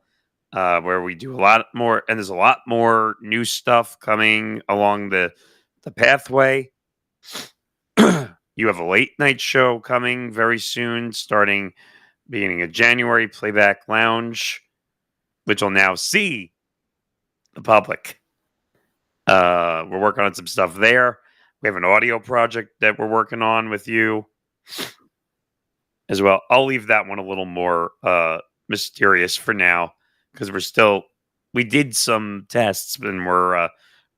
where we do a lot more, and there's a lot more new stuff coming along the pathway. You have a late night show coming very soon, starting beginning of January. Playback Lounge, which will now see the public. We're working on some stuff there. We have an audio project that we're working on with you as well. I'll leave that one a little more mysterious for now because we did some tests and we're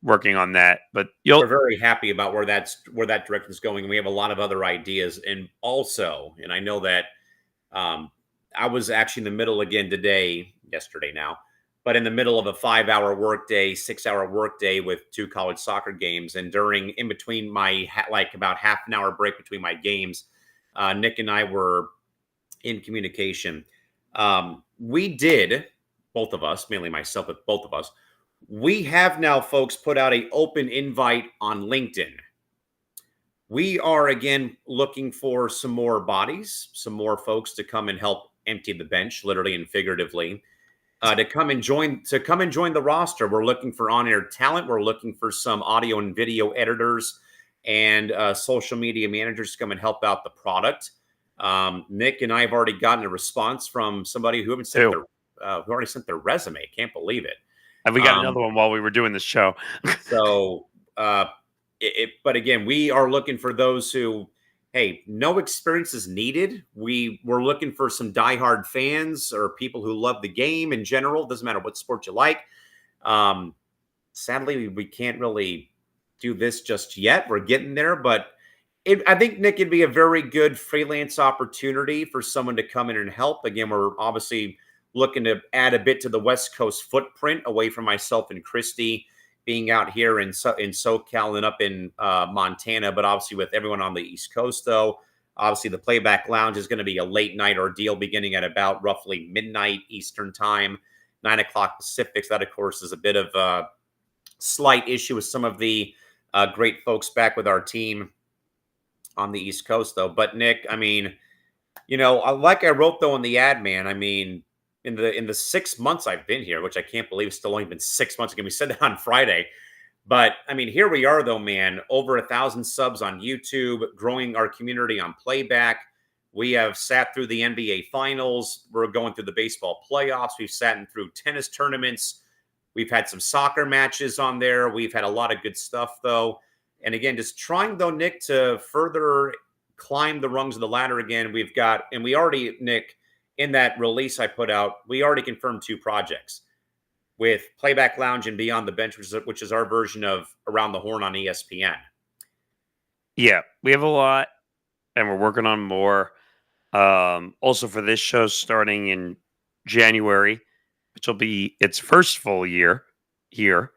working on that. But we're very happy about where that direction is going. We have a lot of other ideas, and also, and I know that I was actually in the middle again yesterday now, but in the middle of a 5-hour workday, 6-hour workday with 2 college soccer games, and in between my about half an hour break between my games, Nick and I were in communication. We did, both of us, mainly myself, but both of us, we have now, folks, put out an open invite on LinkedIn. We are, again, looking for some more bodies, some more folks to come and help empty the bench, literally and figuratively, to come and join the roster. We're looking for on-air talent. We're looking for some audio and video editors and social media managers to come and help out the product. Nick and I have already gotten a response from somebody who already sent their resume. Can't believe it. And we got another one while we were doing this show. So, but again, we are looking for those who, hey, no experience is needed. We're looking for some diehard fans or people who love the game in general. Doesn't matter what sport you like. Sadly, we can't really do this just yet. We're getting there, but I think, Nick, it'd be a very good freelance opportunity for someone to come in and help. Again, we're obviously looking to add a bit to the West Coast footprint away from myself and Christy being out here in SoCal and up in Montana, but obviously with everyone on the East Coast, though. Obviously, the Playback Lounge is going to be a late night ordeal beginning at about roughly midnight Eastern time, 9 o'clock Pacific. So that, of course, is a bit of a slight issue with some of the great folks back with our team on the East Coast, though. But, Nick, I mean, like I wrote, though, in the ad, man, I mean, in the 6 months I've been here, which I can't believe it's still only been 6 months ago. We said that on Friday. But, I mean, here we are, though, man. Over 1,000 subs on YouTube, growing our community on Playback. We have sat through the NBA Finals. We're going through the baseball playoffs. We've sat through tennis tournaments. We've had some soccer matches on there. We've had a lot of good stuff, though. And, again, just trying, though, Nick, to further climb the rungs of the ladder again. We already, Nick, in that release I put out, we already confirmed 2 projects with Playback Lounge and Beyond the Bench, which is our version of Around the Horn on ESPN. Yeah, we have a lot, and we're working on more. Also for this show starting in January, which will be its first full year here,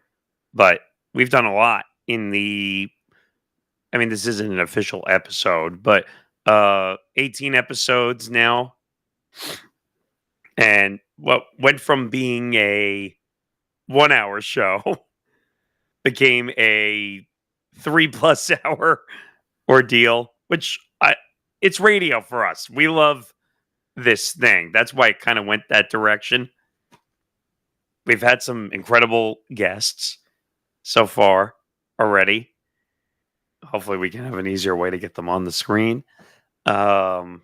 but we've done a lot this isn't an official episode, but 18 episodes now. And what went from being a 1-hour show became a 3+ hour ordeal, which it's radio for us. We love this thing. That's why it kind of went that direction. We've had some incredible guests so far already. Hopefully we can have an easier way to get them on the screen. But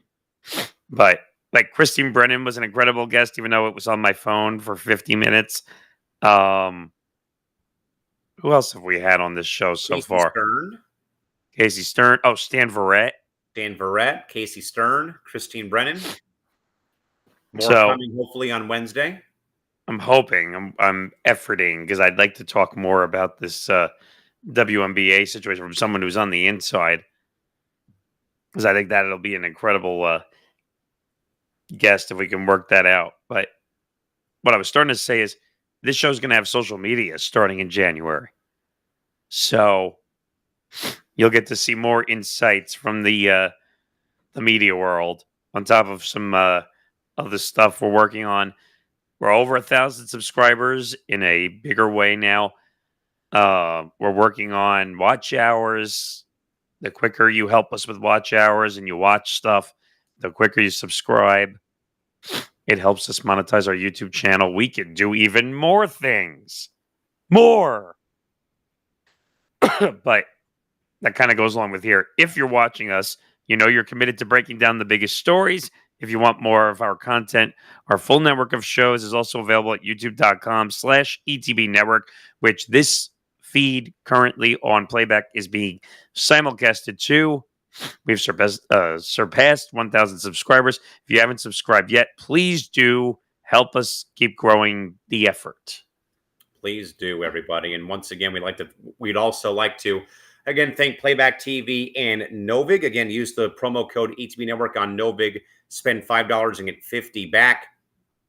like Christine Brennan was an incredible guest, even though it was on my phone for 50 minutes. Who else have we had on this show so far? Casey Stern. Oh, Stan Verrett, Casey Stern, Christine Brennan. More coming hopefully on Wednesday. I'm hoping. I'm efforting because I'd like to talk more about this WNBA situation from someone who's on the inside. Because I think that it'll be an incredible guest if we can work that out. But what I was starting to say is this show's going to have social media starting in January. So you'll get to see more insights from the media world on top of some of the stuff we're working on. We're over 1,000 subscribers in a bigger way now. We're working on watch hours. The quicker you help us with watch hours and you watch stuff, The quicker you subscribe, it helps us monetize our YouTube channel. We can do even more things. More. But that kind of goes along with here. If you're watching us, you know you're committed to breaking down the biggest stories. If you want more of our content, our full network of shows is also available at youtube.com/ETB network, which this feed currently on playback is being simulcasted to. We've surpassed 1,000 subscribers. If you haven't subscribed yet, please do help us keep growing the effort. Please do, everybody. And once again, we'd also like to, again, thank Playback TV and Novig. Again, use the promo code ETB Network on Novig. Spend $5 and get 50 back.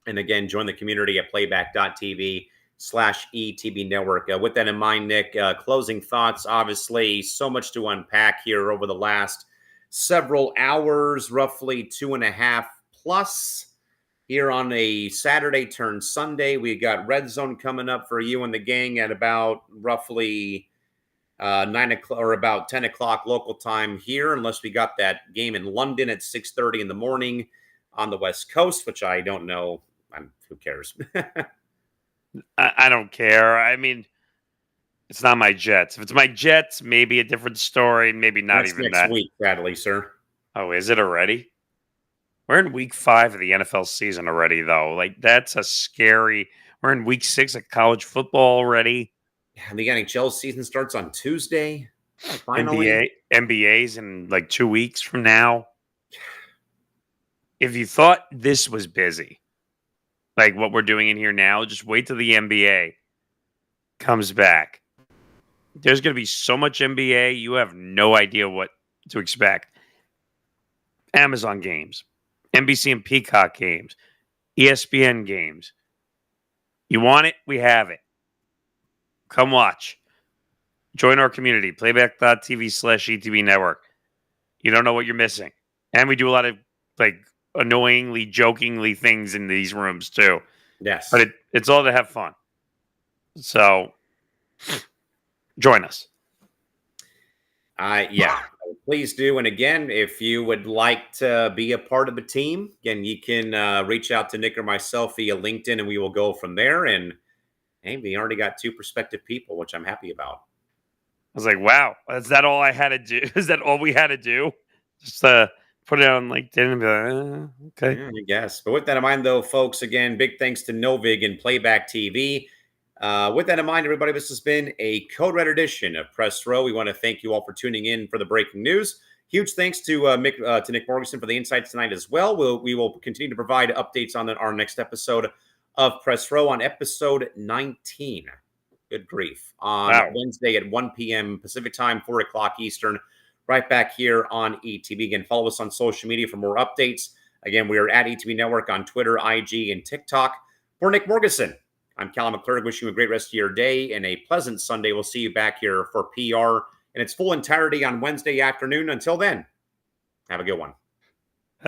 And again, join the community at playback.tv/ETB Network. With that in mind, Nick, closing thoughts. Obviously, so much to unpack here over the last several hours, roughly 2.5 plus. Here on a Saturday turned Sunday, we got Red Zone coming up for you and the gang at about roughly 9 o'clock or about 10 o'clock local time here, unless we got that game in London at 6:30 in the morning on the West Coast, which I don't know. Who cares? I don't care. I mean, it's not my Jets. If it's my Jets, maybe a different story. Maybe not. That's even next that. week, sadly, sir. Oh, is it already? We're in week 5 of the NFL season already, though. Like, that's a scary. We're in week 6 of college football already. And the NHL season starts on Tuesday. Finally. NBA's in like 2 weeks from now. If you thought this was busy, like what we're doing in here now, just wait till the NBA comes back. There's going to be so much NBA, you have no idea what to expect. Amazon games, NBC and Peacock games, ESPN games. You want it? We have it. Come watch. Join our community, playback.tv/ETB network. You don't know what you're missing. And we do a lot of like annoyingly, jokingly things in these rooms too. Yes. But it's all to have fun. So join us. Yeah, please do. And again, if you would like to be a part of the team, again, you can reach out to Nick or myself via LinkedIn and we will go from there. And hey, we already got 2 prospective people, which I'm happy about. I was like, wow, is that all I had to do? Is that all we had to do? Just put it on LinkedIn and be like, okay. Yeah, I guess. But with that in mind, though, folks, again, big thanks to Novig and Playback TV. With that in mind, everybody, this has been a Code Red edition of Press Row. We want to thank you all for tuning in for the breaking news. Huge thanks to Nick Morganson for the insights tonight as well. We will continue to provide updates on our next episode of Press Row on episode 19. Good grief. On Wednesday at 1 p.m. Pacific time, 4 o'clock Eastern, right back here on ETB. Again, follow us on social media for more updates. Again, we are at ETB Network on Twitter, IG, and TikTok. For Nick Morganson, I'm Callum McClurg. Wishing you a great rest of your day and a pleasant Sunday. We'll see you back here for PR in its full entirety on Wednesday afternoon. Until then, have a good one.